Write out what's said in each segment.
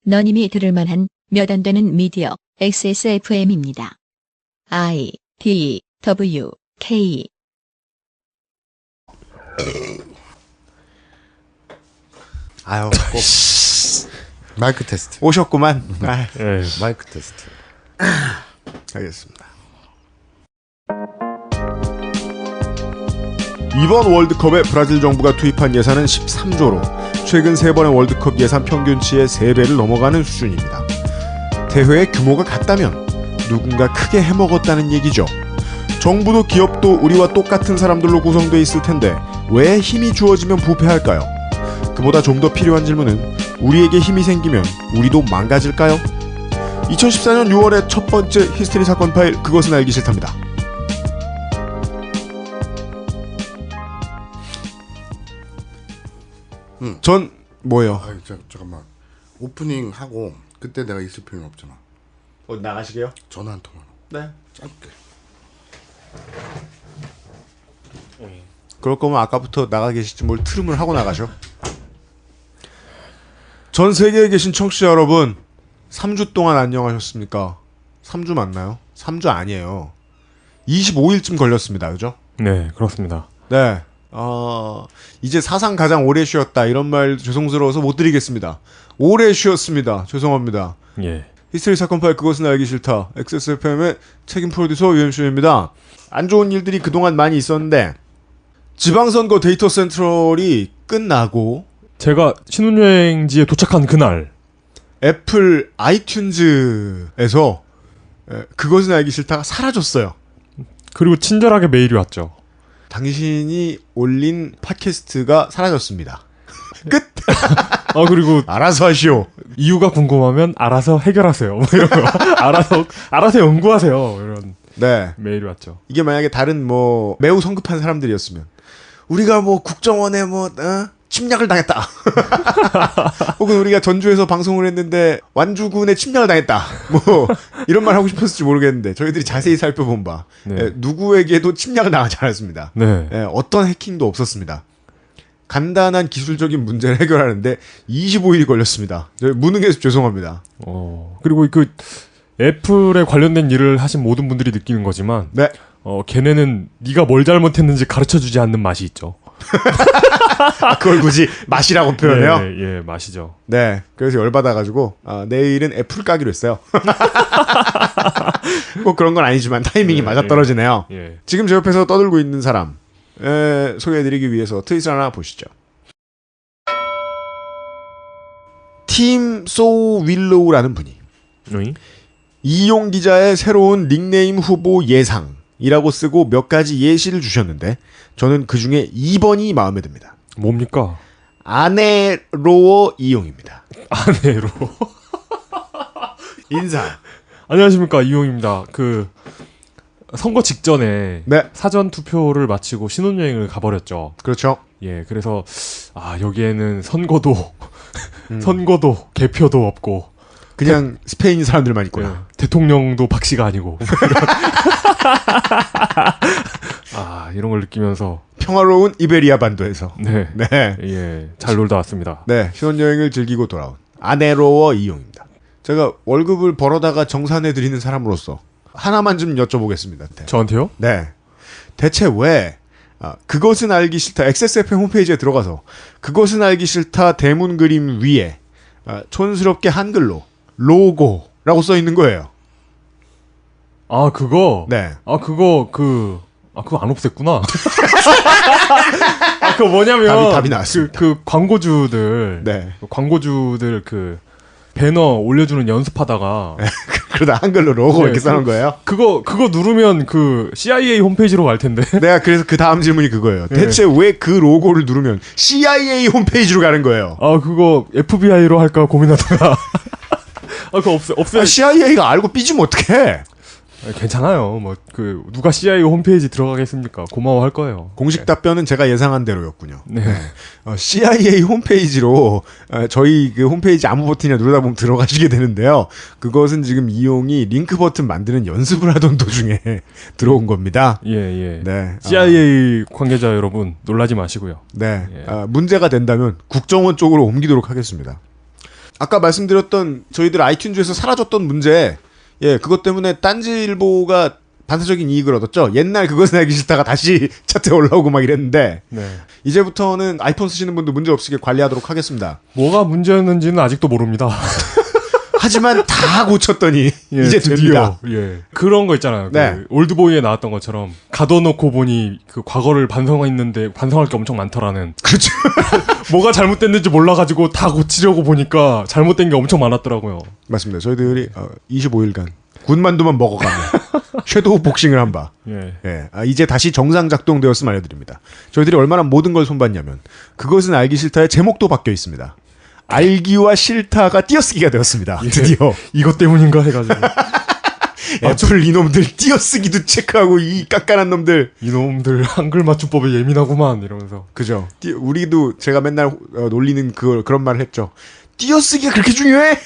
너님이 들을 만한 몇 안 되는 미디어 XSFM입니다. I, D, W, K. 아유, 꼭 마이크 테스트. 오셨구만. 네, 마이크 테스트. 알겠습니다. 이번 월드컵에 브라질 정부가 투입한 예산은 13조로 최근 3번의 월드컵 예산 평균치의 3배를 넘어가는 수준입니다. 대회의 규모가 같다면 누군가 크게 해먹었다는 얘기죠. 정부도 기업도 우리와 똑같은 사람들로 구성되어 있을 텐데 왜 힘이 주어지면 부패할까요? 그보다 좀 더 필요한 질문은 우리에게 힘이 생기면 우리도 망가질까요? 2014년 6월의 첫 번째 히스테리 사건 파일 그것은 알기 싫답니다. 전 뭐예요? 아니, 잠깐만. 오프닝 하고 그때 내가 있을 필요는 없잖아. 나가시게요? 전화 한 통화. 네. 짧게. 그럴 거면 아까부터 나가 계시지 뭘 트름을 하고 나가셔. 전 세계에 계신 청취자 여러분 3주 동안 안녕하셨습니까? 3주 맞나요? 3주 아니에요. 25일쯤 걸렸습니다. 그죠? 네, 그렇습니다. 네. 이제 사상 가장 오래 쉬었다 이런 말 죄송스러워서 못 드리겠습니다. 오래 쉬었습니다. 죄송합니다. 예. 히스테리 사건 파일 그것은 알기 싫다. XSFM의 책임 프로듀서 UMC입니다. 안 좋은 일들이 그동안 많이 있었는데 지방선거 데이터 센트럴이 끝나고 제가 신혼여행지에 도착한 그날 애플 아이튠즈에서 그것은 알기 싫다가 사라졌어요. 그리고 친절하게 메일이 왔죠. 당신이 올린 팟캐스트가 사라졌습니다. 끝! 그리고 알아서 하시오. 이유가 궁금하면 알아서 해결하세요. 뭐 이런 거. 알아서 연구하세요. 이런 네. 메일이 왔죠. 이게 만약에 다른 매우 성급한 사람들이었으면 우리가 국정원에 침략을 당했다. 혹은 우리가 전주에서 방송을 했는데 완주군에 침략을 당했다. 이런 말 하고 싶었을지 모르겠는데 저희들이 자세히 살펴본 바 네. 누구에게도 침략을 당하지 않았습니다. 네. 어떤 해킹도 없었습니다. 간단한 기술적인 문제를 해결하는데 25일이 걸렸습니다. 무능해서 죄송합니다. 그리고 그 애플에 관련된 일을 하신 모든 분들이 느끼는 거지만 네. 걔네는 네가 뭘 잘못했는지 가르쳐주지 않는 맛이 있죠. 그걸 굳이 맛이라고 표현해요? 예, 맛이죠. 네. 그래서 열받아가지고 내일은 애플 까기로 했어요. 꼭 그런 건 아니지만 타이밍이 맞아떨어지네요. 예. 지금 제 옆에서 떠들고 있는 사람 소개해드리기 위해서 트윗을 하나 보시죠. 팀 소우 윌로우라는 분이 이용 기자의 새로운 닉네임 후보 예상이라고 쓰고 몇 가지 예시를 주셨는데 저는 그중에 2번이 마음에 듭니다. 뭡니까? 아내로워 이용입니다. 아내로. 인사. 안녕하십니까, 이용입니다. 선거 직전에 네. 사전 투표를 마치고 신혼여행을 가버렸죠. 그렇죠. 예, 그래서 여기에는 선거도 개표도 없고 그냥 스페인 사람들만 있구나. 예, 대통령도 박씨가 아니고 이런 걸 느끼면서 평화로운 이베리아 반도에서 네, 예, 잘 놀다 왔습니다. 네, 신혼여행을 즐기고 돌아온 아내로워 이용입니다. 제가 월급을 벌어다가 정산해 드리는 사람으로서 하나만 좀 여쭤보겠습니다. 저한테요? 네. 대체 왜 그것은 알기 싫다 XSFM 홈페이지에 들어가서 그것은 알기 싫다 대문 그림 위에 촌스럽게 한글로 로고라고 써 있는 거예요. 그거? 네. 그거 안 없앴구나. 그거 뭐냐면 답이 나왔습니다. 광고주들 네. 광고주들 배너 올려주는 연습하다가 그러다 한글로 로고 이렇게 써놓은 거예요. 그거 누르면 CIA 홈페이지로 갈 텐데. 내가 그래서 그 다음 질문이 그거예요. 대체 왜 그 로고를 누르면 CIA 홈페이지로 가는 거예요? 그거 FBI로 할까 고민하다가 그거 없애. CIA가 알고 삐지면 어떡해? 괜찮아요. 누가 CIA 홈페이지 들어가겠습니까? 고마워할 거예요. 공식 답변은 제가 예상한 대로였군요. 네. CIA 홈페이지로 저희 그 홈페이지 아무 버튼이나 누르다 보면 들어가시게 되는데요. 그것은 지금 이용이 링크 버튼 만드는 연습을 하던 도중에 들어온 겁니다. 예. 네. CIA 관계자 여러분 놀라지 마시고요. 네. 예. 문제가 된다면 국정원 쪽으로 옮기도록 하겠습니다. 아까 말씀드렸던 저희들 아이튠즈에서 사라졌던 문제, 예, 그것 때문에 딴지일보가 반사적인 이익을 얻었죠. 옛날 그것은 알기 싫다가 다시 차트에 올라오고 막 이랬는데, 네. 이제부터는 아이폰 쓰시는 분도 문제 없으게 관리하도록 하겠습니다. 뭐가 문제였는지는 아직도 모릅니다. 하지만 다 고쳤더니 예, 이제 드디어, 됩니다. 예. 그런 거 있잖아요. 네. 그 올드보이에 나왔던 것처럼 가둬놓고 보니 그 과거를 반성했는데 반성할 게 엄청 많더라는. 그렇죠. 뭐가 잘못됐는지 몰라가지고 다 고치려고 보니까 잘못된 게 엄청 많았더라고요. 맞습니다. 저희들이 25일간 군만두만 먹어가며 섀도우 복싱을 한 바. 예. 예, 이제 다시 정상 작동되었음 알려드립니다. 저희들이 얼마나 모든 걸 손봤냐면 그것은 알기 싫다의 제목도 바뀌어 있습니다. 알기와 싫다가 띄어쓰기가 되었습니다. 드디어. 이것 때문인가 해가지고. 애플 이놈들 띄어쓰기도 체크하고 이 깐깐한 놈들. 이놈들 한글 맞춤법에 예민하구만 이러면서. 그죠. 우리도 제가 맨날 놀리는 그런 말을 했죠. 띄어쓰기가 그렇게 중요해?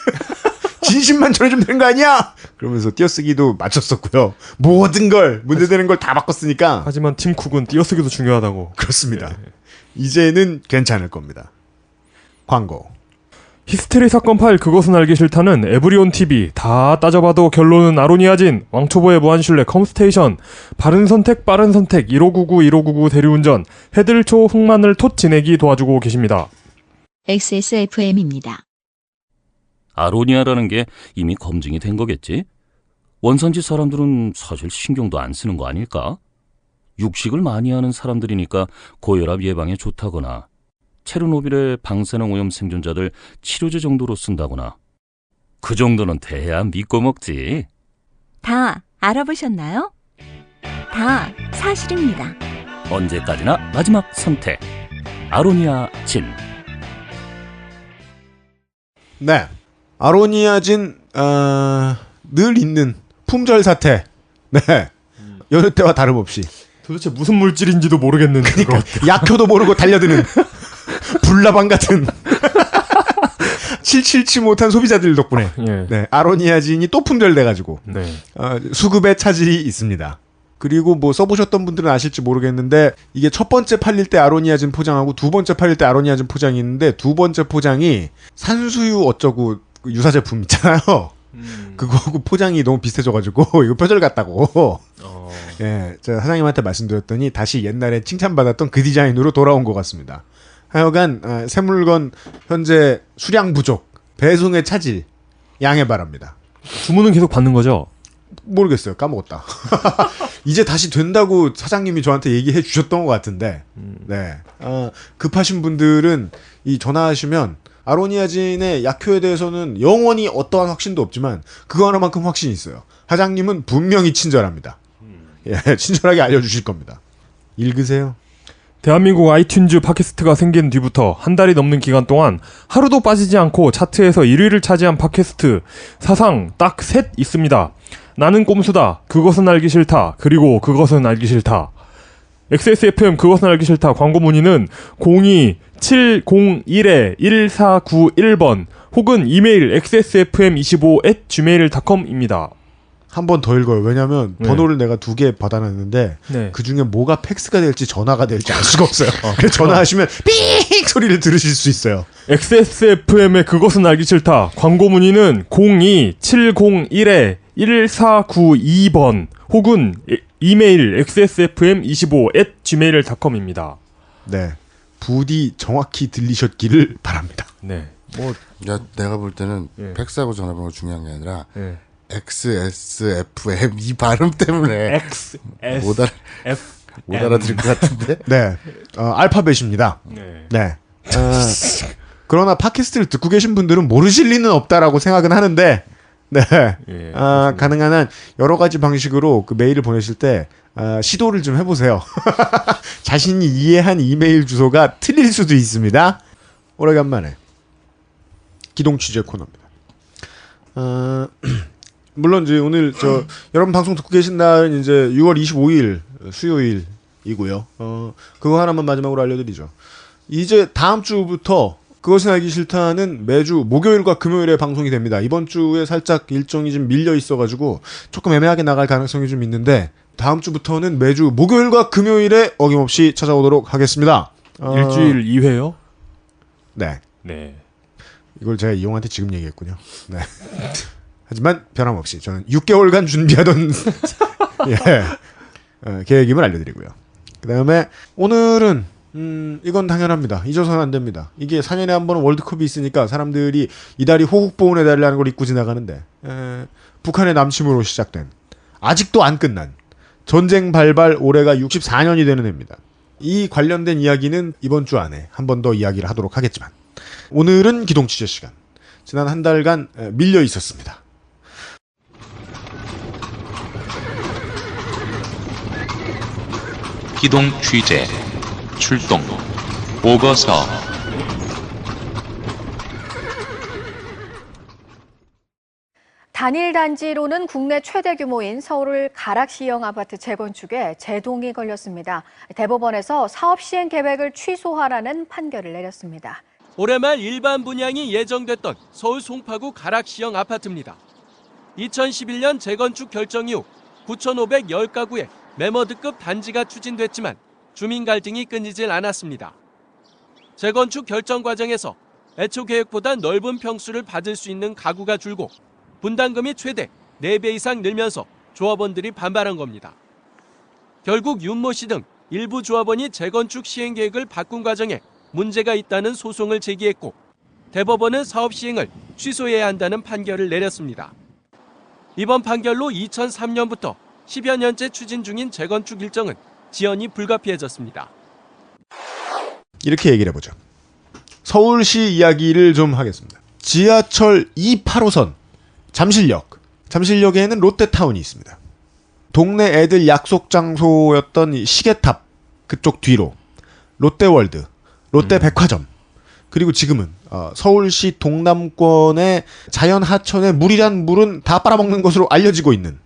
진심만 전해주면 되는 거 아니야? 그러면서 띄어쓰기도 맞췄었고요. 모든 걸 문제되는 걸 다 바꿨으니까. 하지만 팀 쿡은 띄어쓰기도 중요하다고. 그렇습니다. 이제는 괜찮을 겁니다. 광고. 히스테리 사건 파일 그것은 알기 싫다는 에브리온 TV 다 따져봐도 결론은 아로니아진 왕초보의 무한신뢰 컴스테이션 바른 선택 빠른 선택 1599 대리운전 해들초 흑마늘 톳 지내기 도와주고 계십니다. XSFM입니다. 아로니아라는 게 이미 검증이 된 거겠지? 원산지 사람들은 사실 신경도 안 쓰는 거 아닐까? 육식을 많이 하는 사람들이니까 고혈압 예방에 좋다거나 체르노빌의 방사능 오염 생존자들 치료제 정도로 쓴다거나 그 정도는 돼야 믿고 먹지. 다 알아보셨나요? 다 사실입니다. 언제까지나 마지막 선택. 아로니아 진. 네. 아로니아진, 늘 있는 품절 사태. 네. 여느 때와 다름없이. 도대체 무슨 물질인지도 모르겠는 그거. 약효도 모르고 달려드는 불나방 같은 777 못한 소비자들 덕분에 예. 네, 아로니아진이 또 품절돼가지고 네. 수급에 차질이 있습니다. 그리고 뭐 써보셨던 분들은 아실지 모르겠는데 이게 첫 번째 팔릴 때 아로니아진 포장하고 두 번째 팔릴 때 아로니아진 포장이 있는데 두 번째 포장이 산수유 어쩌고 유사 제품 있잖아요. 그거 포장이 너무 비슷해져가지고 이거 표절 같다고. 예, 제가 사장님한테 말씀드렸더니 다시 옛날에 칭찬받았던 그 디자인으로 돌아온 것 같습니다. 하여간 새 물건 현재 수량 부족, 배송의 차질 양해 바랍니다. 주문은 계속 받는 거죠? 모르겠어요. 까먹었다. 이제 다시 된다고 사장님이 저한테 얘기해 주셨던 것 같은데 네. 급하신 분들은 이 전화하시면 아로니아진의 약효에 대해서는 영원히 어떠한 확신도 없지만 그거 하나만큼 확신이 있어요. 사장님은 분명히 친절합니다. 예, 친절하게 알려주실 겁니다. 읽으세요. 대한민국 아이튠즈 팟캐스트가 생긴 뒤부터 한 달이 넘는 기간 동안 하루도 빠지지 않고 차트에서 1위를 차지한 팟캐스트 사상 딱 셋 있습니다. 나는 꼼수다, 그것은 알기 싫다, 그리고 그것은 알기 싫다. XSFM 그것은 알기 싫다 광고 문의는 02-701-1491번 혹은 이메일 xsfm25@gmail.com입니다. 한 번 더 읽어요. 왜냐하면 번호를 내가 2개 받아놨는데 네. 그 중에 뭐가 팩스가 될지 전화가 될지 알 수가 없어요. 그래서 전화하시면 삑 소리를 들으실 수 있어요. XSFM의 그것은 알기 싫다 광고 문의는 02-701-1492번 혹은 이메일 xsfm25@gmail.com입니다. 네, 부디 정확히 들리셨기를 바랍니다. 네. 야, 내가 볼 때는 예. 팩스하고 전화번호가 중요한 게 아니라 네. XSFM 이 발음 때문에 못 알아들을 것 같은데. 네, 알파벳입니다. 네. 네. 그러나 팟캐스트를 듣고 계신 분들은 모르실 리는 없다라고 생각은 하는데, 네. 예, 가능한 한 여러 가지 방식으로 그 메일을 보내실 때 시도를 좀 해보세요. 자신이 이해한 이메일 주소가 틀릴 수도 있습니다. 오래간만에 기동 취재 코너입니다. 물론 이제 오늘 여러분 방송 듣고 계신 날은 이제 6월 25일 수요일이고요. 그거 하나만 마지막으로 알려드리죠. 이제 다음 주부터 그것은 알기 싫다는 매주 목요일과 금요일에 방송이 됩니다. 이번 주에 살짝 일정이 좀 밀려 있어가지고 조금 애매하게 나갈 가능성이 좀 있는데 다음 주부터는 매주 목요일과 금요일에 어김없이 찾아오도록 하겠습니다. 일주일 2회요? 네. 네. 이걸 제가 이용한테 지금 얘기했군요. 네. 하지만 변함없이 저는 6개월간 준비하던 계획임을 알려드리고요. 그 다음에 오늘은 이건 당연합니다. 잊어서는 안 됩니다. 이게 4년에 한 번은 월드컵이 있으니까 사람들이 이달이 호국보훈의 달이라는 걸 잊고 지나가는데 북한의 남침으로 시작된 아직도 안 끝난 전쟁 발발 올해가 64년이 되는 해입니다. 이 관련된 이야기는 이번 주 안에 한 번 더 이야기를 하도록 하겠지만 오늘은 기동 취재 시간. 지난 한 달간 밀려 있었습니다. 기동 취재 출동 보고서 단일 단지로는 국내 최대 규모인 서울 가락시형 아파트 재건축에 제동이 걸렸습니다. 대법원에서 사업 시행 계획을 취소하라는 판결을 내렸습니다. 올해 말 일반 분양이 예정됐던 서울 송파구 가락시형 아파트입니다. 2011년 재건축 결정 이후 9,510가구의 매머드급 단지가 추진됐지만 주민 갈등이 끊이질 않았습니다. 재건축 결정 과정에서 애초 계획보다 넓은 평수를 받을 수 있는 가구가 줄고 분담금이 최대 4배 이상 늘면서 조합원들이 반발한 겁니다. 결국 윤모 씨 등 일부 조합원이 재건축 시행 계획을 바꾼 과정에 문제가 있다는 소송을 제기했고 대법원은 사업 시행을 취소해야 한다는 판결을 내렸습니다. 이번 판결로 2003년부터 10여 년째 추진 중인 재건축 일정은 지연이 불가피해졌습니다. 이렇게 얘기를 해보죠. 서울시 이야기를 좀 하겠습니다. 지하철 285선 잠실역에는 롯데타운이 있습니다. 동네 애들 약속 장소였던 시계탑 그쪽 뒤로 롯데월드, 롯데백화점 그리고 지금은 서울시 동남권의 자연 하천의 물이란 물은 다 빨아먹는 것으로 알려지고 있는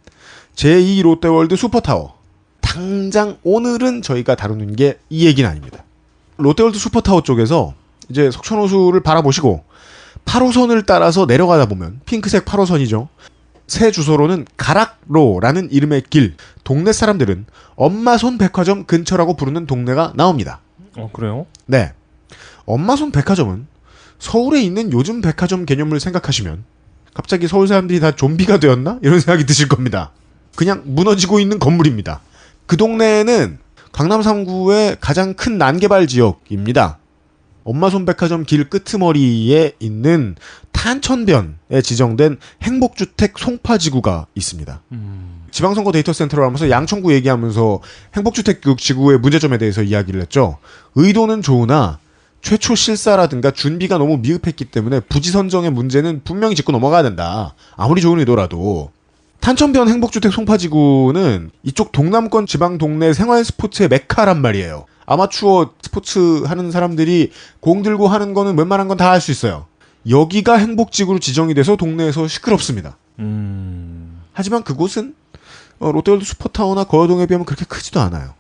제2 롯데월드 슈퍼타워. 당장 오늘은 저희가 다루는 게 이 얘기는 아닙니다. 롯데월드 슈퍼타워 쪽에서 이제 석촌호수를 바라보시고 8호선을 따라서 내려가다 보면 핑크색 8호선이죠. 새 주소로는 가락로라는 이름의 길. 동네 사람들은 엄마손 백화점 근처라고 부르는 동네가 나옵니다. 그래요? 네. 엄마손 백화점은 서울에 있는 요즘 백화점 개념을 생각하시면 갑자기 서울 사람들이 다 좀비가 되었나? 이런 생각이 드실 겁니다. 그냥 무너지고 있는 건물입니다. 그 동네는 강남 3구의 가장 큰 난개발 지역입니다. 엄마손 백화점 길 끄트머리에 있는 탄천변에 지정된 행복주택 송파지구가 있습니다. 지방선거 데이터 센터를 하면서 양천구 얘기하면서 행복주택 지구의 문제점에 대해서 이야기를 했죠. 의도는 좋으나 최초 실사라든가 준비가 너무 미흡했기 때문에 부지 선정의 문제는 분명히 짚고 넘어가야 된다. 아무리 좋은 의도라도. 탄천변 행복주택 송파지구는 이쪽 동남권 지방 동네 생활 스포츠의 메카란 말이에요. 아마추어 스포츠 하는 사람들이 공 들고 하는 거는 웬만한 건 다 할 수 있어요. 여기가 행복지구로 지정이 돼서 동네에서 시끄럽습니다. 하지만 그곳은 롯데월드 슈퍼타워나 거여동에 비하면 그렇게 크지도 않아요.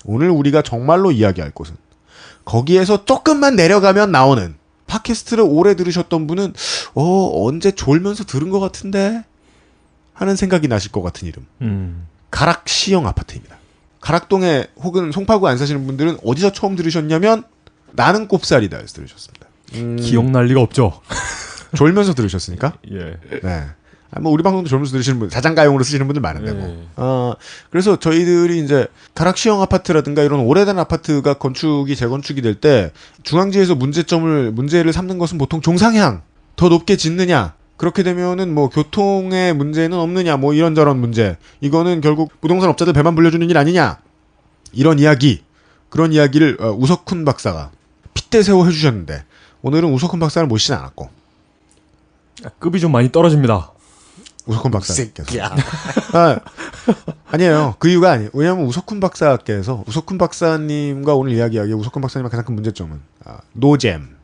오늘 우리가 정말로 이야기할 곳은 거기에서 조금만 내려가면 나오는 팟캐스트를 오래 들으셨던 분은 언제 졸면서 들은 것 같은데 하는 생각이 나실 것 같은 이름. 가락시형 아파트입니다. 가락동에 혹은 송파구 안 사시는 분들은 어디서 처음 들으셨냐면 나는 꼽살이다에서 들으셨습니다. 기억날 리가 없죠. 졸면서 들으셨으니까. 예. 네. 뭐 우리 방송도 졸면서 들으시는 분, 자장가용으로 쓰시는 분들 많은데 뭐. 그래서 저희들이 이제 가락시형 아파트라든가 이런 오래된 아파트가 재건축이 될 때 중앙지에서 문제를 삼는 것은 보통 종상향 더 높게 짓느냐. 그렇게 되면은 뭐 교통의 문제는 없느냐 뭐 이런저런 문제. 이거는 결국 부동산 업자들 배만 불려주는 일 아니냐. 그런 이야기를 우석훈 박사가 핏대 세워 해주셨는데 오늘은 우석훈 박사를 모시진 않았고 급이 좀 많이 떨어집니다. 우석훈 박사께서. 아니에요. 그 이유가 아니에요. 왜냐하면 우석훈 박사님과 오늘 이야기하기에 우석훈 박사님의 가장 큰 문제점은 노잼.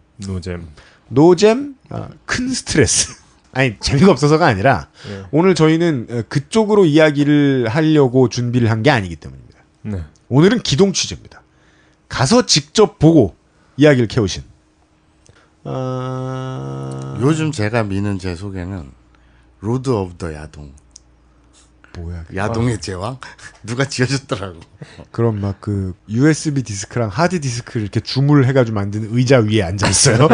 큰 스트레스. 아니 재미가 없어서가 아니라 오늘 저희는 그쪽으로 이야기를 하려고 준비를 한 게 아니기 때문입니다. 네. 오늘은 기동 취재입니다. 가서 직접 보고 이야기를 캐오신. 요즘 제가 미는 제 소개는 로드 오브 더 야동. 뭐야? 야동의 제왕 누가 지어줬더라고. 그럼 막 그 USB 디스크랑 하드 디스크를 이렇게 줌을 해가지고 만든 의자 위에 앉아 있어요.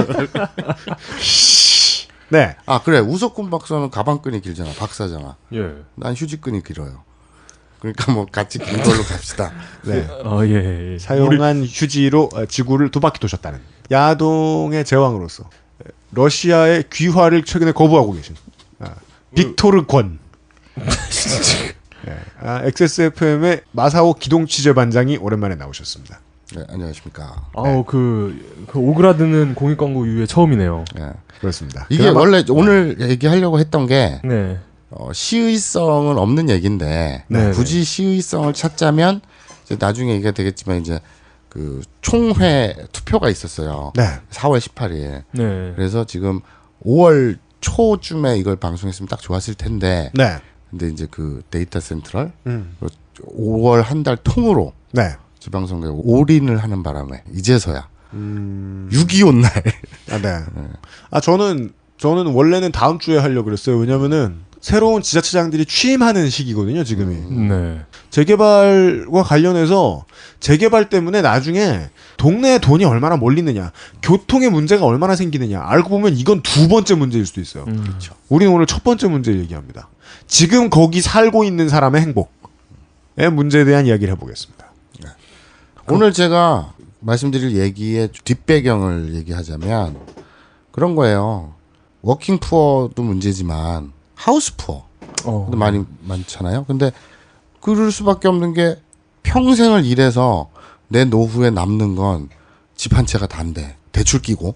네. 아 그래 우석군 박사는 가방끈이 길잖아. 박사잖아. 예. 난 휴지끈이 길어요. 그러니까 뭐 같이 긴 걸로 갑시다. 네. 예. 사용한 휴지로 지구를 2바퀴 도셨다는 야동의 제왕으로서 러시아의 귀화를 최근에 거부하고 계신 빅토르 권. XSFM의 마사오 기동 취재 반장이 오랜만에 나오셨습니다. 네, 안녕하십니까. 아우 그 오그라드는 공익 광고 이후에 처음이네요. 네. 그렇습니다. 이게 그나마, 원래 오늘 얘기하려고 했던 게 네. 시의성은 없는 얘기인데 네, 굳이 시의성을 찾자면 이제 나중에 얘기가 되겠지만 이제 그 총회 투표가 있었어요. 네. 4월 18일. 네. 그래서 지금 5월 초쯤에 이걸 방송했으면 딱 좋았을 텐데. 네. 근데 이제 그 데이터 센트럴 5월 한 달 통으로 네. 지방선거에 올인을 하는 바람에 이제서야 6.25 날. 네. 저는 원래는 다음 주에 하려고 그랬어요. 왜냐면은 새로운 지자체장들이 취임하는 시기거든요, 지금이. 네. 재개발과 관련해서 재개발 때문에 나중에 동네에 돈이 얼마나 몰리느냐, 교통의 문제가 얼마나 생기느냐, 알고 보면 이건 2번째 문제일 수도 있어요. 그렇죠. 우리는 오늘 첫 번째 문제를 얘기합니다. 지금 거기 살고 있는 사람의 행복의 문제에 대한 이야기를 해보겠습니다. 네. 오늘 제가 말씀드릴 얘기의 뒷배경을 얘기하자면 그런 거예요. 워킹 푸어도 문제지만 하우스 푸어 많이 많잖아요. 근데 그럴 수밖에 없는 게 평생을 일해서 내 노후에 남는 건 집 한 채가 다인데 대출 끼고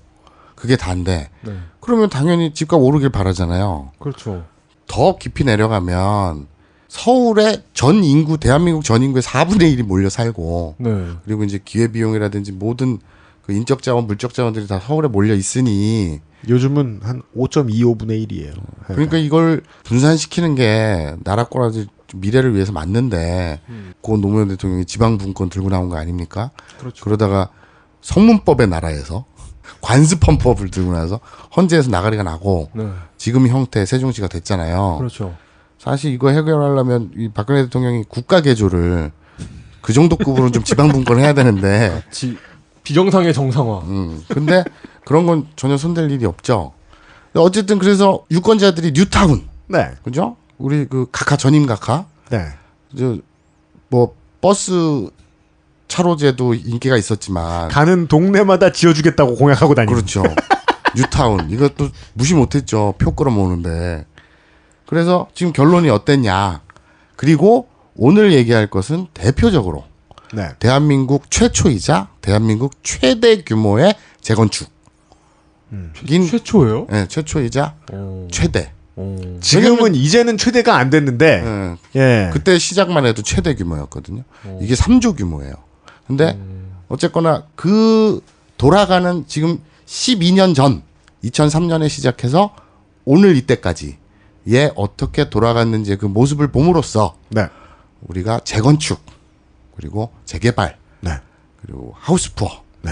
그게 다인데 네. 그러면 당연히 집값 오르길 바라잖아요. 그렇죠. 더 깊이 내려가면 서울의 전 인구 대한민국 전 인구의 4분의 1이 몰려 살고 네. 그리고 이제 기회비용이라든지 모든 그 인적 자원, 물적 자원들이 다 서울에 몰려 있으니 요즘은 한 5.25분의 1이에요. 그러니까 이걸 분산시키는 게 나라권라도 미래를 위해서 맞는데 고 노무현 대통령이 지방분권 들고 나온 거 아닙니까? 그렇죠. 그러다가 성문법의 나라에서 관습헌법을 들고 나서 헌재에서 나가리가 나고 네. 지금 형태 세종시가 됐잖아요. 그렇죠. 사실 이거 해결하려면 이 박근혜 대통령이 국가 개조를 그 정도 급으로 좀 지방분권 해야 되는데 비정상의 정상화. 근데 그런 건 전혀 손댈 일이 없죠. 어쨌든 그래서 유권자들이 뉴타운, 네, 그죠? 우리 그 각하 전임 각하, 네, 뭐 버스 차로제도 인기가 있었지만 가는 동네마다 지어주겠다고 공약하고 다니는. 그렇죠. 뉴타운 이것도 무시 못했죠. 표 끌어모으는데. 그래서 지금 결론이 어땠냐? 그리고 오늘 얘기할 것은 대표적으로 네. 대한민국 최초이자 대한민국 최대 규모의 재건축. 최초예요? 네, 최초이자 최대. 지금은 이제는 최대가 안 됐는데, 네, 예. 그때 시작만 해도 최대 규모였거든요. 이게 3조 규모예요. 근데 어쨌거나 그 돌아가는 지금 12년 전 2003년에 시작해서 오늘 이때까지에 어떻게 돌아갔는지 그 모습을 봄으로써 네. 우리가 재건축 그리고 재개발 네. 그리고 하우스푸어 네.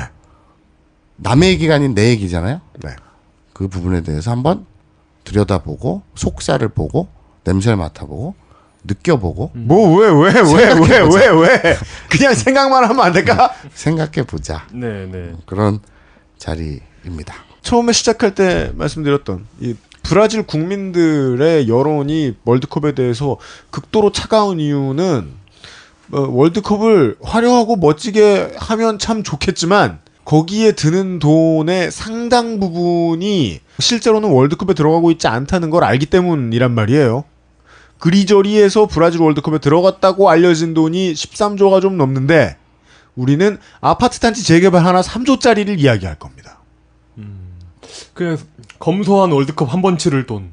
남의 얘기가 아닌 내 얘기잖아요. 네. 그 부분에 대해서 한번 들여다보고 속살을 보고 냄새를 맡아보고 느껴보고 왜 그냥 생각만 하면 안 될까? 생각해보자. 네. 그런 자리입니다. 처음에 시작할 때 말씀드렸던 이 브라질 국민들의 여론이 월드컵에 대해서 극도로 차가운 이유는 월드컵을 화려하고 멋지게 하면 참 좋겠지만 거기에 드는 돈의 상당 부분이 실제로는 월드컵에 들어가고 있지 않다는 걸 알기 때문이란 말이에요. 그리저리에서 브라질 월드컵에 들어갔다고 알려진 돈이 13조가 좀 넘는데 우리는 아파트 단지 재개발 하나 3조짜리를 이야기할 겁니다. 그냥 검소한 월드컵 한 번 치를 돈.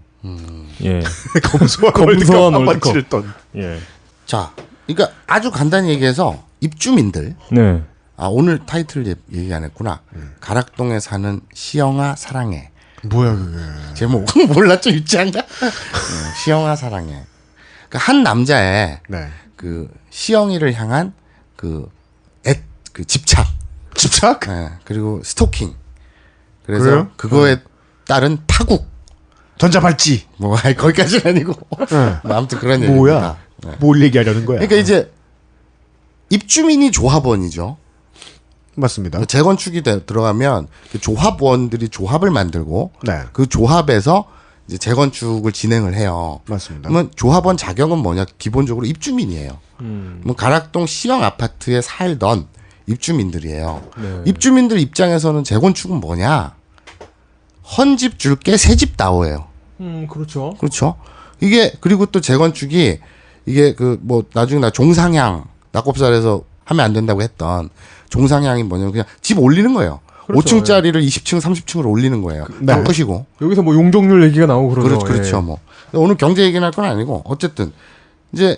예. 검소한 월드컵 치를 돈. 예. 자, 그러니까 아주 간단히 얘기해서 입주민들. 네. 오늘 타이틀 얘기 안 했구나. 가락동에 사는 시영아 사랑해. 뭐야 그게. 제목 몰랐죠? 유치한가? 시영아 사랑해. 그러니까 한 남자의 네. 그 시영이를 향한 그 집착. 집착? 네. 그리고 스토킹. 그래서 그래요? 그거에 따른 파국. 전자발찌. 뭐 거기까지는 아니고. 뭐 아무튼 그런 얘기입니다. 뭐야? 뭘 얘기하려는 거야? 그러니까 이제 입주민이 조합원이죠. 맞습니다. 재건축이 들어가면 그 조합원들이 조합을 만들고 네. 그 조합에서 이제 재건축을 진행을 해요. 맞습니다. 그러면 조합원 자격은 뭐냐? 기본적으로 입주민이에요. 뭐 가락동 시형 아파트에 살던 입주민들이에요. 네. 입주민들 입장에서는 재건축은 뭐냐? 헌집 줄게 새집 다오예요. 그렇죠. 그렇죠. 이게 그리고 또 재건축이 이게 그 뭐 나중에 나 종상향 낙곱살에서 하면 안 된다고 했던 종상향이 뭐냐면 그냥 집 올리는 거예요. 그렇죠. 5층짜리를 20층, 30층으로 올리는 거예요. 네. 다 끝이고. 여기서 뭐 용적률 얘기가 나오고 그러죠. 그렇죠. 예. 뭐 오늘 경제 얘기는 할 건 아니고 어쨌든 이제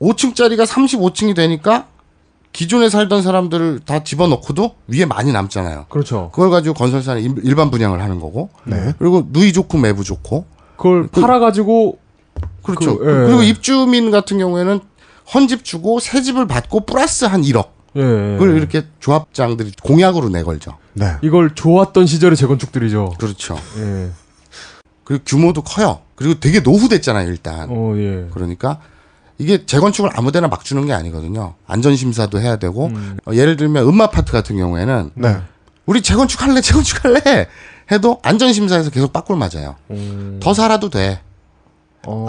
5층짜리가 35층이 되니까 기존에 살던 사람들을 다 집어넣고도 위에 많이 남잖아요. 그렇죠. 그걸 가지고 건설사는 일반 분양을 하는 거고. 네. 그리고 누이 좋고 매부 좋고. 그걸 팔아가지고 그렇죠. 예. 그리고 입주민 같은 경우에는 헌집 주고 새 집을 받고 플러스 한 1억. 예. 그걸 이렇게 조합장들이 공약으로 내걸죠. 네. 이걸 좋았던 시절의 재건축들이죠. 그렇죠. 예. 그리고 규모도 커요. 그리고 되게 노후됐잖아요, 일단. 예. 그러니까 이게 재건축을 아무데나 막 주는 게 아니거든요. 안전심사도 해야 되고 예를 들면 음마아파트 같은 경우에는 네. 우리 재건축할래 해도 안전심사에서 계속 빠꿀 맞아요. 더 살아도 돼.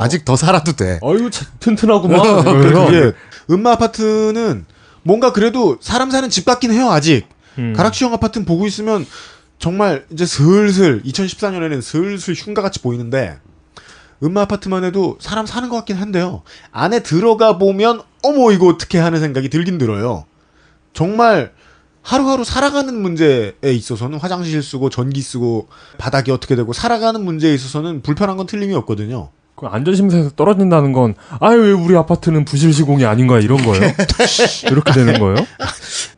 아직 더 살아도 돼. 아유 튼튼하구만. 그래서 그게 음마 아파트는 뭔가 그래도 사람 사는 집 같긴 해요. 아직 가락시형 아파트는 보고 있으면 정말 이제 슬슬 2014년에는 슬슬 흉가같이 보이는데 음마 아파트만 해도 사람 사는 것 같긴 한데요. 안에 들어가 보면 어머 이거 어떻게 하는 생각이 들긴 들어요. 정말 하루하루 살아가는 문제에 있어서는 화장실 쓰고 전기 쓰고 바닥이 어떻게 되고 살아가는 문제에 있어서는 불편한 건 틀림이 없거든요. 그 안전심사에서 떨어진다는 건 아유 왜 우리 아파트는 부실 시공이 아닌가 이런 거예요? 이렇게 되는 거예요?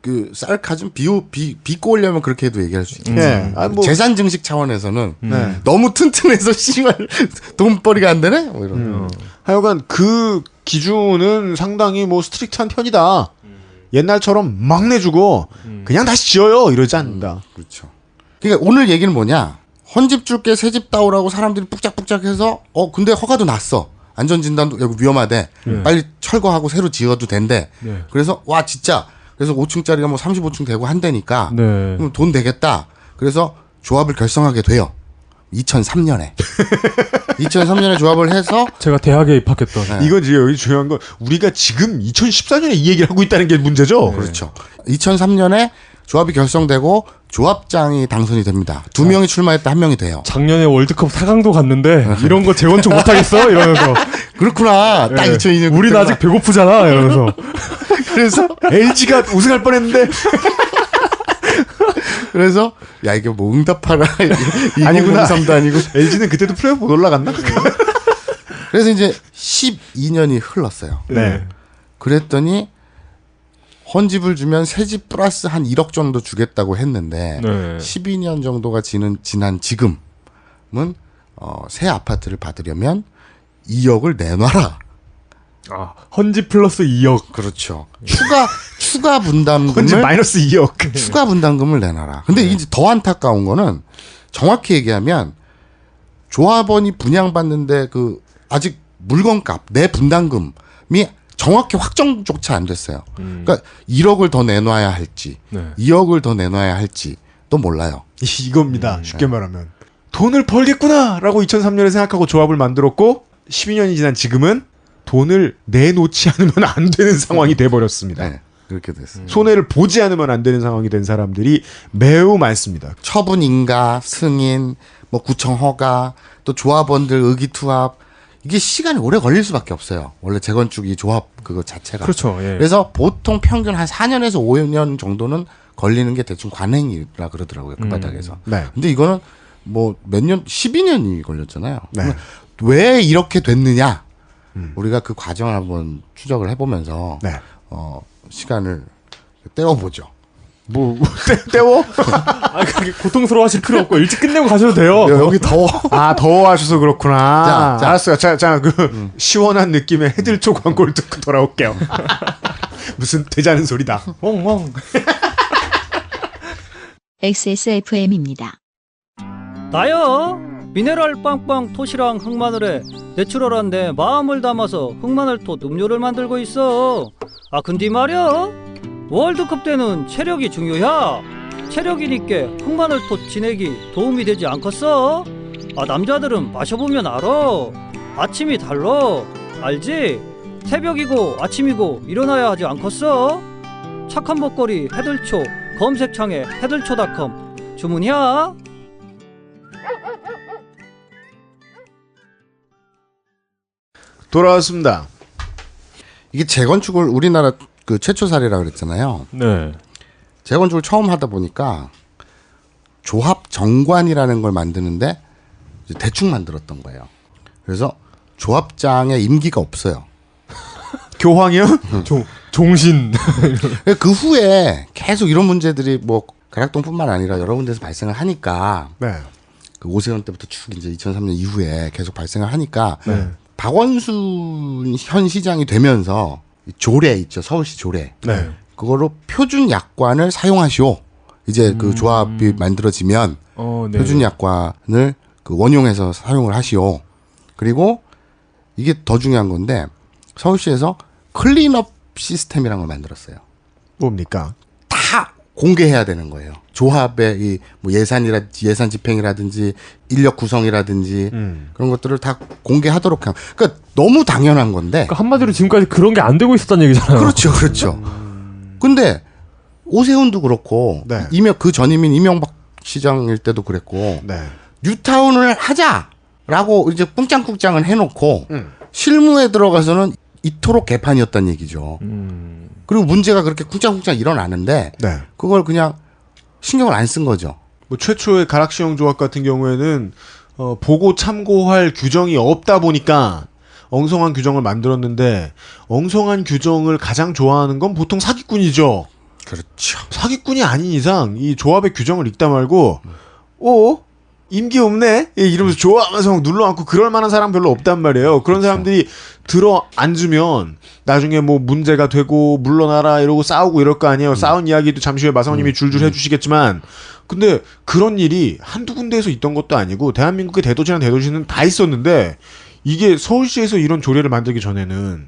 그 쌀카좀 비꼬 오려면 그렇게 해도 얘기할 수 있죠. 네. 뭐 재산 증식 차원에서는 네. 너무 튼튼해서 씨발 돈벌이가 안 되네. 뭐 이런. 하여간 그 기준은 상당히 뭐 스트릭트한 편이다. 옛날처럼 막 내주고 그냥 다시 지어요 이러지 않는다. 그렇죠. 그러니까 오늘 얘기는 뭐냐? 헌집 줄게 새집 따오라고 사람들이 뿍짝뿍짝해서 근데 허가도 났어. 안전진단도 여기 위험하대. 빨리 철거하고 새로 지어도 된대. 네. 그래서 와 진짜 그래서 5층짜리가 뭐 35층 되고 한대니까 네. 그럼 돈 되겠다. 그래서 조합을 결성하게 돼요. 2003년에. 2003년에 조합을 해서 제가 대학에 입학했던. 네. 이건 지금 여기 중요한 건 우리가 지금 2014년에 이 얘기를 하고 있다는 게 문제죠. 그렇죠. 2003년에 조합이 결성되고 조합장이 당선이 됩니다. 2명이 출마했다 1명이 돼요. 작년에 월드컵 4강도 갔는데 이런 거 재건축 못하겠어? 이러면서 그렇구나. 딱 네. 2002년. 우린 아직 배고프잖아. 이러면서 그래서 LG가 우승할 뻔했는데 그래서 야 이게 뭐 응답하라 아니구나. 2003도 아니고 LG는 그때도 플레이오프 못 올라갔나? 그래서 이제 12년이 흘렀어요. 네. 그랬더니 헌집을 주면 새집 플러스 한 1억 정도 주겠다고 했는데 네. 12년 정도가 지난 지금은 새 아파트를 받으려면 2억을 내놔라. 아, 헌집 플러스 2억. 그렇죠. 추가 헌집 분담금을 마이너스 2억. 추가 분담금을 내놔라. 근데 이제 더 안타까운 거는 정확히 얘기하면 조합원이 분양받는데 그 아직 물건값 내 분담금이 정확히 확정조차 안 됐어요. 그러니까 1억을 더 내놔야 할지, 네. 2억을 더 내놔야 할지 또 몰라요. 이겁니다. 쉽게 말하면 돈을 벌겠구나라고 2003년에 생각하고 조합을 만들었고 12년이 지난 지금은 돈을 내놓지 않으면 안 되는 상황이 돼버렸습니다. 네, 그렇게 됐어요. 손해를 보지 않으면 안 되는 상황이 된 사람들이 매우 많습니다. 처분 인가, 승인, 뭐 구청 허가, 또 조합원들 의기투합 이게 시간이 오래 걸릴 수밖에 없어요. 원래 재건축이 조합 그거 자체가. 그렇죠. 예. 그래서 보통 평균 한 4년에서 5년 정도는 걸리는 게 대충 관행이라 그러더라고요. 그 바닥에서. 네. 근데 이거는 뭐 몇 년, 12년이 걸렸잖아요. 네. 왜 이렇게 됐느냐? 우리가 그 과정을 한번 추적을 해보면서 네. 시간을 때워보죠. 뭐 때워? 아, 그게 고통스러워하실 필요 없고 일찍 끝내고 가셔도 돼요. 여기 더워. 아 더워하셔서 그렇구나. 자. 알았어요. 자, 그 시원한 느낌의 해들초 광고를 듣고 돌아올게요. 무슨 되자는 소리다. 멍멍. XSFM입니다. 나요. 미네랄 빵빵 토시랑 흑마늘에 내추럴한데 마음을 담아서 흑마늘톳 음료를 만들고 있어. 아 근데 말이야, 월드컵 때는 체력이 중요야. 체력이니까 흑마늘톳 진액이 도움이 되지 않겠어? 아 남자들은 마셔보면 알아. 아침이 달라. 알지? 새벽이고 아침이고 일어나야 하지 않겠어? 착한 먹거리 해들초 검색창에 해들초닷컴 주문이야. 돌아왔습니다. 이게 재건축을 우리나라 그 최초 사례라 그랬잖아요. 네. 재건축을 처음 하다 보니까 조합 정관이라는 걸 만드는데 이제 대충 만들었던 거예요. 그래서 조합장의 임기가 없어요. 교황이요? 종신. 그 후에 계속 이런 문제들이 뭐 가락동뿐만 아니라 여러 군데서 발생을 하니까 네. 그 오세훈 때부터 쭉 이제 2003년 이후에 계속 발생을 하니까 네. 박원순 현 시장이 되면서 조례 있죠. 서울시 조례. 네. 그거로 표준 약관을 사용하시오. 이제 그 조합이 만들어지면 네. 표준 약관을 그 원용해서 사용을 하시오. 그리고 이게 더 중요한 건데 서울시에서 클린업 시스템이라는 걸 만들었어요. 뭡니까? 다 공개해야 되는 거예요. 조합의 이 뭐 예산 집행이라든지 인력 구성이라든지 그런 것들을 다 공개하도록 한. 그러니까 너무 당연한 건데. 그러니까 한마디로 지금까지 그런 게 안 되고 있었다는 얘기잖아요. 그렇죠, 그렇죠. 근데 오세훈도 그렇고 네. 그 전임인 이명박 시장일 때도 그랬고 네. 뉴타운을 하자라고 이제 꿍짱꿍짱을 해놓고 실무에 들어가서는 이토록 개판이었단 얘기죠. 그리고 문제가 그렇게 쿵짝쿵짝 일어나는데 네. 그걸 그냥 신경을 안 쓴 거죠. 뭐 최초의 가락시형 조합 같은 경우에는 보고 참고할 규정이 없다 보니까 엉성한 규정을 만들었는데 엉성한 규정을 가장 좋아하는 건 보통 사기꾼이죠. 그렇죠. 사기꾼이 아닌 이상 이 조합의 규정을 읽다 말고 임기 없네? 이러면서 좋아하면서 막 눌러앉고 그럴 만한 사람 별로 없단 말이에요. 그런 사람들이 들어 앉으면 나중에 뭐 문제가 되고 물러나라 이러고 싸우고 이럴 거 아니에요. 싸운 이야기도 잠시 후에 마사오님이 줄줄 해주시겠지만 근데 그런 일이 한두 군데에서 있던 것도 아니고 대한민국의 대도시나 대도시는 다 있었는데 이게 서울시에서 이런 조례를 만들기 전에는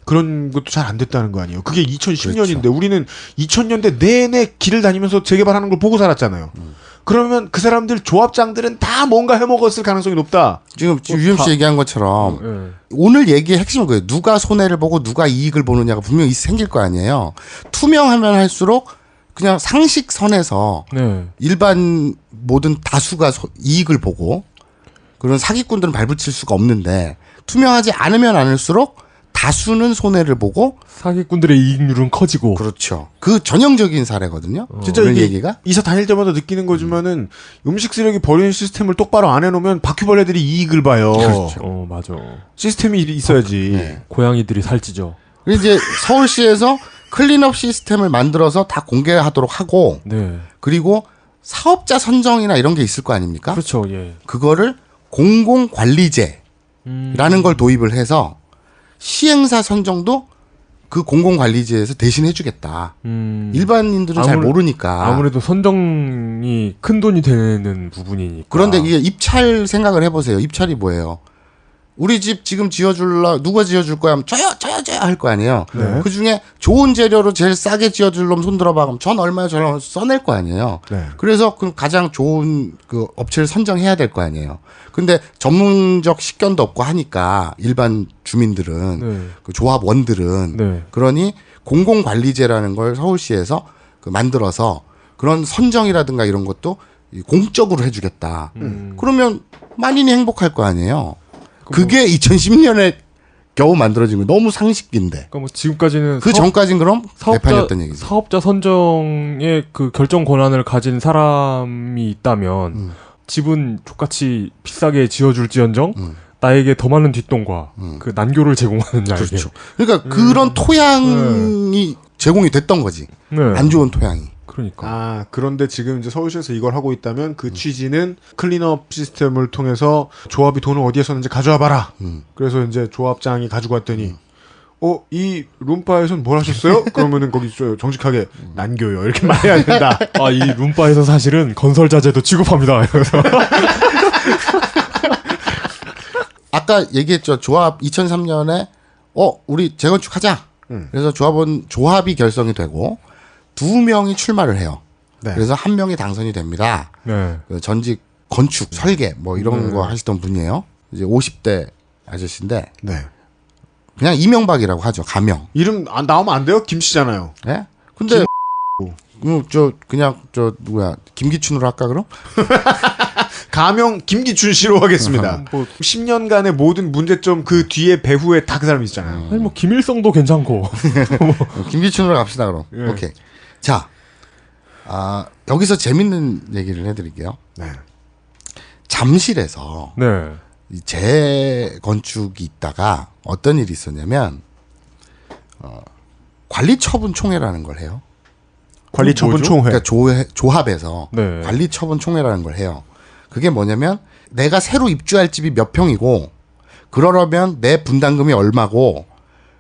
그런 것도 잘 안 됐다는 거 아니에요. 그게 2010년인데 그렇죠. 우리는 2000년대 내내 길을 다니면서 재개발하는 걸 보고 살았잖아요. 그러면 그 사람들 조합장들은 다 뭔가 해먹었을 가능성이 높다. 지금 UMC 얘기한 것처럼 오늘 얘기의 핵심은 그거예요. 누가 손해를 보고 누가 이익을 보느냐가 분명히 생길 거 아니에요. 투명하면 할수록 그냥 상식선에서 일반 모든 다수가 이익을 보고 그런 사기꾼들은 발붙일 수가 없는데 투명하지 않으면 않을수록 다수는 손해를 보고 사기꾼들의 이익률은 커지고. 그렇죠. 그 전형적인 사례거든요. 진짜 이게 얘기가 이사 다닐 때마다 느끼는 거지만은 음식 쓰레기 버리는 시스템을 똑바로 안 해놓으면 바퀴벌레들이 이익을 봐요. 그렇죠. 맞아. 시스템이 있어야지. 네. 고양이들이 살찌죠. 이제 서울시에서 클린업 시스템을 만들어서 다 공개하도록 하고 그리고 사업자 선정이나 이런 게 있을 거 아닙니까? 그렇죠. 예. 그거를 공공관리제라는 걸 도입을 해서 시행사 선정도 그 공공관리제에서 대신 해주겠다. 일반인들은 잘 모르니까. 아무래도 선정이 큰 돈이 되는 부분이니까. 그런데 이게 입찰 생각을 해보세요. 입찰이 뭐예요? 우리 집 지금 지어줄라 누가 지어줄 거야 하면 저요 할 거 아니에요. 네. 그중에 좋은 재료로 제일 싸게 지어줄 놈 손들어봐 그럼 전 얼마에 저런 써낼 거 아니에요. 네. 그래서 그 가장 좋은 그 업체를 선정해야 될 거 아니에요. 근데 전문적 식견도 없고 하니까 일반 주민들은 그 조합원들은 그러니 공공관리제라는 걸 서울시에서 그 만들어서 그런 선정이라든가 이런 것도 공적으로 해주겠다. 그러면 만인이 행복할 거 아니에요. 그게 2010년에 겨우 만들어진 거 너무 상식인데. 그러니까 뭐 지금까지는 그 전까지는 그럼 개판이었던 얘기죠. 사업자 선정의 그 결정 권한을 가진 사람이 있다면 집은 족같이 비싸게 지어줄지언정 나에게 더 많은 뒷돈과 그 난교를 제공하는 자에게. 그렇죠. 그러니까 그런 토양이 제공이 됐던 거지. 안 좋은 토양이. 그러니까. 그런데 지금 이제 서울시에서 이걸 하고 있다면 그 취지는 클린업 시스템을 통해서 조합이 돈을 어디에 썼는지 가져와 봐라. 그래서 이제 조합장이 가지고 왔더니 이 룸바에서는 뭘 하셨어요? 그러면은 거기 정직하게 난교요 이렇게 말해야 된다. 이 룸바에서 사실은 건설 자재도 취급합니다. 아까 얘기했죠. 조합 2003년에 우리 재건축하자. 그래서 조합이 결성이 되고 2명이 출마를 해요. 네. 그래서 1명이 당선이 됩니다. 네. 그 전직 건축, 설계 뭐 이런 거 하시던 분이에요. 이제 50대 아저씨인데 네. 그냥 이명박이라고 하죠. 가명. 이름 나오면 안 돼요? 김 씨잖아요. 예? 근데 그냥 누구야? 김기춘으로 할까 그럼? 가명 김기춘 씨로 하겠습니다. 뭐 10년간의 모든 문제점 그 뒤에 배후에 다 그 사람이 있잖아요. 아니 뭐 김일성도 괜찮고. 김기춘으로 갑시다 그럼. 예. 오케이. 자, 여기서 재밌는 얘기를 해드릴게요. 네. 잠실에서 네. 이 재건축이 있다가 어떤 일이 있었냐면 관리처분총회라는 걸 해요. 관리처분총회. 그러니까 조합에서 네. 관리처분총회라는 걸 해요. 그게 뭐냐면 내가 새로 입주할 집이 몇 평이고 그러려면 내 분담금이 얼마고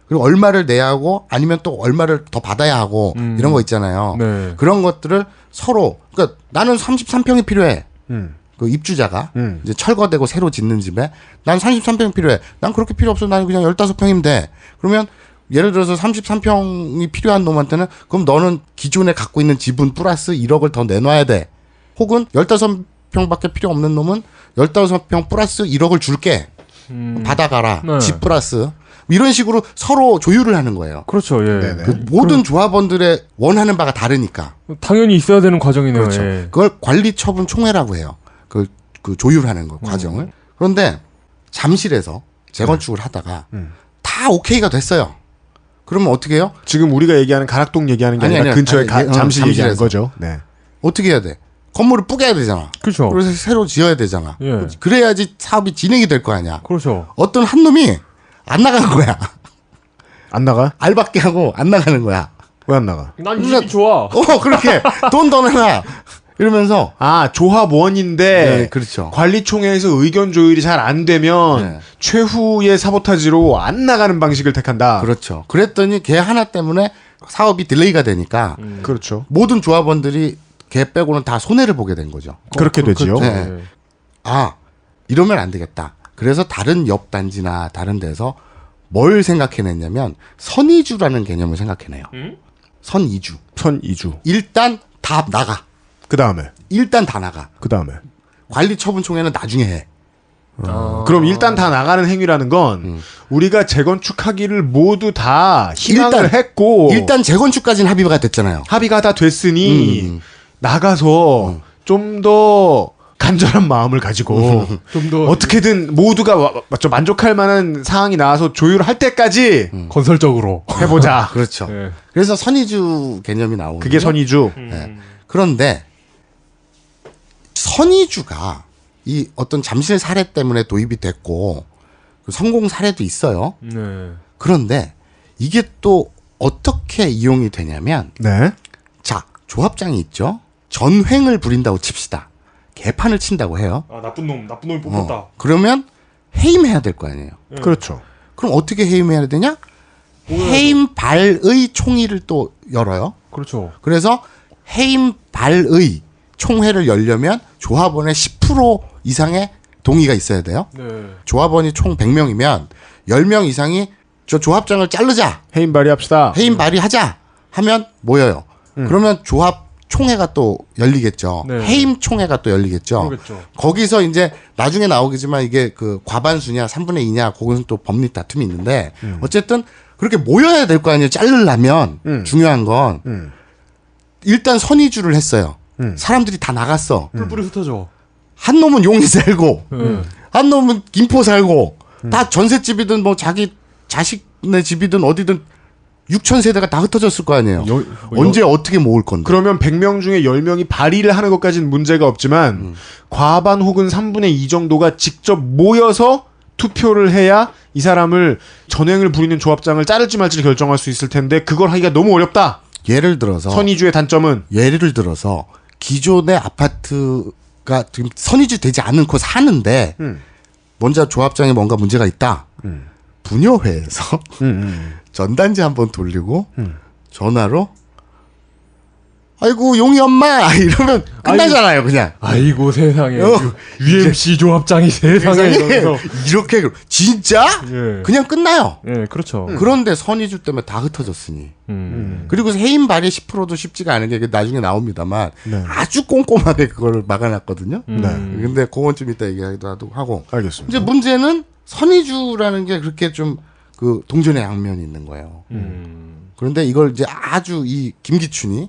그리고 얼마를 내야 하고 아니면 또 얼마를 더 받아야 하고 이런 거 있잖아요. 네. 그런 것들을 서로 그러니까 나는 33평이 필요해. 그 입주자가 이제 철거되고 새로 짓는 집에 난 33평이 필요해. 난 그렇게 필요 없어. 나는 그냥 15평이면 돼. 그러면 예를 들어서 33평이 필요한 놈한테는 그럼 너는 기존에 갖고 있는 지분 플러스 1억을 더 내놔야 돼. 혹은 15평밖에 필요 없는 놈은 15평 플러스 1억을 줄게. 받아가라. 네. 집 플러스. 이런 식으로 서로 조율을 하는 거예요. 그렇죠. 예. 네네. 그 모든 조합원들의 원하는 바가 다르니까. 당연히 있어야 되는 과정이네요. 그렇죠. 예. 그걸 관리처분총회라고 해요. 그 조율하는 거 과정을. 그런데 잠실에서 재건축을 하다가 다 오케이가 됐어요. 그러면 어떻게 해요? 지금 우리가 얘기하는 가락동 얘기하는 게 아니라 근처에 잠실 얘기하는 거죠. 네. 어떻게 해야 돼? 건물을 뿌개야 되잖아. 그렇죠. 그래서 새로 지어야 되잖아. 예. 그래야지 사업이 진행이 될 거 아니야. 그렇죠. 어떤 한 놈이 안 나간 거야. 안 나가? 알밖에 하고 안 나가는 거야. 왜 안 나가? 난 이 집이 좋아. 그렇게 돈 더 내놔. 이러면서 조합원인데 네, 그렇죠. 관리총회에서 의견 조율이 잘 안 되면 네. 최후의 사보타지로 안 나가는 방식을 택한다. 그렇죠. 그랬더니 걔 하나 때문에 사업이 딜레이가 되니까 그렇죠. 모든 조합원들이 걔 빼고는 다 손해를 보게 된 거죠. 그렇게 되지요. 네. 이러면 안 되겠다. 그래서 다른 옆 단지나 다른 데서 뭘 생각해냈냐면 선이주라는 개념을 생각해내요. 선이주. 선이주. 일단 다 나가. 그 다음에. 일단 다 나가. 그 다음에. 관리처분총회는 나중에 해. 그럼 일단 다 나가는 행위라는 건 우리가 재건축하기를 모두 다 희망을 했고 일단 재건축까지는 합의가 됐잖아요. 합의가 다 됐으니 나가서 좀 더 간절한 마음을 가지고 좀 더 어떻게든 모두가 좀 만족할 만한 상황이 나와서 조율할 때까지 건설적으로 해보자. 그렇죠. 네. 그래서 선이주 개념이 나오는 그게 선이주. 네. 그런데 선이주가 이 어떤 잠실 사례 때문에 도입이 됐고 성공 사례도 있어요. 네. 그런데 이게 또 어떻게 이용이 되냐면 네. 자, 조합장이 있죠. 전횡을 부린다고 칩시다. 개판을 친다고 해요. 나쁜 놈이 뽑혔다. 그러면 해임해야 될 거 아니에요. 그렇죠. 그럼 어떻게 해임해야 되냐? 해임발의 총회를 또 열어요. 그렇죠. 그래서 해임발의 총회를 열려면 조합원의 10% 이상의 동의가 있어야 돼요. 네. 조합원이 총 100명이면 10명 이상이 저 조합장을 자르자. 해임 발의합시다. 해임 발의하자 하면 모여요. 그러면 조합 총회가 또 열리겠죠. 네. 해임 총회가 또 열리겠죠. 그렇겠죠. 거기서 이제 나중에 나오겠지만 이게 그 과반수냐 3분의 2냐 그것은 또 법리 다툼이 있는데 어쨌든 그렇게 모여야 될 거 아니에요. 자르려면 중요한 건 일단 선의주를 했어요. 사람들이 다 나갔어. 뿔뿔이 흩어져. 한 놈은 용인 살고 한 놈은 김포 살고 다 전셋집이든 뭐 자기 자식네 집이든 어디든 6,000세대가 다 흩어졌을 거 아니에요. 언제 어떻게 모을 건데. 그러면 100명 중에 10명이 발의를 하는 것까지는 문제가 없지만 과반 혹은 3분의 2 정도가 직접 모여서 투표를 해야 이 사람을 전횡을 부리는 조합장을 자를지 말지를 결정할 수 있을 텐데 그걸 하기가 너무 어렵다. 예를 들어서 선의주의 단점은 예를 들어서 기존의 아파트가 지금 선의주 되지 않고 사는데 먼저 조합장에 뭔가 문제가 있다. 분여회에서 전단지 한번 돌리고 전화로 아이고 용이 엄마 이러면 끝나잖아요 그냥. 아이고 세상에 UMC 조합장이 세상에 이러면서. 이렇게 진짜 예. 그냥 끝나요. 예, 그렇죠. 그런데 선의주 때문에 다 흩어졌으니. 그리고 해임 발의 10%도 쉽지가 않은 게 나중에 나옵니다만 네. 아주 꼼꼼하게 그걸 막아놨거든요. 네. 근데 그건 좀 이따 얘기하기도 하고. 알겠습니다. 이제 문제는 선의주라는 게 그렇게 좀 그 동전의 양면이 있는 거예요. 그런데 이걸 이제 아주 이 김기춘이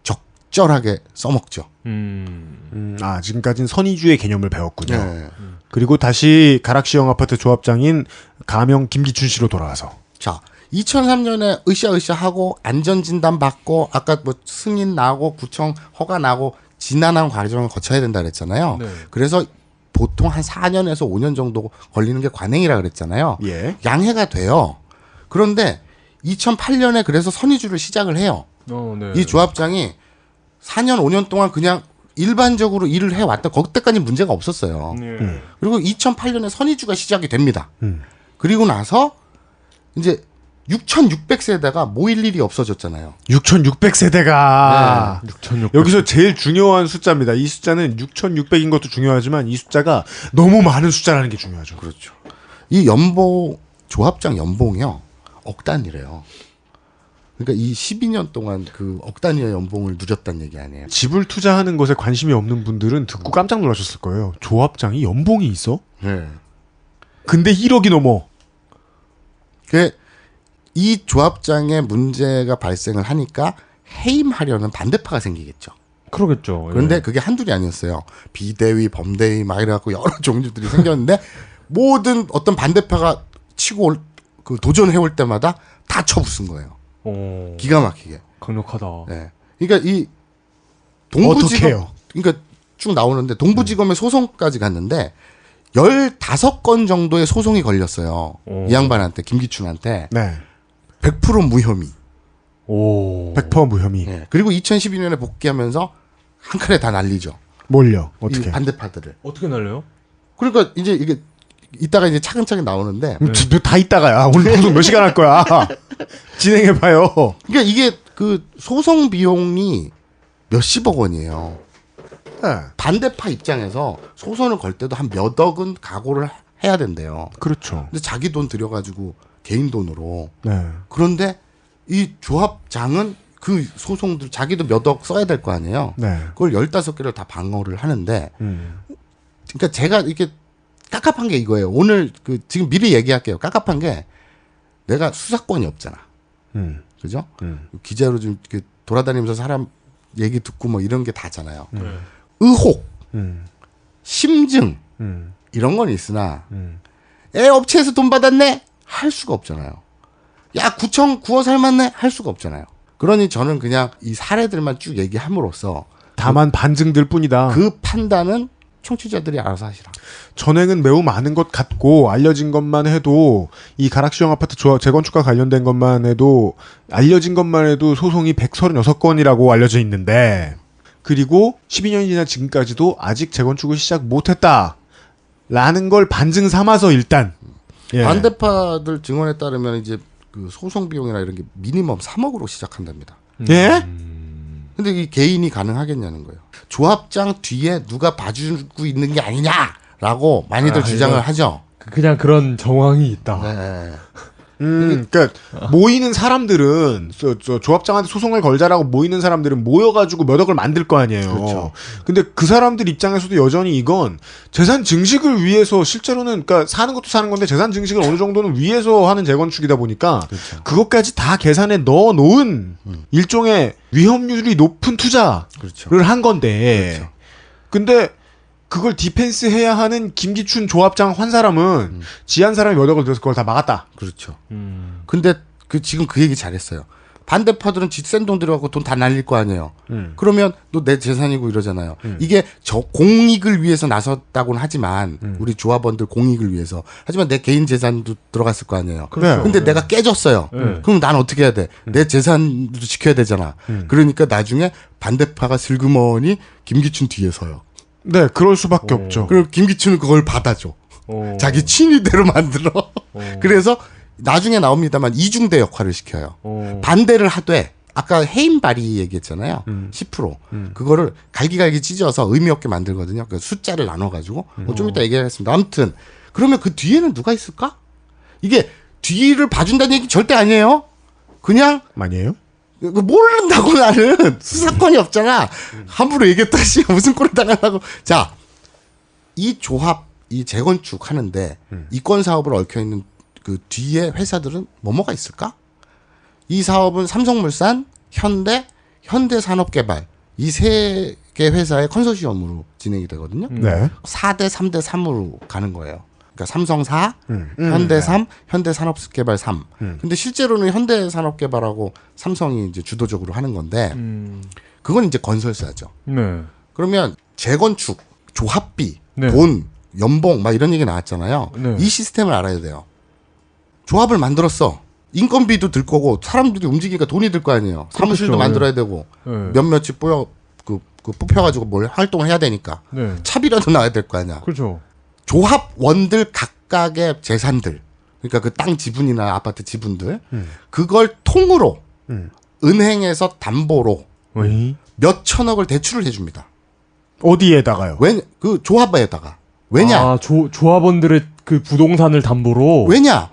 적절하게 써먹죠. 지금까지는 선의주의 개념을 배웠군요. 네. 그리고 다시 가락시형 아파트 조합장인 가명 김기춘 씨로 돌아와서. 자, 2003년에 으쌰으쌰 하고 안전진단 받고 아까 뭐 승인 나고 구청 허가 나고 지난한 과정을 거쳐야 된다 그랬잖아요. 네. 그래서 보통 한 4년에서 5년 정도 걸리는 게 관행이라 그랬잖아요. 예. 양해가 돼요. 그런데 2008년에 그래서 선의주를 시작을 해요. 네. 이 조합장이 4년 5년 동안 그냥 일반적으로 일을 해왔다. 그때까지 문제가 없었어요. 그리고 2008년에 선의주가 시작이 됩니다. 그리고 나서 이제 6,600세대가 모일 일이 없어졌잖아요. 6,600세대가 네. 6,600. 여기서 제일 중요한 숫자입니다. 이 숫자는 6,600인 것도 중요하지만 이 숫자가 너무 많은 숫자라는 게 중요하죠. 그렇죠. 이 연봉 조합장 연봉이요. 억 단위래요. 그러니까 이 12년 동안 그 억 단위의 연봉을 누렸다는 얘기 아니에요. 집을 투자하는 것에 관심이 없는 분들은 듣고 깜짝 놀라셨을 거예요. 조합장이 연봉이 있어? 네. 근데 1억이 넘어. 이 조합장에 문제가 발생을 하니까 해임하려는 반대파가 생기겠죠. 그러겠죠. 그런데 그게 한둘이 아니었어요. 비대위, 범대위 막 이래갖고 여러 종류들이 생겼는데 모든 어떤 반대파가 치고 그 도전해올 때마다 다 쳐부순 거예요. 기가 막히게. 강력하다. 네. 그러니까 이 동부지검, 어떡해요? 그러니까 쭉 나오는데 동부지검에 소송까지 갔는데 15건 정도의 소송이 걸렸어요. 이 양반한테, 김기춘한테. 네. 100% 무혐의. 100% 무혐의. 네. 그리고 2012년에 복귀하면서 한 칼에 다 날리죠. 뭘요? 어떻게? 이 반대파들을. 어떻게 날려요? 그러니까 이제 이게 이따가 이제 차근차근 나오는데. 다 이따가야. 오늘 방송 몇 시간 할 거야. 진행해봐요. 그러니까 이게 그 소송 비용이 몇십억 원이에요. 네. 반대파 입장에서 소송을 걸 때도 한 몇 억은 각오를 해야 된대요. 그렇죠. 근데 자기 돈 들여가지고 개인 돈으로. 네. 그런데 이 조합장은 그 소송들 자기도 몇 억 써야 될 거 아니에요. 네. 그걸 15개를 다 방어를 하는데. 그러니까 제가 이렇게 깝깝한 게 이거예요. 오늘 그 지금 미리 얘기할게요. 깝깝한 게 내가 수사권이 없잖아. 그죠? 기자로 좀 이렇게 돌아다니면서 사람 얘기 듣고 뭐 이런 게 다잖아요. 의혹, 심증 이런 건 있으나 업체에서 돈 받았네 할 수가 없잖아요. 야 구청 구워 삶았네 할 수가 없잖아요. 그러니 저는 그냥 이 사례들만 쭉 얘기함으로써 다만 반증들 뿐이다. 그 판단은 청취자들이 알아서 하시라. 전행은 매우 많은 것 같고 알려진 것만 해도 이 가락시형 아파트 재건축과 관련된 것만 해도 알려진 것만 해도 소송이 136건이라고 알려져 있는데 그리고 12년이 지난 지금까지도 아직 재건축을 시작 못했다 라는 걸 반증 삼아서 일단 예. 반대파들 증언에 따르면 이제 그 소송 비용이나 이런 게 미니멈 3억으로 시작한답니다. 예? 근데 이 개인이 가능하겠냐는 거예요. 조합장 뒤에 누가 봐주고 있는 게 아니냐라고 많이들 주장을 하죠. 그냥 그런 정황이 있다. 네. 그러니까 모이는 사람들은 조합장한테 소송을 걸자라고 모이는 사람들은 모여가지고 몇 억을 만들 거 아니에요. 그렇죠. 근데 그 사람들 입장에서도 여전히 이건 재산 증식을 위해서 실제로는 그러니까 사는 것도 사는 건데 재산 증식을 어느 정도는 위해서 하는 재건축이다 보니까 그렇죠. 그것까지 다 계산에 넣어 놓은 일종의 위험률이 높은 투자를 그렇죠. 한 건데. 그렇죠. 근데 그걸 디펜스 해야 하는 김기춘 조합장 한 사람은 지한 사람이 몇 억을 들여서 그걸 다 막았다. 그렇죠. 근데 지금 그 얘기 잘했어요. 반대파들은 짓센 돈 들여갖고 돈 다 날릴 거 아니에요. 그러면 또 내 재산이고 이러잖아요. 이게 저 공익을 위해서 나섰다고는 하지만 우리 조합원들 공익을 위해서 하지만 내 개인 재산도 들어갔을 거 아니에요. 그렇죠. 근데 내가 깨졌어요. 그럼 난 어떻게 해야 돼? 내 재산도 지켜야 되잖아. 그러니까 나중에 반대파가 슬그머니 김기춘 뒤에 서요. 네, 그럴 수밖에 없죠. 그럼 김기춘은 그걸 받아줘. 자기 친위대로 만들어. 그래서 나중에 나옵니다만 이중대 역할을 시켜요. 반대를 하되 아까 해임 발의 얘기했잖아요. 10%. 그거를 갈기갈기 찢어서 의미 없게 만들거든요. 그 숫자를 나눠가지고. 좀 이따 얘기하겠습니다. 아무튼 그러면 그 뒤에는 누가 있을까? 이게 뒤를 봐준다는 얘기 절대 아니에요. 그냥 아니에요? 모른다고 나는 수사권이 없잖아. 함부로 얘기했다시 무슨 꼴을 당하려고. 자, 이 조합, 이 재건축 하는데 이권 사업을 얽혀 있는 그 뒤에 회사들은 뭐가 있을까? 이 사업은 삼성물산, 현대, 현대산업개발 이 세 개 회사의 컨소시엄으로 진행이 되거든요. 네. 4대 3대 3으로 가는 거예요. 그러니까 삼성 4, 현대 3, 현대산업개발 3. 근데 실제로는 현대산업개발하고 삼성이 이제 주도적으로 하는 건데 그건 이제 건설사죠. 네. 그러면 재건축, 조합비, 네. 돈, 연봉 막 이런 얘기 나왔잖아요. 네. 이 시스템을 알아야 돼요. 조합을 만들었어. 인건비도 들 거고 사람들이 움직이니까 돈이 들 거 아니에요. 사무실도 그렇죠. 만들어야 되고 네. 몇몇이 뽑혀가지고 뭘 활동을 해야 되니까 네. 차비라도 나와야 될 거 아니야. 그렇죠. 조합원들 각각의 재산들, 그러니까 그 땅 지분이나 아파트 지분들, 그걸 통으로 은행에서 담보로 몇 천억을 대출을 해줍니다. 어디에다가요? 그 조합에다가. 왜냐? 아, 조합원들의 그 부동산을 담보로. 왜냐?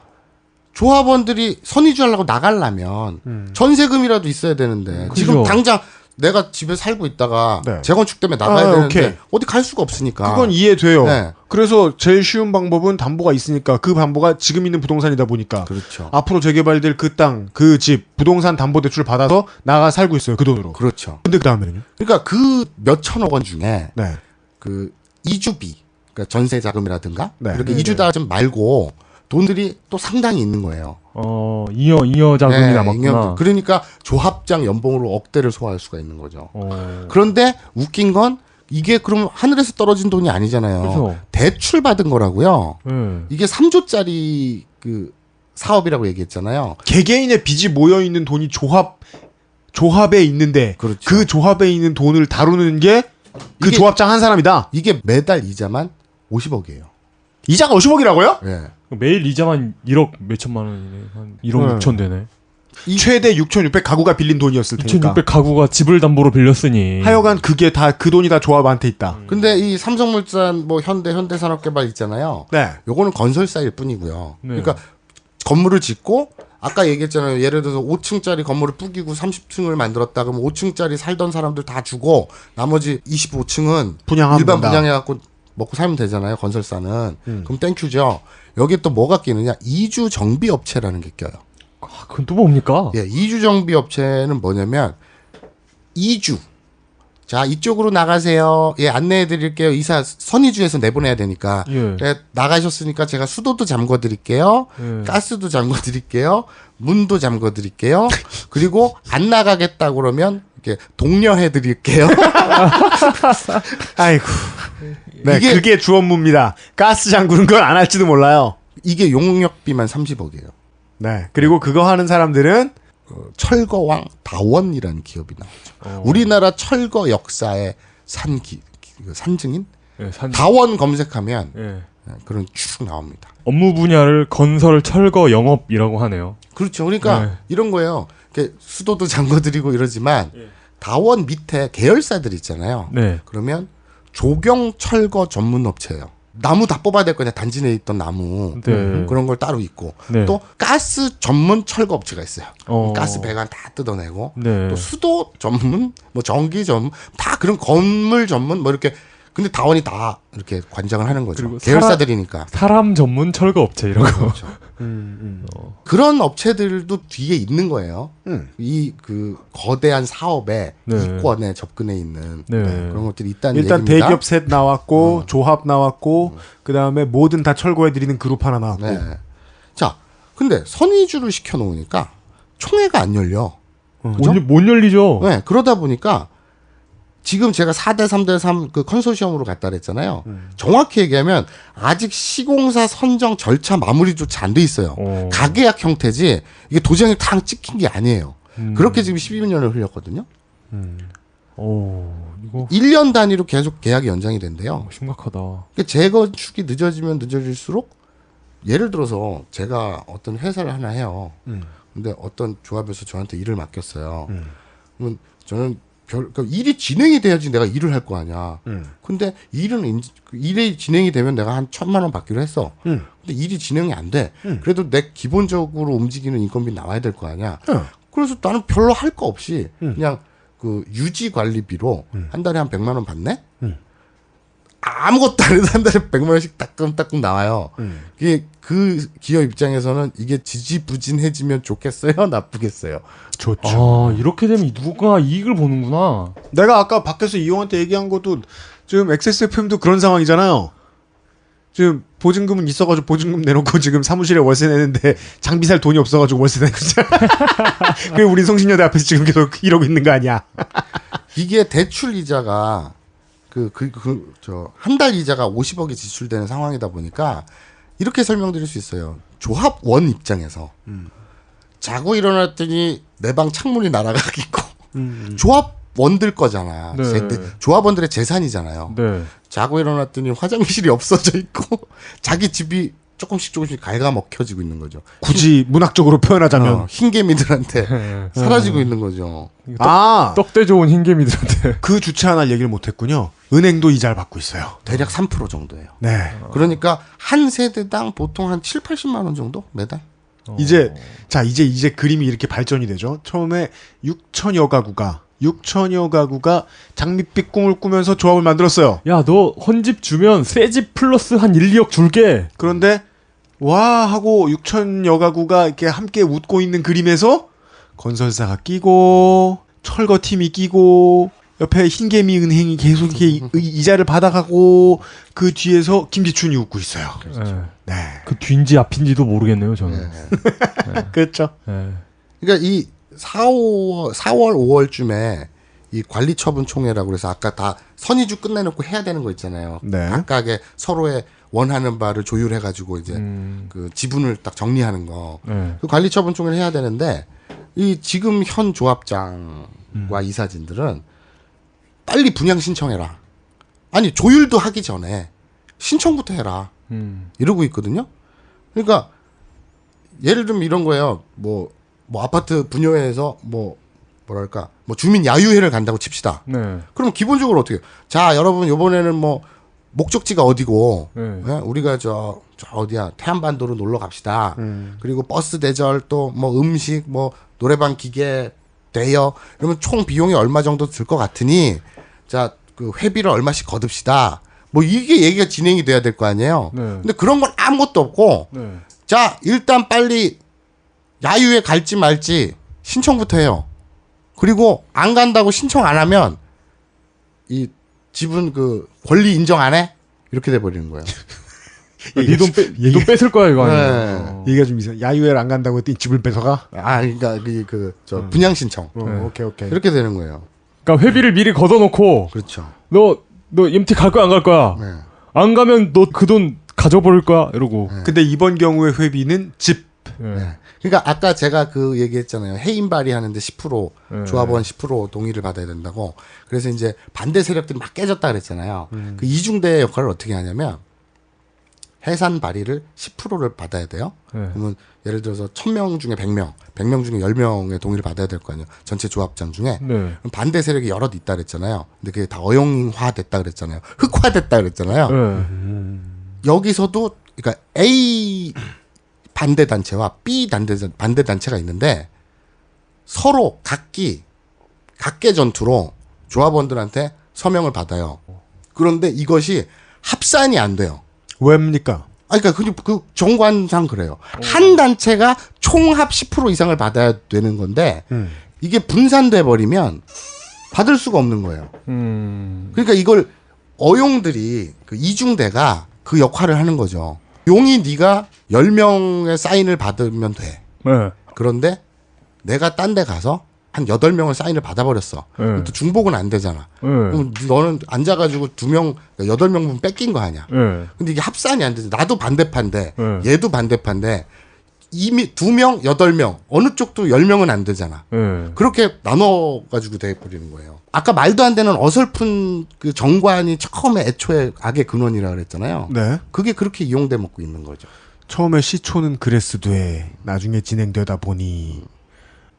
조합원들이 선의주 하려고 나가려면 전세금이라도 있어야 되는데 지금 당장 내가 집에 살고 있다가 네. 재건축 때문에 나가야 되는데 오케이. 어디 갈 수가 없으니까. 그건 이해돼요. 네. 그래서 제일 쉬운 방법은 담보가 있으니까 그 담보가 지금 있는 부동산이다 보니까 그렇죠. 앞으로 재개발될 그 땅, 그 집, 부동산 담보 대출 받아서 나가 살고 있어요. 그 돈으로. 그렇죠. 근데 그 다음에는요? 그러니까 그 몇 천억 원 중에 네. 그 이주비, 그러니까 전세 자금이라든가 네. 이렇게 이주 자금 말고 돈들이 또 상당히 있는 거예요. 잉여 자금이 네, 남았구나. 그러니까 조합장 연봉으로 억대를 소화할 수가 있는 거죠. 그런데 웃긴 건 이게 그럼 하늘에서 떨어진 돈이 아니잖아요. 그렇죠. 대출 받은 거라고요. 네. 이게 3조짜리 그 사업이라고 얘기했잖아요. 개개인의 빚이 모여 있는 돈이 조합에 있는데 그렇죠. 그 조합에 있는 돈을 다루는 게 그 이게- 조합장 한 사람이다. 이게 매달 이자만 50억이에요. 이자가 50억이라고요? 네. 매일 이자만 1억 몇천만 원이네. 한 1억 6천 되네. 최대 6,600 가구가 빌린 돈이었을 테니까. 2,600 가구가 집을 담보로 빌렸으니. 하여간 그게 다 그 돈이 다 조합한테 있다. 근데 이 삼성물산 뭐 현대산업개발 있잖아요. 네. 요거는 건설사일 뿐이고요. 네. 그러니까 건물을 짓고 아까 얘기했잖아요. 예를 들어서 5층짜리 건물을 뿌기고 30층을 만들었다. 그러면 5층짜리 살던 사람들 다 주고 나머지 25층은 분양하면 일반 된다. 분양해갖고 먹고 살면 되잖아요. 건설사는. 그럼 땡큐죠. 여기에 또 뭐가 끼느냐? 이주 정비 업체라는 게 껴요. 그건 또 뭡니까? 예, 이주 정비 업체는 뭐냐면 이주. 자, 이쪽으로 나가세요. 예, 안내해 드릴게요. 이사 선의주에서 내보내야 되니까. 예. 예, 나가셨으니까 제가 수도도 잠궈 드릴게요. 예. 가스도 잠궈 드릴게요. 문도 잠궈 드릴게요. 그리고 안 나가겠다 그러면 이렇게 독려해 드릴게요. 아이고. 네, 이게- 그게 주 업무입니다. 가스 잠그는 건 안 할지도 몰라요. 이게 용역비만 30억이에요. 네. 그리고 그거 하는 사람들은 철거왕 다원이라는 기업이 나오죠. 우리나라 철거 역사의 산증인 예, 다원 검색하면 예. 그런 쭉 나옵니다. 업무 분야를 건설, 철거, 영업이라고 하네요. 그렇죠. 그러니까 네. 이런 거예요. 이렇게 수도도 잠궈드리고 이러지만 다원 밑에 계열사들 있잖아요. 네. 그러면 조경 철거 전문 업체예요. 나무 다 뽑아야 될 거냐. 단지 내에 있던 나무 네. 그런 걸 따로 있고 네. 또 가스 전문 철거 업체가 있어요. 어. 가스 배관 다 뜯어내고 네. 또 수도 전문, 뭐 전기 전문 다 그런 건물 전문 뭐 이렇게 근데 다원이 다 이렇게 관장을 하는 거죠. 그리고 계열사들이니까. 사람 전문 철거 업체 이런 거. 그렇죠. 그런 업체들도 뒤에 있는 거예요. 이 그 거대한 사업에 네. 이권에 접근해 있는 네. 그런 것들이 있다는 일단 얘기입니다. 대기업 셋 나왔고 조합 나왔고 그다음에 뭐든 다 철거해드리는 그룹 하나 나왔고. 네. 자, 근데 선의주를 시켜놓으니까 총회가 안 열려. 못 열리죠. 네, 그러다 보니까 지금 제가 4대 3대 3 그 컨소시엄으로 갔다 그랬잖아요. 정확히 얘기하면 아직 시공사 선정 절차 마무리조차 안 돼 있어요. 가계약 형태지 이게 도장이 탁 찍힌 게 아니에요. 그렇게 지금 12년을 흘렸거든요. 이거 1년 단위로 계속 계약이 연장이 된대요. 심각하다. 그러니까 재건축이 늦어지면 늦어질수록 예를 들어서 제가 어떤 회사를 하나 해요. 근데 어떤 조합에서 저한테 일을 맡겼어요. 그러면 저는 그러니까 일이 진행이 돼야지 내가 일을 할 거 아니야. 근데 일이 진행이 되면 내가 한 1,000만 원 받기로 했어. 근데 일이 진행이 안 돼. 그래도 내 기본적으로 움직이는 인건비 나와야 될 거 아니야. 그래서 나는 별로 할 거 없이 그냥 그 유지 관리비로 한 달에 한 100만 원 받네. 아무것도 안 해도 한 달에 100만 원씩 따끔따끔 나와요. 이게 그 기업 입장에서는 이게 지지부진해지면 좋겠어요? 나쁘겠어요? 좋죠. 아, 이렇게 되면 누가 이익을 보는구나. 내가 아까 밖에서 이용한테 얘기한 것도 지금 XSFM도 그런 상황이잖아요. 지금 보증금은 있어가지고 보증금 내놓고 지금 사무실에 월세 내는데 장비 살 돈이 없어가지고 월세 내고 있잖아. 그게 우리 송신여대 앞에서 지금 계속 이러고 있는 거 아니야. 이게 대출 이자가 한 달 이자가 50억이 지출되는 상황이다 보니까 이렇게 설명드릴 수 있어요. 조합원 입장에서 자고 일어났더니 내 방 창문이 날아가겠고 조합원들 거잖아. 네. 조합원들의 재산이잖아요. 네. 자고 일어났더니 화장실이 없어져 있고 자기 집이 조금씩 갉아먹혀지고 있는 거죠. 굳이 문학적으로 표현하자면 흰개미들한테 사라지고 있는 거죠. 떡대 좋은 흰개미들한테. 그 주체 하나 얘기를 못했군요. 은행도 이자를 받고 있어요. 대략 3% 정도예요. 네. 그러니까 한 세대당 보통 한 7, 80만 원 정도 매달. 이제 그림이 이렇게 발전이 되죠. 처음에 6천여 가구가 장밋빛 꿈을 꾸면서 조합을 만들었어요. 야, 너 헌집 주면 새 집 플러스 한 1, 2억 줄게. 그런데 와 하고 6천여 가구가 이렇게 함께 웃고 있는 그림에서 건설사가 끼고 철거팀이 끼고 옆에 흰개미 은행이 계속 이렇게 이자를 받아가고 그 뒤에서 김지춘이 웃고 있어요. 네. 그 뒤인지 앞인지도 모르겠네요, 저는. 그렇죠. 네. 그러니까 이 4월, 5월쯤에 이 관리처분총회라고 그래서 아까 다 선의주 끝내놓고 해야 되는 거 있잖아요. 네. 각각의 서로의 원하는 바를 조율해가지고 이제 그 지분을 딱 정리하는 거. 그 관리처분총회를 해야 되는데 이 지금 현 조합장과 이사진들은 빨리 분양 신청해라. 아니 조율도 하기 전에 신청부터 해라. 이러고 있거든요. 그러니까 예를 들면 이런 거예요. 뭐 아파트 분여회에서 뭐랄까 주민 야유회를 간다고 칩시다. 네. 그럼 기본적으로 어떻게 해요? 자 여러분 이번에는 뭐 목적지가 어디고 예? 우리가 저 어디야 태안반도로 놀러 갑시다. 그리고 버스 대절 또 뭐 음식 뭐 노래방 기계 대여 이러면 총 비용이 얼마 정도 들 것 같으니 자 그 회비를 얼마씩 거둡시다. 뭐 이게 얘기가 진행이 돼야 될 거 아니에요. 네. 근데 그런 건 아무것도 없고 자 일단 빨리 야유회 갈지 말지 신청부터 해요. 그리고 안 간다고 신청 안 하면 이 집은 그 권리 인정 안 해? 이렇게 돼 버리는 거예요. 네 돈 뺏을 거야 이거 아니야. 얘기가 좀 이상. 야유회를 안 간다고 했더니 집을 뺏어가? 그러니까 분양 신청. 오케이. 이렇게 되는 거예요. 그러니까 회비를 미리 걷어놓고. 그렇죠. 너 MT 갈 거야 안 갈 거야? 안 가면 너 그 돈 가져버릴 거야 이러고. 근데 이번 경우의 회비는 집. 그러니까 아까 제가 그 얘기했잖아요. 해임 발의하는데 10% 조합원 10% 동의를 받아야 된다고. 그래서 이제 반대 세력들이 막 깨졌다 그랬잖아요. 그 이중대의 역할을 어떻게 하냐면 해산 발의를 10%를 받아야 돼요. 그러면 예를 들어서 1000명 중에 100명 중에 10명의 동의를 받아야 될 거 아니에요. 전체 조합장 중에. 그럼 반대 세력이 여럿 있다 그랬잖아요. 근데 그게 다 어용화 됐다 그랬잖아요. 흑화됐다 그랬잖아요. 여기서도 그러니까 A 반대 단체와 B 반대 단체가 있는데 서로 각계 전투로 조합원들한테 서명을 받아요. 그런데 이것이 합산이 안 돼요. 왜입니까? 그러니까 그 정관상 그래요. 한 단체가 총합 10% 이상을 받아야 되는 건데 이게 분산돼 버리면 받을 수가 없는 거예요. 그러니까 이걸 어용들이 그 이중대가 그 역할을 하는 거죠. 용이 네가 10명의 사인을 받으면 돼. 그런데 내가 딴 데 가서 한 8명을 사인을 받아버렸어. 또 중복은 안 되잖아. 그럼 너는 앉아가지고 2명, 8명분 뺏긴 거 아니야. 근데 이게 합산이 안 되지. 나도 반대파인데, 얘도 반대파인데, 이미 2명, 8명, 어느 쪽도 10명은 안 되잖아. 그렇게 나눠가지고 돼버리는 거예요. 아까 말도 안 되는 어설픈 그 정관이 처음에 애초에 악의 근원이라 그랬잖아요. 네. 그게 그렇게 이용돼 먹고 있는 거죠. 처음에 시초는 그랬으되 나중에 진행되다 보니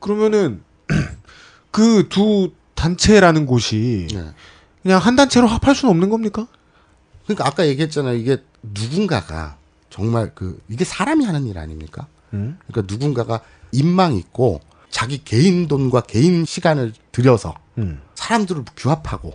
그러면은 그 두 단체라는 곳이 네. 그냥 한 단체로 합할 수는 없는 겁니까? 그러니까 아까 얘기했잖아요. 이게 누군가가 정말 이게 사람이 하는 일 아닙니까? 그러니까 누군가가 인망 있고 자기 개인 돈과 개인 시간을 들여서 사람들을 규합하고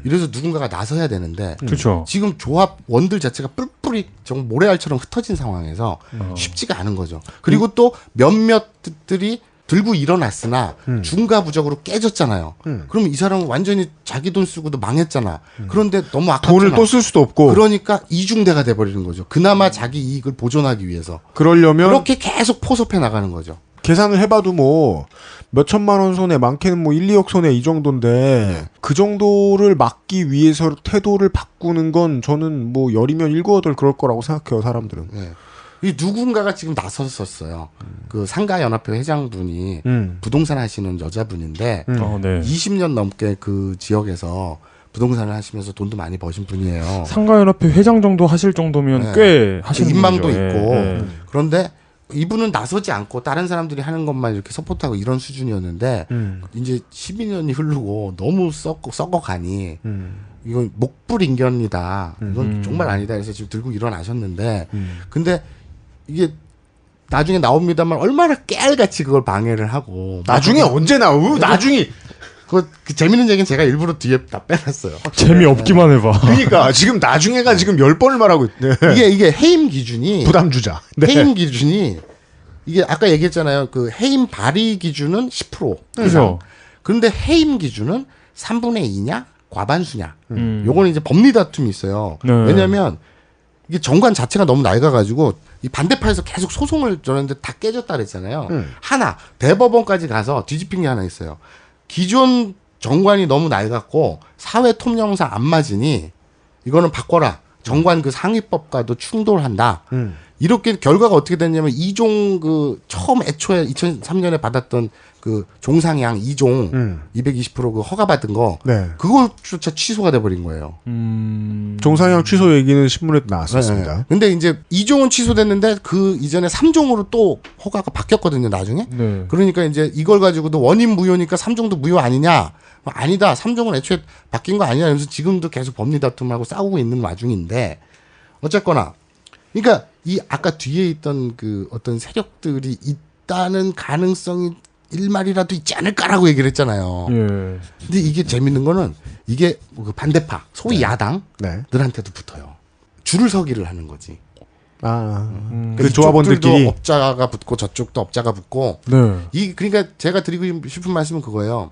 이래서 누군가가 나서야 되는데 그렇죠. 지금 조합원들 자체가 뿔뿔이 정말 모래알처럼 흩어진 상황에서 쉽지가 않은 거죠. 그리고 또 몇몇들이 들고 일어났으나 중과부적으로 깨졌잖아요. 그러면 이 사람은 완전히 자기 돈 쓰고도 망했잖아. 그런데 너무 아깝잖아. 돈을 또 쓸 수도 없고. 그러니까 이중대가 돼버리는 거죠. 그나마 자기 이익을 보존하기 위해서. 그러려면 그렇게 계속 포섭해 나가는 거죠. 계산을 해봐도 뭐 몇천만 원 손해, 많게는 뭐 1, 2억 손해 이 정도인데 그 정도를 막기 위해서 태도를 바꾸는 건 저는 뭐 열이면 일거들 그럴 거라고 생각해요, 사람들은. 네. 이 누군가가 지금 나섰었어요. 그 상가연합회 회장분이 부동산 하시는 여자분인데 네. 20년 넘게 그 지역에서 부동산을 하시면서 돈도 많이 버신 분이에요. 상가연합회 회장 정도 하실 정도면 네. 꽤 하시는 인망도 분이죠. 있고 예. 그런데 이분은 나서지 않고 다른 사람들이 하는 것만 이렇게 서포트하고 이런 수준이었는데 이제 12년이 흐르고 너무 썩어가니 이건 목불인견이다. 이건 정말 아니다. 그래서 지금 들고 일어나셨는데 근데 이게 나중에 나옵니다만 얼마나 깨알같이 그걸 방해를 하고 나중에 언제 나오? 나중에 그 재밌는 얘기는 제가 일부러 뒤에 다 빼놨어요. 재미없기만 해봐. 그러니까 지금 나중에가 지금 10번을 말하고 있네. 이게 해임 기준이 부담 주자. 네. 해임 기준이 이게 아까 얘기했잖아요. 그 해임 발의 기준은 10% 그렇죠. 그런데 해임 기준은 3분의 2냐 과반수냐. 요거는 이제 법리 다툼이 있어요. 네. 왜냐하면 이게 정관 자체가 너무 낡아가지고 이 반대파에서 계속 소송을 저랬는데 다 깨졌다 그랬잖아요. 하나 대법원까지 가서 뒤집힌 게 하나 있어요. 기존 정관이 너무 낡았고 사회 통념상 안 맞으니 이거는 바꿔라. 정관 그 상위법과도 충돌한다. 이렇게 결과가 어떻게 됐냐면 이종 그 처음 애초에 2003년에 받았던 그 종상향 2종 220% 그 허가받은 거 네. 그거조차 취소가 돼버린 거예요. 종상향 취소 얘기는 신문에 나왔었습니다. 네. 근데 이제 2종은 취소됐는데 그 이전에 3종으로 또 허가가 바뀌었거든요, 나중에. 네. 그러니까 이제 이걸 가지고도 원인 무효니까 3종도 무효 아니냐? 아니다. 3종은 애초에 바뀐 거 아니냐? 그래서 지금도 계속 법리 다툼하고 싸우고 있는 와중인데 어쨌거나 그러니까 이 아까 뒤에 있던 그 어떤 세력들이 있다는 가능성이 일말이라도 있지 않을까라고 얘기를 했잖아요. 예. 근데 이게 재밌는 거는 이게 그 반대파, 소위 야당들한테도 붙어요. 줄을 서기를 하는 거지. 그 조합원들끼리 이쪽들도 업자가 붙고 저쪽도 업자가 붙고. 네. 그러니까 제가 드리고 싶은 말씀은 그거예요.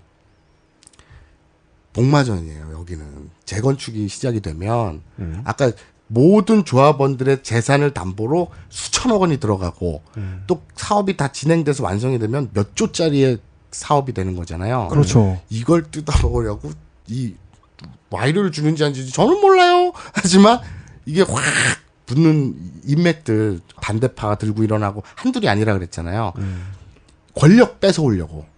복마전이에요. 여기는 재건축이 시작이 되면 아까 모든 조합원들의 재산을 담보로 수천억 원이 들어가고 또 사업이 다 진행돼서 완성이 되면 몇 조짜리의 사업이 되는 거잖아요. 그렇죠. 이걸 뜯어먹으려고 이 와이를 주는지 안 주는지 저는 몰라요. 하지만 이게 확 붙는 인맥들 반대파가 들고 일어나고 한둘이 아니라 그랬잖아요. 권력 뺏어오려고.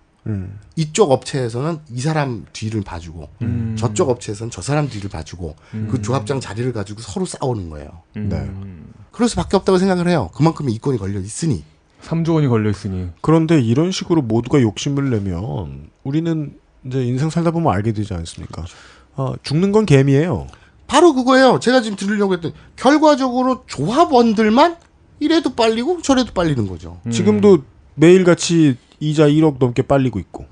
이쪽 업체에서는 이 사람 뒤를 봐주고 저쪽 업체에서는 저 사람 뒤를 봐주고 그 조합장 자리를 가지고 서로 싸우는 거예요. 네. 그럴 수밖에 없다고 생각을 해요. 그만큼의 이권이 걸려 있으니. 3조 원이 걸려 있으니. 그런데 이런 식으로 모두가 욕심을 내면 우리는 이제 인생 살다 보면 알게 되지 않습니까? 죽는 건 개미예요. 바로 그거예요. 제가 지금 들으려고 했더니 결과적으로 조합원들만 이래도 빨리고 저래도 빨리는 거죠. 지금도 매일같이 이자 1억 넘게 빨리고 있고.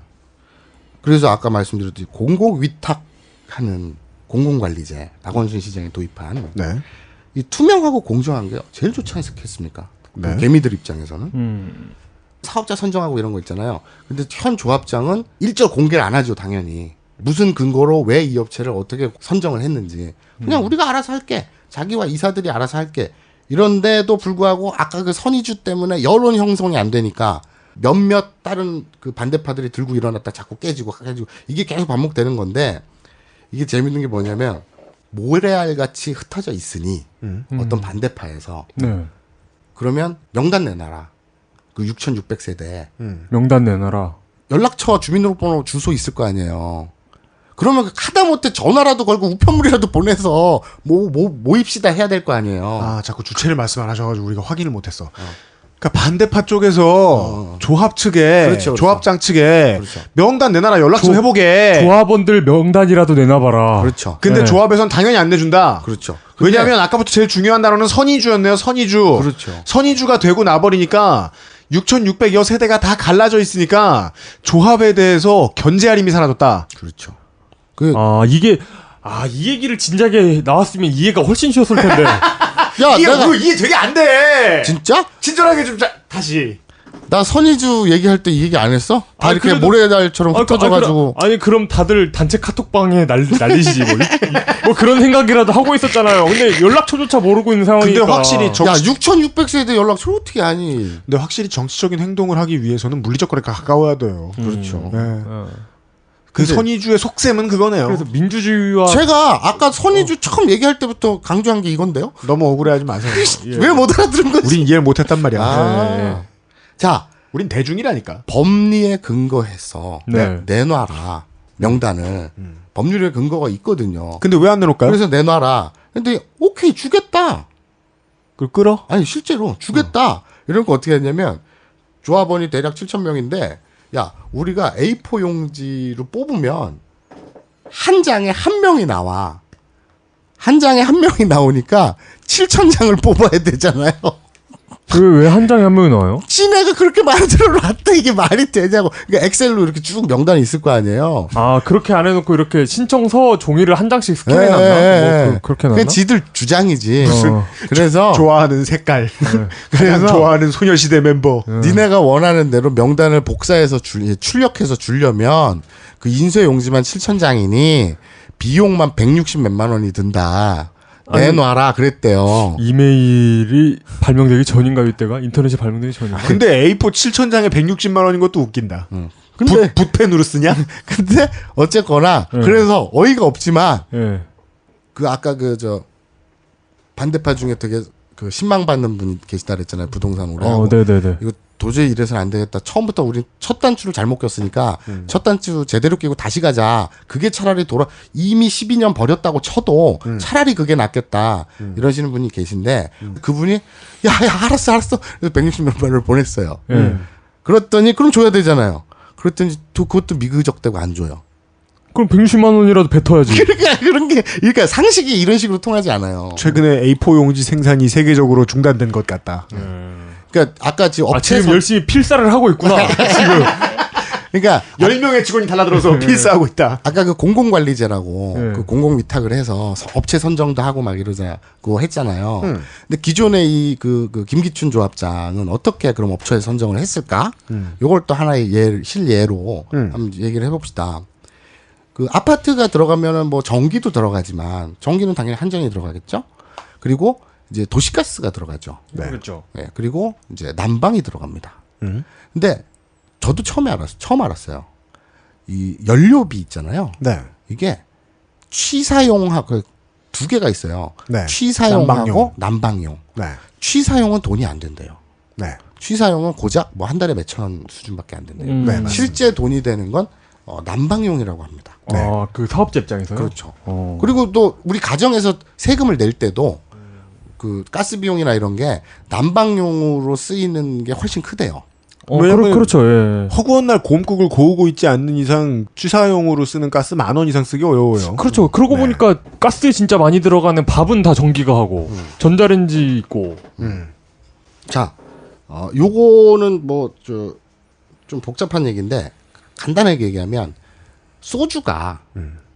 그래서 아까 말씀드렸듯이 공공위탁하는 공공관리제 박원순 시장이 도입한 네. 이 투명하고 공정한 게 제일 좋지 않겠습니까? 네. 그 개미들 입장에서는. 사업자 선정하고 이런 거 있잖아요. 근데 현 조합장은 일절 공개를 안 하죠, 당연히. 무슨 근거로 왜 이 업체를 어떻게 선정을 했는지. 그냥 우리가 알아서 할게. 자기와 이사들이 알아서 할게. 이런데도 불구하고 아까 그 선의주 때문에 여론 형성이 안 되니까 몇몇 다른 그 반대파들이 들고 일어났다 자꾸 깨지고 이게 계속 반복되는 건데 이게 재밌는 게 뭐냐면 모래알같이 흩어져 있으니 어떤 반대파에서 네. 그러면 명단 내놔라. 그 6,600세대. 명단 내놔라. 연락처 주민등록번호 주소 있을 거 아니에요. 그러면 하다못해 전화라도 걸고 우편물이라도 보내서 모입시다 해야 될 거 아니에요. 아, 자꾸 주체를 말씀 안 하셔가지고 우리가 확인을 못했어. 그러니까 반대파 쪽에서 조합 측에, 그렇죠. 조합장 측에 그렇죠. 명단 내놔라, 연락 좀 해보게. 조합원들 명단이라도 내놔봐라. 그렇죠. 근데 네. 조합에선 당연히 안 내준다. 그렇죠. 왜냐하면 아까부터 제일 중요한 단어는 선의주였네요. 선의주. 그렇죠. 선의주가 되고 나버리니까 6,600여 세대가 다 갈라져 있으니까 조합에 대해서 견제할 힘이 사라졌다. 그렇죠. 이 얘기를 진작에 나왔으면 이해가 훨씬 쉬웠을 텐데. 야, 이게 내가 이해 되게 안 돼. 진짜? 친절하게 좀 다시. 나 선의주 얘기할 때 이 얘기 안 했어? 다 이렇게 그래도- 모래달처럼 흩어져가지고. 아니 그럼 다들 단체 카톡방에 난리시지 뭐. 뭐 그런 생각이라도 하고 있었잖아요. 근데 연락처조차 모르고 있는 상황이니까. 근데 확실히 야, 6,600세대 연락처 어떻게 아니? 근데 확실히 정치적인 행동을 하기 위해서는 물리적 거리가 가까워야 돼요. 그렇죠. 네. 그 근데- 선의주의 속셈은 그거네요. 그래서 민주주의와 제가 아까 선의주 처음 얘기할 때부터 강조한 게 이건데요? 너무 억울해하지 마세요. 왜 못 알아들은 거지? 우린 이해를 못했단 말이야. 아. 자, 우린 대중이라니까. 법리에 근거해서 네. 내놔라 명단을. 법률에 근거가 있거든요. 근데 왜 안 내놓을까요? 그래서 내놔라. 근데 오케이 주겠다. 그걸 끌어? 아니 실제로 주겠다. 이런 거 어떻게 했냐면 조합원이 대략 7,000명인데 야 우리가 A4 용지로 뽑으면 한 장에 한 명이 나와. 한 장에 한 명이 나오니까 7,000장을 뽑아야 되잖아요. 왜 한 장에 한 명이 나와요? 지네가 그렇게 만들어놨다. 이게 말이 되냐고. 그러니까 엑셀로 이렇게 쭉 명단이 있을 거 아니에요. 아 그렇게 안 해놓고 이렇게 신청서 종이를 한 장씩 예, 스캔해놨나? 예, 뭐 예. 그렇게 놨나? 그냥 지들 주장이지. 어. 그래서 좋아하는 색깔. 그래서 좋아하는 소녀시대 멤버. 니네가 원하는 대로 명단을 복사해서 출력해서 주려면 그 인쇄 용지만 7,000장이니 비용만 160 몇만 원이 든다. 내놔라 그랬대요. 이메일이 발명되기 전인가 이때가? 인터넷이 발명되기 전인가? 근데 A4 7,000장에 160만 원인 것도 웃긴다. 근데 붓펜으로 쓰냐? 근데 어쨌거나 네. 그래서 어이가 없지만 예. 그 아까 그 저 반대파 중에 되게 그 신망받는 분이 계시다 그랬잖아요. 부동산 오래 하고. 네네네. 이거 도저히 이래서는 안 되겠다. 처음부터 우리 첫 단추를 잘못 꼈으니까 첫 단추 제대로 끼고 다시 가자. 그게 차라리 이미 12년 버렸다고 쳐도 차라리 그게 낫겠다. 이러시는 분이 계신데 그분이 야 알았어. 그래서 160만 원을 보냈어요. 그랬더니 그럼 줘야 되잖아요. 그랬더니 그것도 미그적대고 안 줘요. 그럼 160만 원이라도 뱉어야지. 그러니까 상식이 이런 식으로 통하지 않아요. 최근에 A4 용지 생산이 세계적으로 중단된 것 같다. 그러니까 아까 지금 업체 지금 열심히 필사를 하고 있구나. 지금. 그러니까 10명의 직원이 달라들어서 필사하고 있다. 아까 그 공공관리제라고 네. 그 공공위탁을 해서 업체 선정도 하고 막 이러자고 했잖아요. 근데 기존의 이 그 김기춘 조합장은 어떻게 그럼 업체 선정을 했을까? 요걸 또 하나의 실예로 한번 얘기를 해봅시다. 그 아파트가 들어가면은 뭐 전기도 들어가지만 전기는 당연히 한전이 들어가겠죠. 그리고 이제 도시가스가 들어가죠. 그렇죠. 네, 그리고 이제 난방이 들어갑니다. 근데 저도 처음 알았어요. 이 연료비 있잖아요. 네. 이게 취사용하고 두 개가 있어요. 네. 취사용하고 난방용. 네. 취사용은 돈이 안 된대요. 네. 취사용은 고작 뭐 한 달에 몇천 원 수준밖에 안 된대요. 네, 맞습니다. 실제 돈이 되는 건 난방용이라고 합니다. 아, 그 사업자 입장에서요? 그렇죠. 어. 그리고 또 우리 가정에서 세금을 낼 때도 그 가스 비용이나 이런 게 난방용으로 쓰이는 게 훨씬 크대요. 왜냐면 그렇죠. 예. 허구한 날 곰국을 고우고 있지 않는 이상 취사용으로 쓰는 가스 10,000원 이상 쓰기 어려워요. 그렇죠. 그러고 보니까 가스에 진짜 많이 들어가는 밥은 다 전기가 하고 전자레인지 있고. 자, 요거는 뭐 좀 복잡한 얘기인데 간단하게 얘기하면 소주가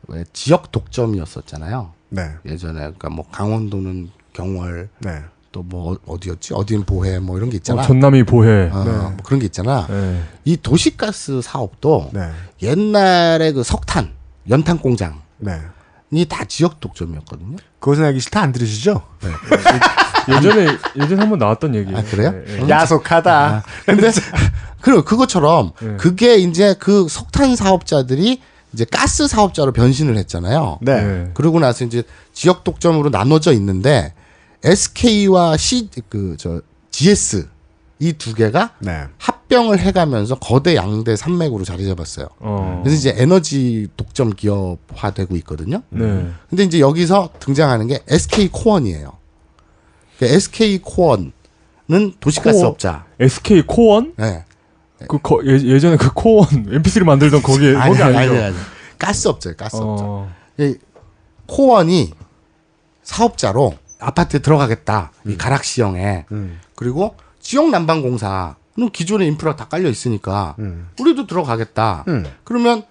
왜 지역 독점이었었잖아요. 네. 예전에 그러니까 뭐 강원도는 경월, 네. 또 뭐 어디였지? 어디는 보해 뭐 이런 게 있잖아. 전남이 보해. 뭐 그런 게 있잖아. 네. 이 도시가스 사업도 네. 옛날에 그 석탄, 연탄 공장이 네. 다 지역 독점이었거든요. 그것은 알기 싫다 안 들으시죠? 예전에 한번 나왔던 얘기예요. 아, 그래요? 네. 야속하다. 근데 그것처럼 네. 그게 이제 그 석탄 사업자들이 이제 가스 사업자로 변신을 했잖아요. 네. 네. 그러고 나서 이제 지역 독점으로 나눠져 있는데 SK와 GS 이 두 개가 네. 합병을 해가면서 거대 양대 산맥으로 자리 잡았어요. 그래서 이제 에너지 독점 기업화되고 있거든요. 네. 근데 이제 여기서 등장하는 게 SK 코원이에요. SK 코원은 도시가스 업자. SK 코원? 네. 예전에 그 코원 MP3 만들던 거기 아니죠? 아니. 가스 업자예요. 가스 업자. 이 코원이 사업자로 아파트에 들어가겠다. 이 가락시형에. 그리고 지역난방공사는 기존의 인프라 다 깔려 있으니까 우리도 들어가겠다. 그러면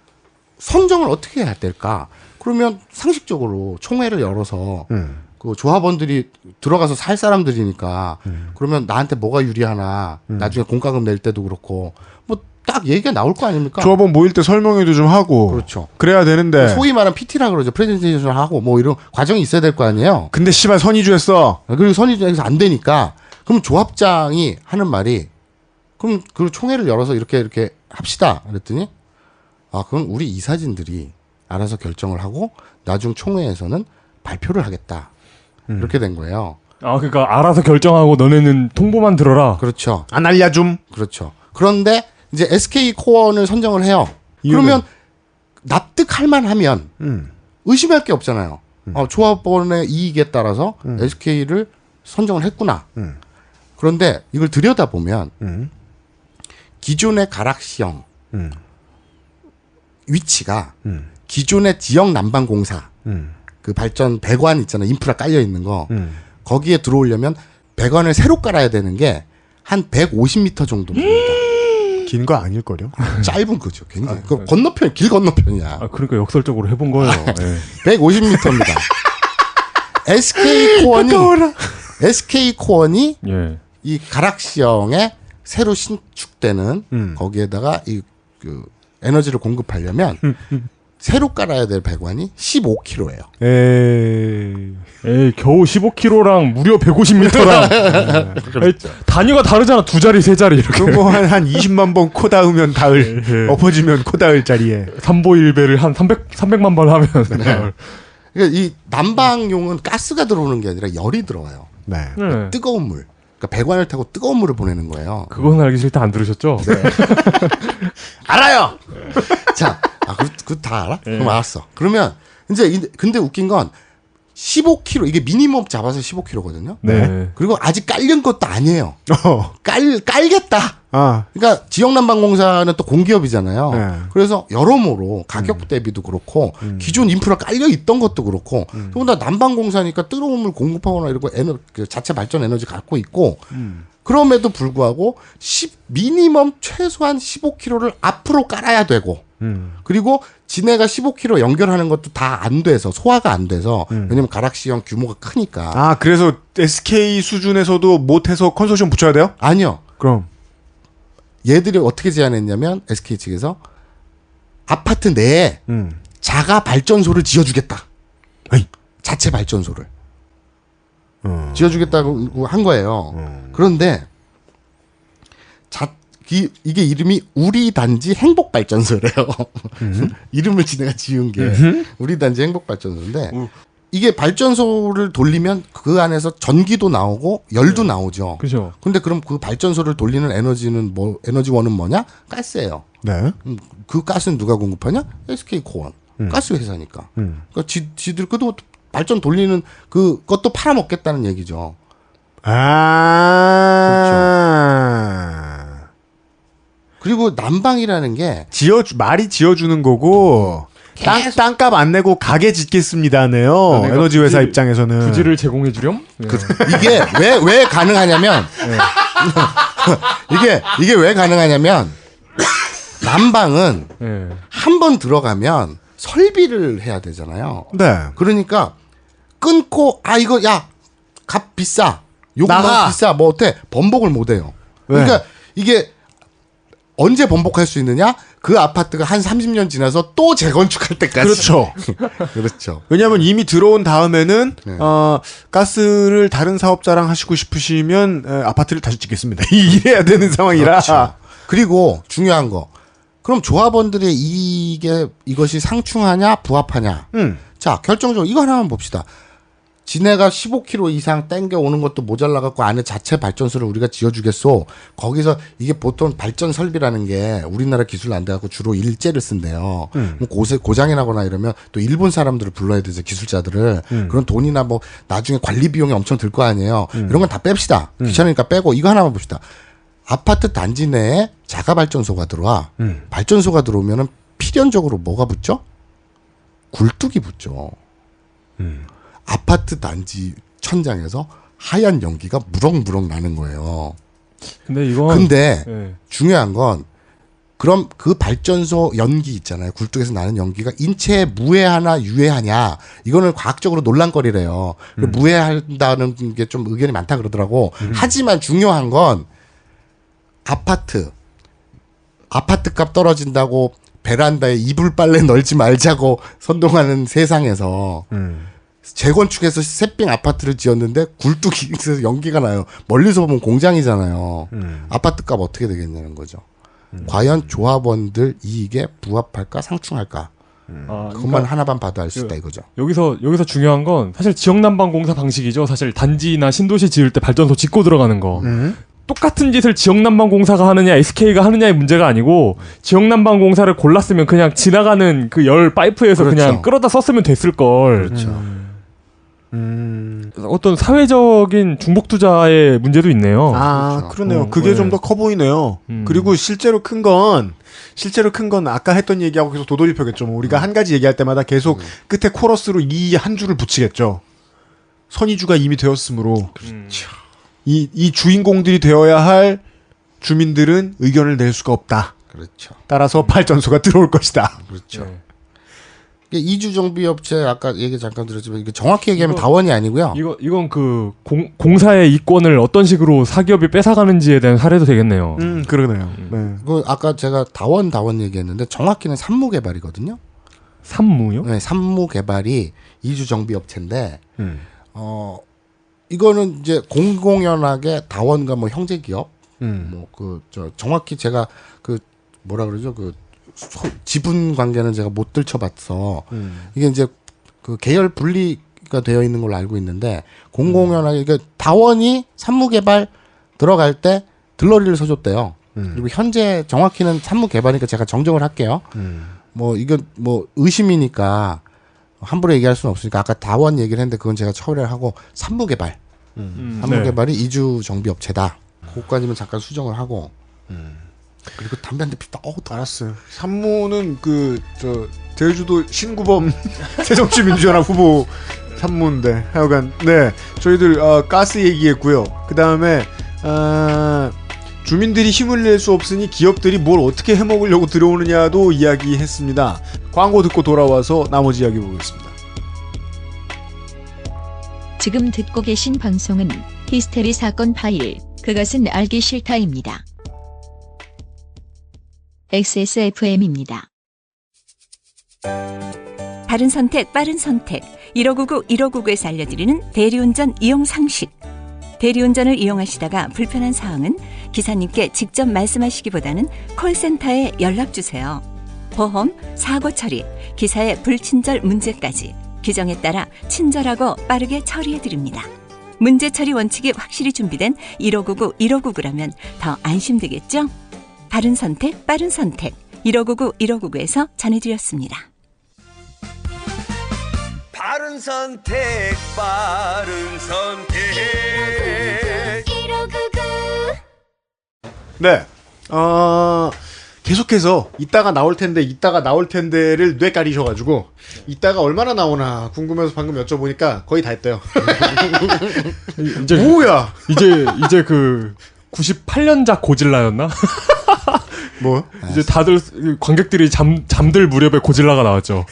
선정을 어떻게 해야 될까? 그러면 상식적으로 총회를 열어서 그 조합원들이 들어가서 살 사람들이니까 그러면 나한테 뭐가 유리하나 나중에 공과금 낼 때도 그렇고 뭐 딱 얘기가 나올 거 아닙니까? 조합원 모일 때 설명회도 좀 하고 그렇죠. 그래야 되는데 소위 말하는 PT라 그러죠. 프레젠테이션을 하고 뭐 이런 과정이 있어야 될 거 아니에요. 근데 씨발 선의주했어. 그리고 선의주에서 안 되니까 그럼 조합장이 하는 말이 그럼 그 총회를 열어서 이렇게 합시다. 그랬더니 그럼 우리 이사진들이 알아서 결정을 하고 나중 총회에서는 발표를 하겠다. 이렇게 된 거예요. 그러니까 알아서 결정하고 너네는 통보만 들어라. 그렇죠. 안 알려줌. 그렇죠. 그런데 이제 SK 코원을 선정을 해요. 그러면 납득할 만하면 의심할 게 없잖아요. 조합원의 이익에 따라서 SK를 선정을 했구나. 그런데 이걸 들여다보면 기존의 가락시형 위치가 기존의 지역 난방공사 그 발전 배관 있잖아요. 인프라 깔려 있는 거. 거기에 들어오려면 배관을 새로 깔아야 되는 게 한 150m 정도 됩니다. 긴 거 아닐걸요? 짧은 거죠. 굉장히. 그 건너편, 길 건너편이야. 그러니까 역설적으로 해본 거예요. 네. 150m입니다. SK 코원이 이 가락시형에 새로 신축되는 거기에다가 그 에너지를 공급하려면 새로 깔아야 될 배관이 15km예요. 에이, 겨우 15km랑 무려 150m랑. 단위가 다르잖아. 두 자리, 세 자리 이렇게. 그거 한 20만 번 코 닿으면 닿을, 엎어지면 코 닿을 자리에. 삼보일배를 한 300만 번 하면. 그러니까 이 난방용은 가스가 들어오는 게 아니라 열이 들어와요. 그러니까 뜨거운 물. 그러니까 배관을 타고 뜨거운 물을 보내는 거예요. 그건 알기 싫다 안 들으셨죠? 네. 알아요. 자, 그거 다 알아? 그럼 알았어. 그러면 이제 근데 웃긴 건 15km 이게 미니멈 잡아서 15km거든요. 네. 그리고 아직 깔린 것도 아니에요. 깔겠다. 그러니까 지역난방공사는 또 공기업이잖아요. 그래서 여러모로 가격 대비도 그렇고 기존 인프라 깔려 있던 것도 그렇고 더군다나 난방공사니까 뜨거운 물 공급하거나 이러고 그 자체 발전 에너지 갖고 있고 그럼에도 불구하고 미니멈 최소한 15km를 앞으로 깔아야 되고 그리고 지네가 15km 연결하는 것도 다 안 돼서 소화가 안 돼서 왜냐면 가락시형 규모가 크니까. 그래서 SK 수준에서도 못해서 컨소시엄 붙여야 돼요? 아니요. 그럼 얘들이 어떻게 제안했냐면 SK 측에서 아파트 내에 자가 발전소를 지어주겠다. 자체 발전소를 지어주겠다고 한 거예요. 그런데 이게 이름이 우리 단지 행복발전소래요. 이름을 지네가 지은 게 우리 단지 행복발전소인데 이게 발전소를 돌리면 그 안에서 전기도 나오고 열도 나오죠. 그죠. 근데 그럼 그 발전소를 돌리는 에너지원은 뭐냐? 가스예요. 네. 그 가스는 누가 공급하냐? SK 코원. 가스 회사니까. 그러니까 지들 그도 발전 돌리는 그것도 팔아먹겠다는 얘기죠. 그렇죠. 그리고 난방이라는 게 말이 지어주는 거고 땅값 안 내고 가게 짓겠습니다네요. 에너지 회사 입장에서는 부지를 제공해 주렴. 이게 왜 가능하냐면 이게 왜 가능하냐면 난방은 한 번 들어가면 설비를 해야 되잖아요. 네. 그러니까 끊고 이거 값 비싸. 요금 너무 비싸. 뭐 어때? 번복을 못 해요. 그러니까 이게 언제 번복할 수 있느냐? 그 아파트가 한 30년 지나서 또 재건축할 때까지. 그렇죠. 그렇죠. 왜냐하면 이미 들어온 다음에는 가스를 다른 사업자랑 하시고 싶으시면 아파트를 다시 짓겠습니다. 이래야 되는 상황이라. 그렇죠. 그리고 중요한 거. 그럼 조합원들의 이것이 상충하냐 부합하냐. 자, 결정적으로 이거 하나만 봅시다. 지네가 15km 이상 땡겨 오는 것도 모자라갖고 안에 자체 발전소를 우리가 지어주겠소. 거기서 이게 보통 발전 설비라는 게 우리나라 기술 안 돼갖고 주로 일제를 쓴대요. 뭐 고장이 나거나 이러면 또 일본 사람들을 불러야 되죠. 기술자들을. 그런 돈이나 뭐 나중에 관리 비용이 엄청 들 거 아니에요. 이런 건 다 뺍시다. 귀찮으니까 빼고 이거 하나만 봅시다. 아파트 단지 내에 자가 발전소가 들어와. 발전소가 들어오면은 필연적으로 뭐가 붙죠? 굴뚝이 붙죠. 아파트 단지 천장에서 하얀 연기가 무럭무럭 나는 거예요. 근데 네. 중요한 건 그럼 그 발전소 연기 있잖아요. 굴뚝에서 나는 연기가 인체에 무해하나 유해하냐. 이거는 과학적으로 논란거리래요. 무해한다는 게 좀 의견이 많다 그러더라고. 하지만 중요한 건 아파트 값 떨어진다고 베란다에 이불 빨래 널지 말자고 선동하는 세상에서 재건축해서 새삥 아파트를 지었는데 굴뚝에서 연기가 나요. 멀리서 보면 공장이잖아요. 아파트 값 어떻게 되겠냐는 거죠. 과연 조합원들 이익에 부합할까 상충할까? 그것만 그러니까 하나만 봐도 알 수 있다 이거죠. 여기서 중요한 건 사실 지역난방공사 방식이죠. 사실 단지나 신도시 지을 때 발전소 짓고 들어가는 거. 똑같은 짓을 지역난방공사가 하느냐 SK가 하느냐의 문제가 아니고 지역난방공사를 골랐으면 그냥 지나가는 그 열 파이프에서 그렇죠. 그냥 끌어다 썼으면 됐을 걸. 그렇죠. 어떤 사회적인 중복 투자의 문제도 있네요. 아, 그러네요. 그게 좀 더 커 보이네요. 그리고 실제로 큰 건 아까 했던 얘기하고 계속 도돌이표겠죠. 뭐 우리가 한 가지 얘기할 때마다 계속 끝에 코러스로 이 한 줄을 붙이겠죠. 선의주가 이미 되었으므로. 이 주인공들이 되어야 할 주민들은 의견을 낼 수가 없다. 그렇죠. 따라서 발전소가 들어올 것이다. 그렇죠. 이주 정비 업체 아까 얘기 잠깐 드렸지만 이게 정확히 얘기하면 다원이 아니고요. 이건 그 공사의 이권을 어떤 식으로 사기업이 뺏어가는지에 대한 사례도 되겠네요. 그러네요. 네. 그 아까 제가 다원 얘기했는데 정확히는 산무개발이거든요. 산무요? 네, 산무개발이 이주 정비 업체인데 이거는 이제 공공연하게 다원과 뭐 형제 기업 뭐 정확히 제가 그 뭐라 그러죠? 그 지분 관계는 제가 못 들춰봤어. 이게 이제 그 계열 분리가 되어 있는 걸로 알고 있는데 공공연하게 그러니까 다원이 산무개발 들어갈 때 들러리를 서줬대요. 그리고 현재 정확히는 산무개발이니까 제가 정정을 할게요. 뭐 이건 뭐 의심이니까 함부로 얘기할 수는 없으니까 아까 다원 얘기를 했는데 그건 제가 처리를 하고 산무개발 산무개발이 이주 정비업체다. 그것까지만 잠깐 수정을 하고 그리고 담배 한 대 피다. 알았어요. 산무는 제주도 신구범 새정치민주연합 후보 산무인데 하여간 네 저희들 가스 얘기했고요. 그 다음에 주민들이 힘을 낼 수 없으니 기업들이 뭘 어떻게 해먹으려고 들어오느냐도 이야기했습니다. 광고 듣고 돌아와서 나머지 이야기 보겠습니다. 지금 듣고 계신 방송은 히스테리 사건 파일, 그것은 알기 싫다입니다. XSFM입니다. 바른 선택, 빠른 선택. 1599, 1599에서 알려드리는 대리운전 이용 상식. 대리운전을 이용하시다가 불편한 사항은 기사님께 직접 말씀하시기보다는 콜센터에 연락주세요. 보험, 사고 처리, 기사의 불친절 문제까지 규정에 따라 친절하고 빠르게 처리해드립니다. 문제 처리 원칙이 확실히 준비된 1599, 1599라면 더 안심되겠죠? 바른 선택, 빠른 선택. 1599, 1599에서 전해드렸습니다. 바른 선택, 빠른 선택. 1599. 네. 계속해서 이따가 나올 텐데를 뇌까리셔가지고 이따가 얼마나 나오나 궁금해서 방금 여쭤보니까 거의 다 했대요. 뭐야? 이제 그 98년작 고질라였나? 뭐? 이제 다들 관객들이 잠들 무렵에 고질라가 나왔죠.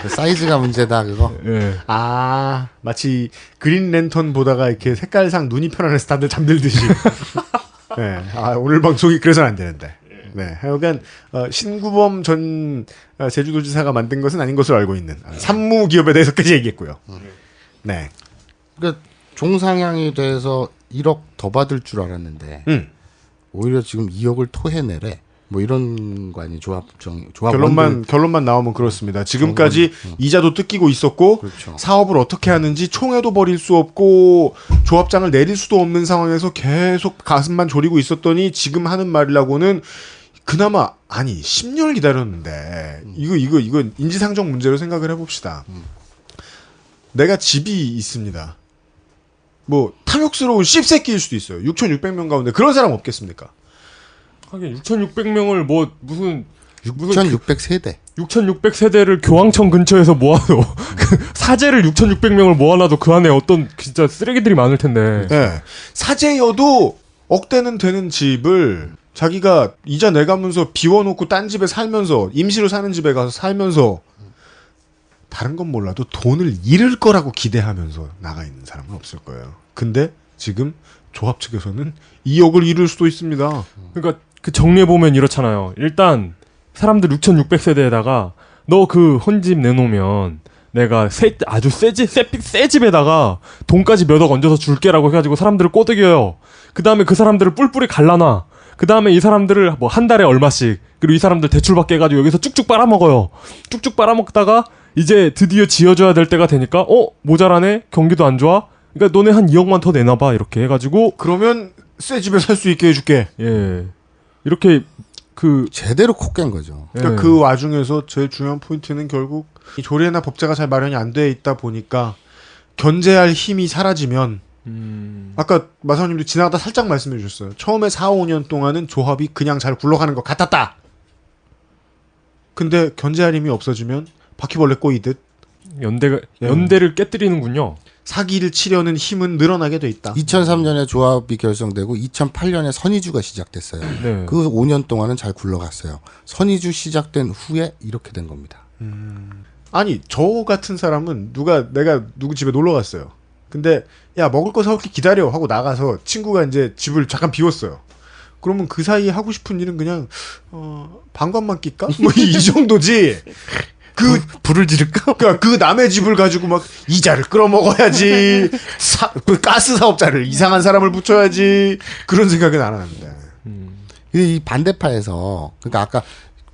사이즈가 문제다 그거. 예. 아 마치 그린 랜턴 보다가 이렇게 색깔상 눈이 편안해서 다들 잠들듯이. 네. 아 오늘 방송이 그래서는 안 되는데. 네. 하여간 신구범 전 제주도지사가 만든 것은 아닌 것으로 알고 있는 산무 기업에 대해서까지 얘기했고요. 네. 그러니까 종상향이 돼서 1억 더 받을 줄 알았는데 오히려 지금 2억을 토해내래. 뭐 이런 거 아니 조합 결론만 나오면 그렇습니다. 지금까지 이자도 뜯기고 있었고 그렇죠. 사업을 어떻게 하는지 총회도 벌일 수 없고 조합장을 내릴 수도 없는 상황에서 계속 가슴만 졸이고 있었더니 지금 하는 말이라고는 그나마 아니 10년을 기다렸는데 이거 인지상정 문제로 생각을 해봅시다. 내가 집이 있습니다. 뭐 탐욕스러운 씹새끼일 수도 있어요. 6,600명 가운데 그런 사람 없겠습니까? 하긴 6,600명을 뭐 무슨 6,600세대 6,600세대를 교황청 근처에서 모아도 사제를 6,600명을 모아놔도 그 안에 어떤 진짜 쓰레기들이 많을 텐데. 네. 사제여도 억대는 되는 집을 자기가 이자 내가면서 비워놓고 딴 집에 살면서 임시로 사는 집에 가서 살면서 다른 건 몰라도 돈을 잃을 거라고 기대하면서 나가 있는 사람은 없을 거예요. 근데 지금 조합 측에서는 2억을 잃을 수도 있습니다. 그러니까 그 정리해보면 이렇잖아요. 일단 사람들 6,600세대에다가 너 그 헌집 내놓으면 내가 아주 새 집에다가 돈까지 몇 억 얹어서 줄게라고 해가지고 사람들을 꼬드겨요. 그 다음에 그 사람들을 뿔뿔이 갈라놔. 그 다음에 이 사람들을 뭐 한 달에 얼마씩 그리고 이 사람들 대출받게 해가지고 여기서 쭉쭉 빨아먹어요. 쭉쭉 빨아먹다가 이제 드디어 지어줘야 될 때가 되니까 모자라네? 경기도 안 좋아? 그러니까 너네 한 2억만 더 내놔봐 이렇게 해가지고 그러면 새 집에 살 수 있게 해줄게. 예. 이렇게 제대로 코 깬 거죠. 그러니까 그 와중에서 제일 중요한 포인트는 결국 이 조례나 법제가 잘 마련이 안 돼 있다 보니까 견제할 힘이 사라지면 아까 마사오님도 지나가다 살짝 말씀해 주셨어요. 처음에 4, 5년 동안은 조합이 그냥 잘 굴러가는 것 같았다. 근데 견제할 힘이 없어지면 바퀴벌레 꼬이듯 연대를 깨뜨리는군요. 사기를 치려는 힘은 늘어나게 돼 있다. 2003년에 조합이 결성되고 2008년에 선의주가 시작됐어요. 네. 그 5년 동안은 잘 굴러갔어요. 선의주 시작된 후에 이렇게 된 겁니다. 아니 저 같은 사람은 내가 누구 집에 놀러 갔어요. 근데 야 먹을 거 사올게 기다려 하고 나가서 친구가 이제 집을 잠깐 비웠어요. 그러면 그 사이에 하고 싶은 일은 그냥 방광만 낄까? 뭐 이 정도지. 불을 지를까? 그러니까 그 남의 집을 가지고 막 이자를 끌어먹어야지. 그 가스 사업자를 이상한 사람을 붙여야지. 그런 생각은 안 하는데. 이 반대파에서 그러니까 아까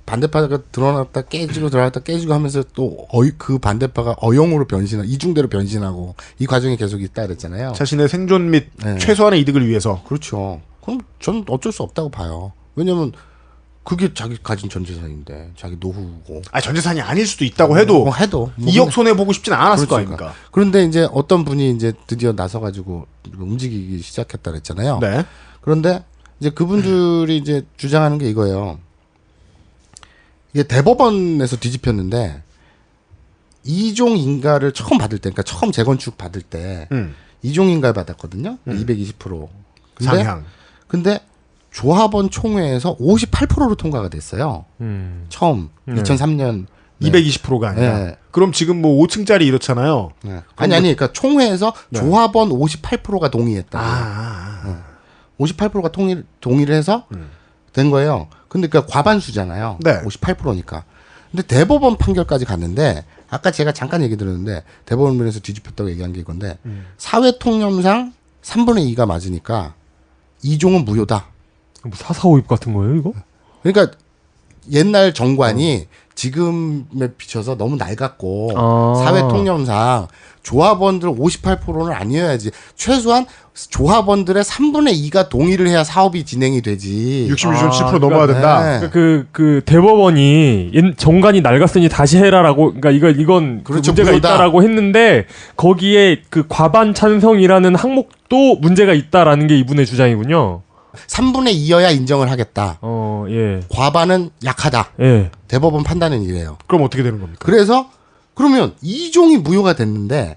반대파가 드러났다 깨지고 들어갔다 깨지고 하면서 또 그 반대파가 어용으로 변신하고 이중대로 변신하고 이 과정이 계속 있다 그랬잖아요. 자신의 생존 및 최소한의 이득을 위해서. 그렇죠. 그럼 저는 어쩔 수 없다고 봐요. 왜냐면 그게 자기 가진 전 재산인데 자기 노후고. 전 재산이 아닐 수도 있다고 해도 2억 손해 보고 싶진 않았을 거 아닙니까. 그런데 이제 어떤 분이 이제 드디어 나서가지고 움직이기 시작했다 그랬잖아요. 네. 그런데 이제 그분들이 이제 주장하는 게 이거예요. 이게 대법원에서 뒤집혔는데 2종 인가를 처음 받을 때, 그러니까 처음 재건축 받을 때 2종 인가를 받았거든요. 220%. 상향. 근데 조합원 총회에서 58%로 통과가 됐어요. 처음 2003년 220%가 아니라. 네. 그럼 지금 뭐 5층짜리 이렇잖아요. 네. 아니 그러니까 총회에서 조합원 58%가 동의했다. 58%가 동의를 해서 된 거예요. 근데 그러니까 과반수잖아요. 네. 58%니까. 근데 대법원 판결까지 갔는데 아까 제가 잠깐 얘기 들었는데 대법원에서 뒤집혔다고 얘기한 게 이건데 사회 통념상 3분의 2가 맞으니까 2종은 무효다. 뭐 사사오입 같은 거예요, 이거? 그러니까 옛날 정관이 지금에 비춰서 너무 낡았고 사회 통념상 조합원들 58%는 아니어야지. 최소한 조합원들의 3분의 2가 동의를 해야 사업이 진행이 되지. 66.7% 넘어야 된다. 네. 그 대법원이 정관이 낡았으니 다시 해라라고, 그러니까 이건 그렇죠, 문제가 무효다. 있다라고 했는데 거기에 그 과반 찬성이라는 항목도 문제가 있다라는 게 이분의 주장이군요. 3분의 2여야 인정을 하겠다. 예. 과반은 약하다. 예. 대법원 판단은 이래요. 그럼 어떻게 되는 겁니까? 그래서 그러면 2종이 무효가 됐는데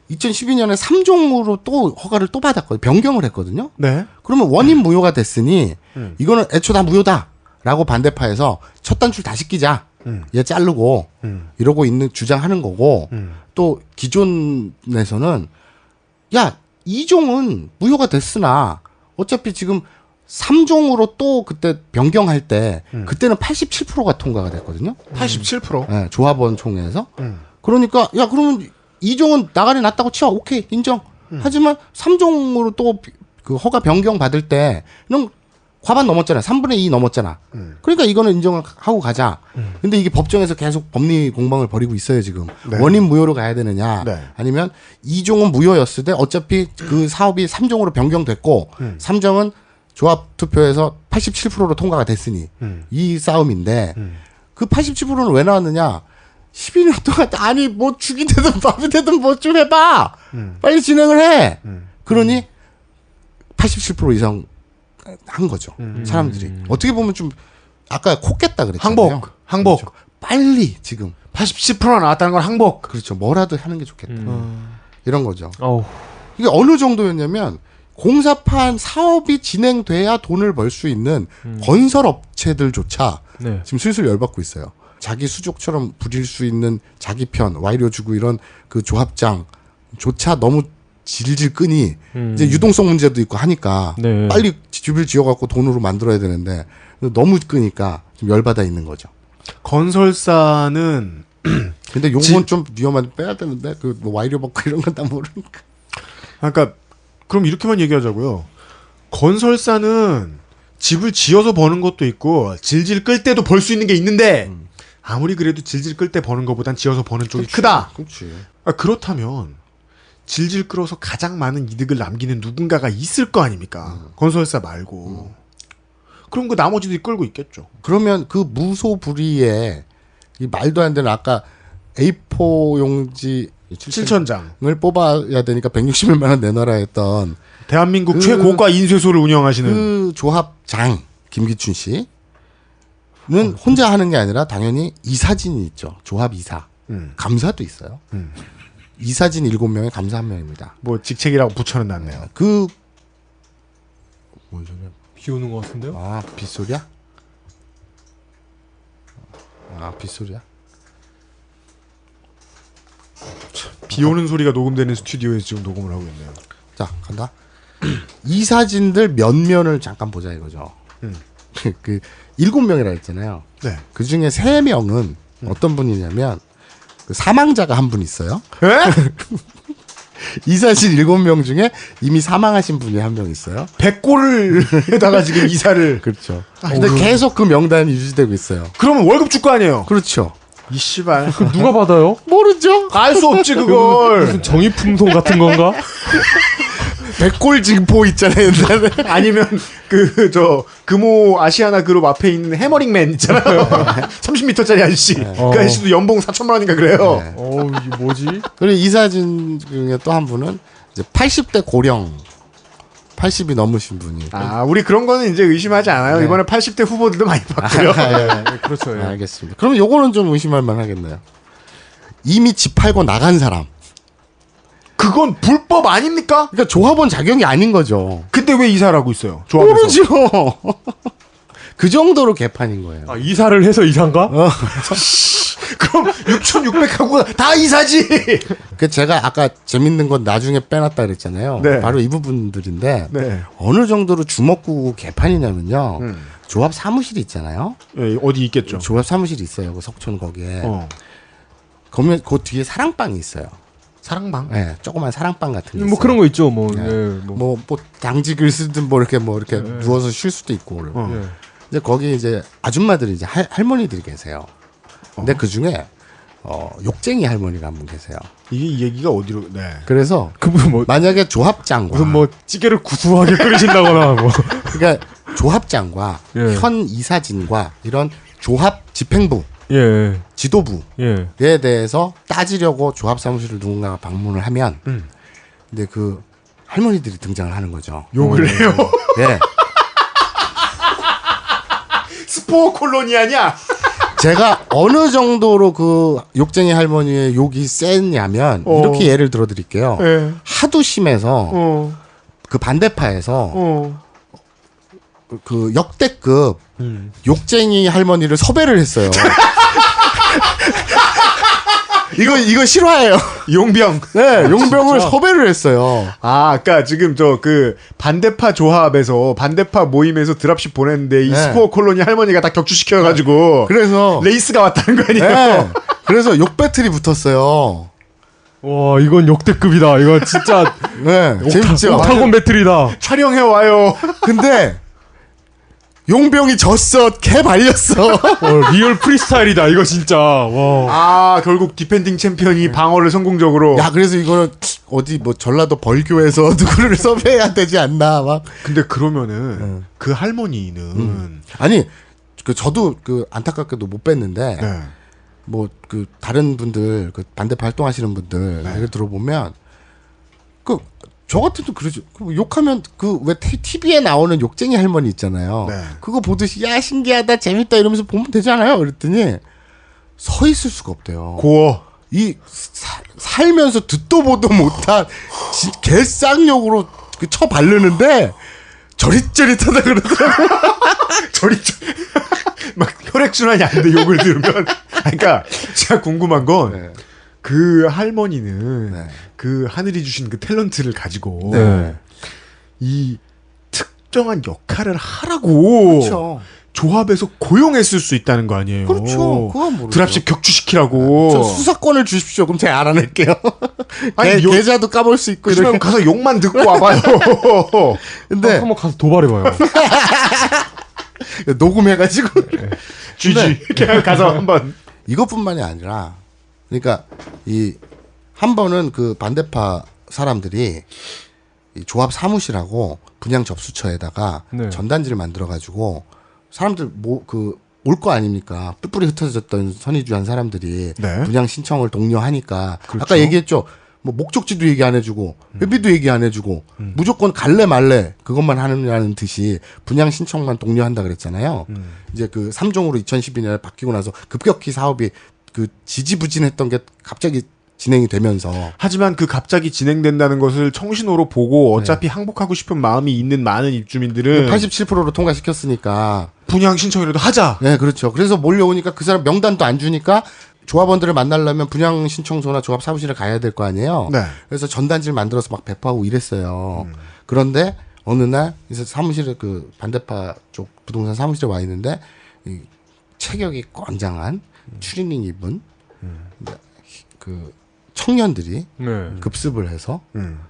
2012년에 3종으로 또 허가를 또 받았거든요. 변경을 했거든요. 네. 그러면 원인 무효가 됐으니 이거는 애초 다 무효다라고 반대파에서 첫 단추 다 시키자. 얘 자르고 이러고 있는 주장하는 거고 또 기존에서는 야 2종은 무효가 됐으나 어차피 지금 3종으로 또 그때 변경할 때 그때는 87%가 통과가 됐거든요. 87%? 네, 조합원 총회에서. 그러니까 야 그러면 2종은 나가리 났다고 쳐. 오케이 인정. 하지만 3종으로 또 그 허가 변경 받을 때는 과반 넘었잖아. 3분의 2 넘었잖아. 그러니까 이거는 인정하고 가자. 근데 이게 법정에서 계속 법리 공방을 벌이고 있어요, 지금. 네. 원인 무효로 가야 되느냐. 네. 아니면 2종은 무효였을 때 어차피 그 사업이 3종으로 변경됐고 3종은 조합 투표에서 87%로 통과가 됐으니 이 싸움인데 그 87%는 왜 나왔느냐? 12년 동안 아니 뭐 죽이 되든 밥이 되든 뭐 좀 해봐. 빨리 진행을 해. 그러니 87% 이상 한 거죠. 사람들이. 어떻게 보면 좀 아까 코 깼다 그랬잖아요. 항복. 그렇죠. 빨리 지금 87% 나왔다는 건 항복. 그렇죠. 뭐라도 하는 게 좋겠다. 이런 거죠. 어우. 이게 어느 정도였냐면 공사판 사업이 진행돼야 돈을 벌 수 있는 건설 업체들조차 네. 지금 슬슬 열받고 있어요. 자기 수족처럼 부릴 수 있는 자기 편 와이로 주고 이런 그 조합장조차 너무 질질 끄니 이제 유동성 문제도 있고 하니까 네. 빨리 집을 지어갖고 돈으로 만들어야 되는데 너무 끄니까 좀 열받아 있는 거죠. 건설사는 근데 요건 좀 위험한데 빼야 되는데 그 뭐 와이로 받고 이런 건 다 모르니까. 그러니까 그럼 이렇게만 얘기하자고요. 건설사는 집을 지어서 버는 것도 있고 질질 끌 때도 벌 수 있는 게 있는데 아무리 그래도 질질 끌 때 버는 것보단 지어서 버는 쪽이 크다. 그렇지. 그렇다면 질질 끌어서 가장 많은 이득을 남기는 누군가가 있을 거 아닙니까? 건설사 말고. 그럼 그 나머지들이 끌고 있겠죠. 그러면 그 무소불위에 이 말도 안 되는 아까 A4 용지 7,000장을 뽑아야 되니까 160만 원 내놔라 했던 대한민국 최고가 인쇄소를 운영하시는 그 조합장 김기춘 씨는 혼자 하는 게 아니라 당연히 이사진이 있죠. 조합 이사. 감사도 있어요. 이사진 7명에 감사 1명입니다. 뭐 직책이라고 붙여는 놨네요. 그 뭔 소리야? 비 오는 것 같은데요? 아, 빗소리야? 아, 빗소리야? 비 오는 소리가 녹음되는 스튜디오에서 지금 녹음을 하고 있네요. 자, 간다. 이 사진들 면면을 잠깐 보자 이거죠. 그 7명이라 했잖아요. 네. 그 중에 3명은 어떤 분이냐면 그 사망자가 한 분 있어요. 이 사진 7명 중에 이미 사망하신 분이 한 명 있어요. 백골에다가 지금 이사를. 그렇죠. 근데 계속 그 명단이 유지되고 있어요. 그러면 월급 줄 거 아니에요? 그렇죠. 이 씨발. 누가 받아요? 모르죠. 알 수 없지 그걸. 무슨 정의품송 같은 건가? 백골 징포 있잖아요 옛날에. 아니면 금호 아시아나 그룹 앞에 있는 해머링맨 있잖아요. 30m짜리 아저씨. 그 아저씨도 연봉 4천만 원인가 그래요. 네. 이게 뭐지? 그리고 이 사진 중에 또 한 분은 이제 80대 고령, 80이 넘으신 분이. 아, 우리 그런 거는 이제 의심하지 않아요. 네. 이번에 80대 후보들도 많이 봤고요. 그렇죠. 예. 알겠습니다. 그럼 요거는 좀 의심할 만 하겠네요. 이미 집 팔고 나간 사람. 그건 불법 아닙니까? 그러니까 조합원 자격이 아닌 거죠. 근데 왜 이사를 하고 있어요? 조합에서. 모르죠. 그 정도로 개판인 거예요. 아, 이사를 해서 이사인가? 그럼 6,600하고 다 이사지. 그 제가 아까 재밌는 건 나중에 빼놨다 그랬잖아요. 네. 바로 이 부분들인데 네. 어느 정도로 주먹구구 개판이냐면요. 조합 사무실이 있잖아요. 예, 어디 있겠죠. 조합 사무실이 있어요. 그 석촌 거기에. 그러면 그 뒤에 사랑방이 있어요. 사랑방? 네, 조그만 사랑방 같은 게 뭐 있어요. 그런 거 있죠. 뭐. 네. 예, 뭐 당직을 쓰든 뭐 이렇게 누워서 쉴 수도 있고. 예. 근데 거기 이제 아줌마들이 이제 할머니들이 계세요. 근데 그 중에 욕쟁이 할머니가 한 분 계세요. 이게 이 얘기가 어디로? 네. 그래서 그분 뭐 만약에 조합장과 무슨 뭐 찌개를 구수하게 끓이신다거나 뭐. 그러니까 조합장과 예. 현 이사진과 이런 조합 집행부, 예. 지도부에 예. 대해서 따지려고 조합 사무실을 누군가가 방문을 하면, 근데 그 할머니들이 등장을 하는 거죠. 욕을 해요. 예. 스포 콜로니 아니야? 제가 어느 정도로 그 욕쟁이 할머니의 욕이 세냐면 이렇게 예를 들어드릴게요. 예. 하도 심해서 그 반대파에서 그 역대급 욕쟁이 할머니를 섭외를 했어요. 이거 실화예요. 용병. 네, 용병을 섭외를 했어요. 아, 아까 지금 그 반대파 조합에서 반대파 모임에서 드랍십 보냈는데 이 네. 스포 콜로니 할머니가 다 격추시켜가지고 그래서 레이스가 왔다는 거 아니에요? 네, 그래서 욕 배틀이 붙었어요. 와, 이건 역대급이다. 이거 진짜 네, 재밌죠. 옥타곤 배틀이다. 촬영해 와요. 근데 용병이 졌어. 개 말렸어. 리얼 프리스타일이다 이거 진짜. 와. 아 결국 디펜딩 챔피언이 방어를 성공적으로. 야 그래서 이거는 어디 뭐 전라도 벌교에서 누구를 섭외해야 되지 않나 막. 근데 그러면은 그 할머니는 아니 그 저도 그 안타깝게도 못 뵀는데 네. 뭐 그 다른 분들 그 반대파 활동하시는 분들 얘기를 들어보면 그 저 같은 도 그러죠. 그 욕하면 그 왜 TV에 나오는 욕쟁이 할머니 있잖아요. 네. 그거 보듯이 야 신기하다 재밌다 이러면서 보면 되잖아요. 그랬더니 서 있을 수가 없대요. 고어. 이 살면서 듣도 보도 못한 개쌍욕으로 그 쳐 바르는데 저릿저릿하다 그러더라고요. 저릿저릿. 막 혈액순환이 안 돼 욕을 들으면. 그러니까 제가 궁금한 건 그 할머니는 그 하늘이 주신 그 탤런트를 가지고 이 특정한 역할을 하라고 그렇죠. 조합에서 고용했을 수 있다는 거 아니에요. 그렇죠. 그건 모르죠. 드랍십 격추시키라고. 저 수사권을 주십시오. 그럼 제가 알아낼게요. 아니, 계좌도 까볼 수 있고 그러면 가서 욕만 듣고 와봐요. 근데 한번 가서 도발해봐요. 녹음해가지고 GG. 그냥 가서 한번. 이것뿐만이 아니라 그러니까 이 한 번은 그 반대파 사람들이 이 조합 사무실하고 분양 접수처에다가 네. 전단지를 만들어가지고 사람들 올 거 아닙니까? 뿔뿔이 흩어졌던 선의주한 사람들이 네. 분양 신청을 독려하니까 그렇죠. 아까 얘기했죠. 뭐 목적지도 얘기 안 해주고 회비도 얘기 안 해주고 무조건 갈래 말래 그것만 하느냐는 듯이 분양 신청만 독려한다 그랬잖아요. 이제 그 3종으로 2012년에 바뀌고 나서 급격히 사업이 그 지지부진했던 게 갑자기 진행이 되면서 하지만 그 갑자기 진행된다는 것을 청신호로 보고 어차피 항복하고 싶은 마음이 있는 많은 입주민들은 87%로 통과시켰으니까 분양 신청이라도 하자. 네, 그렇죠. 그래서 몰려오니까 그 사람 명단도 안 주니까 조합원들을 만나려면 분양 신청소나 조합 사무실에 가야 될 거 아니에요. 네. 그래서 전단지를 만들어서 막 배포하고 이랬어요. 그런데 어느 날 이제 사무실에 그 반대파 쪽 부동산 사무실에 와 있는데 이 체격이 건장한 추리닝 입은 그 청년들이 네. 급습을 해서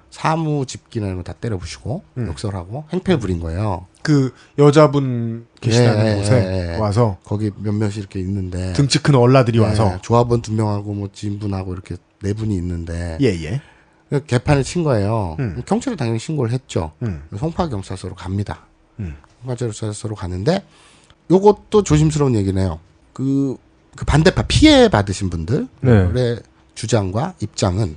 사무 집기나 이런 거 다 때려부시고 욕설하고 행패를 부린 거예요. 그 여자분 계시다는 곳에 와서 거기 몇몇이 이렇게 있는데 등치 큰 얼라들이 와서 조합원 2명하고 뭐 지인분하고 이렇게 4분이 있는데 예예. 개판을 친 거예요. 경찰에 당연히 신고를 했죠. 송파경찰서로 갑니다. 송파경찰서로 가는데 요것도 조심스러운 얘기네요. 그 반대파 피해 받으신 분들의 주장과 입장은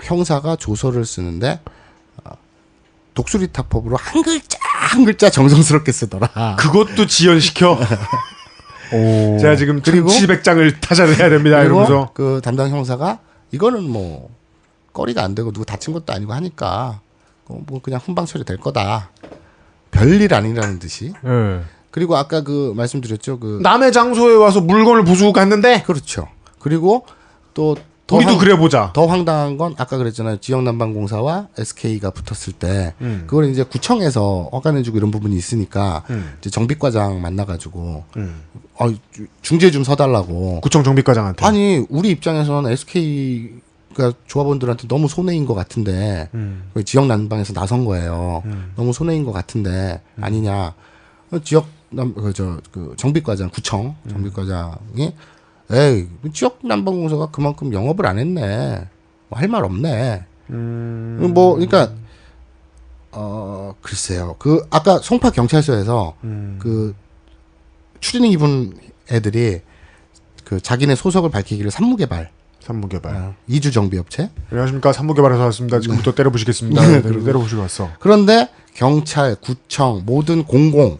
형사가 조서를 쓰는데 독수리타법으로 한 글자 정성스럽게 쓰더라. 그것도 지연시켜. 제가 지금 그리고 700장을 타자를 해야 됩니다. 이러면서 그 담당 형사가 이거는 뭐 거리가 안 되고 누구 다친 것도 아니고 하니까 뭐 그냥 훈방 처리 될 거다. 별일 아니라는 듯이. 그리고 아까 그 말씀드렸죠. 그 남의 장소에 와서 물건을 부수고 갔는데 그렇죠. 그리고 또 우리도 그래보자. 더 황당한 건 아까 그랬잖아요. 지역난방공사와 SK가 붙었을 때 그걸 이제 구청에서 허가내주고 이런 부분이 있으니까 이제 정비과장 만나가지고 중재 좀 서달라고. 구청 정비과장한테. 아니 우리 입장에서는 SK가 조합원들한테 너무 손해인 것 같은데 지역난방에서 나선 거예요. 너무 손해인 것 같은데 아니냐. 그 정비과장 구청 정비과장이 에이 지역 난방공사가 그만큼 영업을 안 했네. 뭐 할 말 없네. 뭐 그러니까 글쎄요. 그 아까 송파 경찰서에서 그 추리닝 입은 애들이 그 자기네 소속을 밝히기를 산무개발. 2주 정비업체. 안녕하십니까. 산무개발에서 왔습니다. 지금부터 때려부시겠습니다. 네, 때려부시고 왔어. 그런데 경찰, 구청, 모든 공공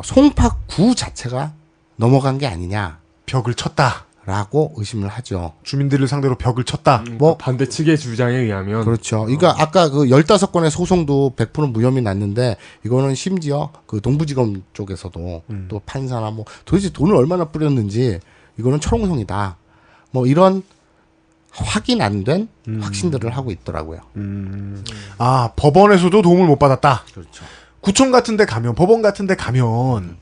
송파구 자체가 넘어간 게 아니냐. 벽을 쳤다. 라고 의심을 하죠. 주민들을 상대로 벽을 쳤다. 뭐 반대 측의 주장에 의하면 그렇죠. 그러니까 아까 그 15건의 소송도 100% 무혐의 났는데 이거는 심지어 그 동부지검 쪽에서도 또 판사나 뭐 도대체 돈을 얼마나 뿌렸는지 이거는 철옹성이다. 뭐 이런 확인 안 된 확신들을 하고 있더라고요. 아, 법원에서도 도움을 못 받았다. 그렇죠. 구청 같은 데 가면, 법원 같은 데 가면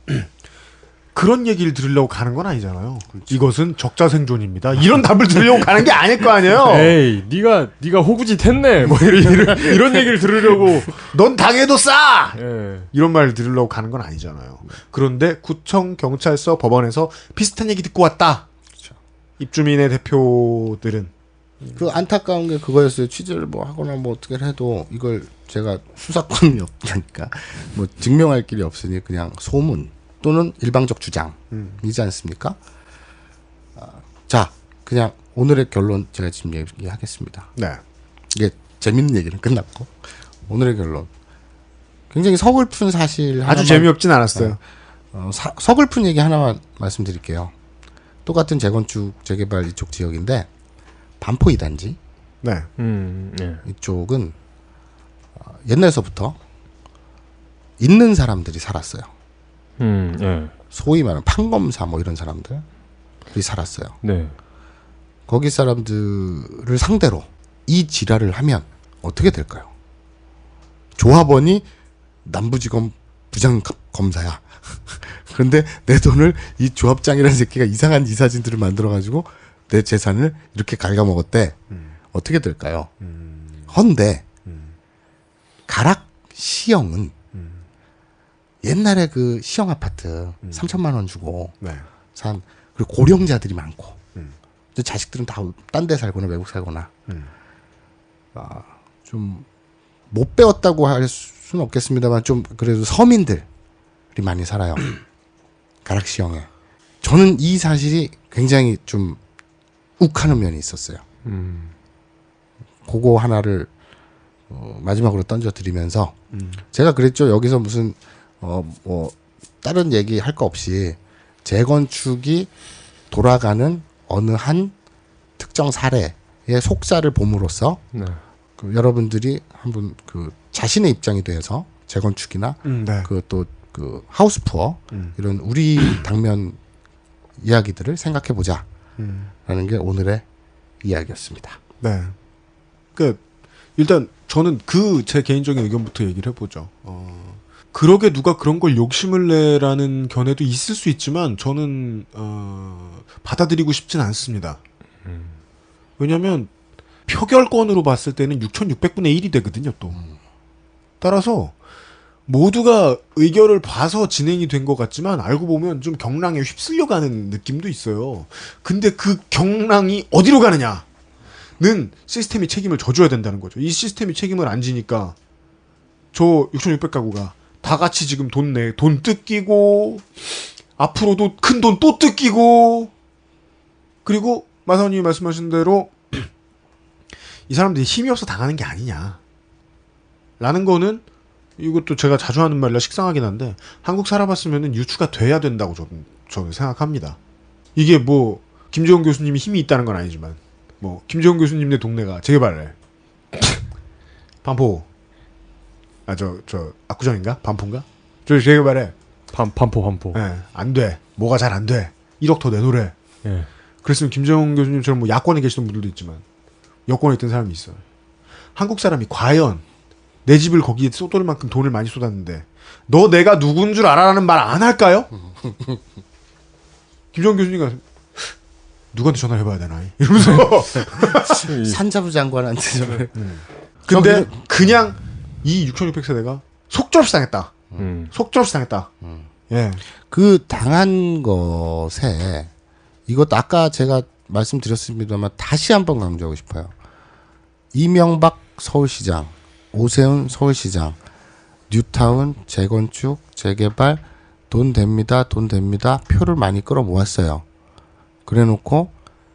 그런 얘기를 들으려고 가는 건 아니잖아요. 그렇죠. 이것은 적자 생존입니다. 이런 답을 들으려고 가는 게 아닐 거 아니에요. 에이, 네가 호구짓 했네. 뭐 이런 얘기를 들으려고. 넌 당해도 싸. 예. 이런 말을 들으려고 가는 건 아니잖아요. 그런데 구청, 경찰서, 법원에서 비슷한 얘기 듣고 왔다. 그렇죠. 입주민의 대표들은 그 안타까운 게 그거였어요. 취재를 뭐 하거나 뭐 어떻게 해도 이걸 제가 수사권이 없으니까 뭐 증명할 길이 없으니 그냥 소문 또는 일방적 주장이지 않습니까? 자, 그냥 오늘의 결론 제가 지금 얘기하겠습니다. 네. 이게 재밌는 얘기는 끝났고 오늘의 결론. 굉장히 서글픈 사실 아주 재미없진 않았어요. 서글픈 얘기 하나만 말씀드릴게요. 똑같은 재건축 재개발 이쪽 지역인데 반포 2단지 네. 이쪽은 옛날서부터 있는 사람들이 살았어요. 소위 말하는 판검사 뭐 이런 사람들이 살았어요. 네. 거기 사람들을 상대로 이 지랄을 하면 어떻게 될까요? 조합원이 남부지검 부장검사야. 그런데 내 돈을 이 조합장이라는 새끼가 이상한 이사진들을 만들어가지고 내 재산을 이렇게 갉아먹었대. 어떻게 될까요? 헌데 가락 시형은 옛날에 그 시형 아파트 3천만 원 주고 산 그리고 고령자들이 많고 자식들은 다 딴 데 살거나 외국 살거나 좀 못 배웠다고 할 수는 없겠습니다만 좀 그래도 서민들이 많이 살아요. 가락 시형에. 저는 이 사실이 굉장히 좀 욱하는 면이 있었어요. 그거 하나를 마지막으로 던져드리면서 제가 그랬죠. 여기서 무슨 뭐 다른 얘기 할 거 없이 재건축이 돌아가는 어느 한 특정 사례의 속사를 봄으로써 그 여러분들이 한번 그 자신의 입장이 돼서 재건축이나 그 또 그 하우스 푸어 이런 우리 당면 이야기들을 생각해 보자라는 게 오늘의 이야기였습니다. 네. 그 일단 저는 그 제 개인적인 의견부터 얘기를 해보죠. 그러게 누가 그런 걸 욕심을 내라는 견해도 있을 수 있지만 저는 받아들이고 싶진 않습니다. 왜냐하면 표결권으로 봤을 때는 6,600분의 1이 되거든요. 또 따라서 모두가 의결을 봐서 진행이 된 것 같지만 알고 보면 좀 경랑에 휩쓸려가는 느낌도 있어요. 근데 그 경랑이 어디로 가느냐는 시스템이 책임을 져줘야 된다는 거죠. 이 시스템이 책임을 안 지니까 저 6,600가구가 다 같이 지금 돈 뜯기고 앞으로도 큰 돈 또 뜯기고 그리고 마사오님이 말씀하신 대로 이 사람들이 힘이 없어 당하는 게 아니냐 라는 거는 이것도 제가 자주 하는 말이라 식상하긴 한데 한국 살아봤으면 유추가 돼야 된다고 저는 생각합니다. 이게 뭐 김재원 교수님이 힘이 있다는 건 아니지만 뭐 김재원 교수님네 동네가 재개발해 반포 저 압구정인가? 반포인가? 저 재개발해 반포. 예, 안 돼. 뭐가 잘 안 돼. 1억 더 내놓으래. 예. 그랬으면 김재원 교수님처럼 뭐 야권에 계시던 분들도 있지만 여권에 있던 사람이 있어요. 한국 사람이 과연 내 집을 거기에 쏟을 만큼 돈을 많이 쏟았는데 너 내가 누군 줄 알아라는 말 안 할까요? 김재원 교수님가 누구한테 전화를 해봐야 되나 이러면서 산자부 장관한테 전화를 근데 그냥 이 6,600세대가 속절없이 당했다. 속절없이 당했다. 예. 그 당한 것에 이것도 아까 제가 말씀드렸습니다만 다시 한번 강조하고 싶어요. 이명박 서울시장, 오세훈 서울시장, 뉴타운 재건축, 재개발 돈 됩니다. 표를 많이 끌어 모았어요. 그래놓고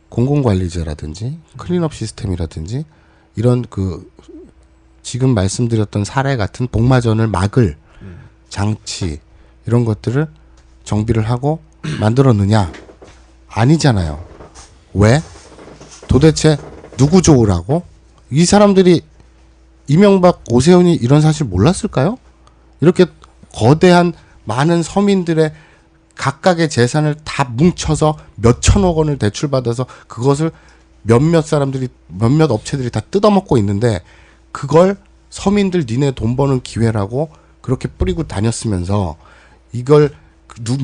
공공관리제라든지 클린업 시스템이라든지 이런 그 지금 말씀드렸던 사례 같은 복마전을 막을 장치 이런 것들을 정비를 하고 만들었느냐? 아니잖아요. 왜? 도대체 누구 좋으라고? 이 사람들이 이명박, 오세훈이 이런 사실 몰랐을까요? 이렇게 거대한 많은 서민들의 각각의 재산을 다 뭉쳐서 몇 천억 원을 대출받아서 그것을 몇몇 업체들이 다 뜯어먹고 있는데 그걸 서민들 니네 돈 버는 기회라고 그렇게 뿌리고 다녔으면서 이걸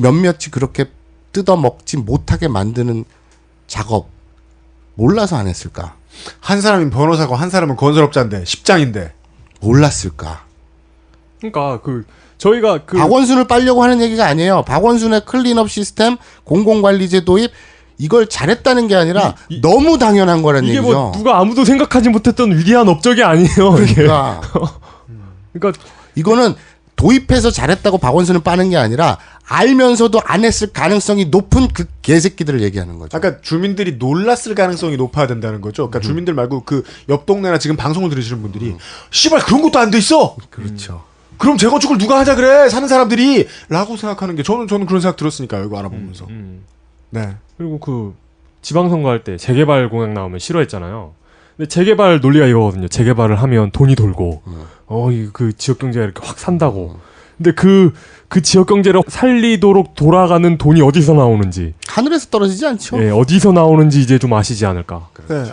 몇몇이 그렇게 뜯어먹지 못하게 만드는 작업 몰라서 안 했을까? 한 사람은 변호사고 한 사람은 건설업자인데 십장인데 몰랐을까? 그러니까 저희가 박원순을 빨려고 하는 얘기가 아니에요. 박원순의 클린업 시스템, 공공관리제 도입 이걸 잘했다는 게 아니라 너무 당연한 거란 이게 얘기죠. 뭐 누가 아무도 생각하지 못했던 위대한 업적이 아니에요. 그러니까 그러니까 이거는 도입해서 잘했다고 박원순을 빠는 게 아니라 알면서도 안 했을 가능성이 높은 그 개새끼들을 얘기하는 거죠. 아까 주민들이 놀랐을 가능성이 높아야 된다는 거죠. 그러니까 주민들 말고 그 옆 동네나 지금 방송을 들으시는 분들이 씨발 그런 것도 안 돼 있어. 그렇죠. 그럼 재건축을 누가 하자 그래 사는 사람들이 라고 생각하는 게 저는 그런 생각 들었으니까요. 이거 알아보면서. 네. 그리고 지방선거 할 때 재개발 공약 나오면 싫어했잖아요. 근데 재개발 논리가 이거거든요. 재개발을 하면 돈이 돌고 그 지역 경제가 이렇게 확 산다고. 근데 그 지역 경제를 살리도록 돌아가는 돈이 어디서 나오는지 하늘에서 떨어지지 않죠. 예, 어디서 나오는지 이제 좀 아시지 않을까. 네.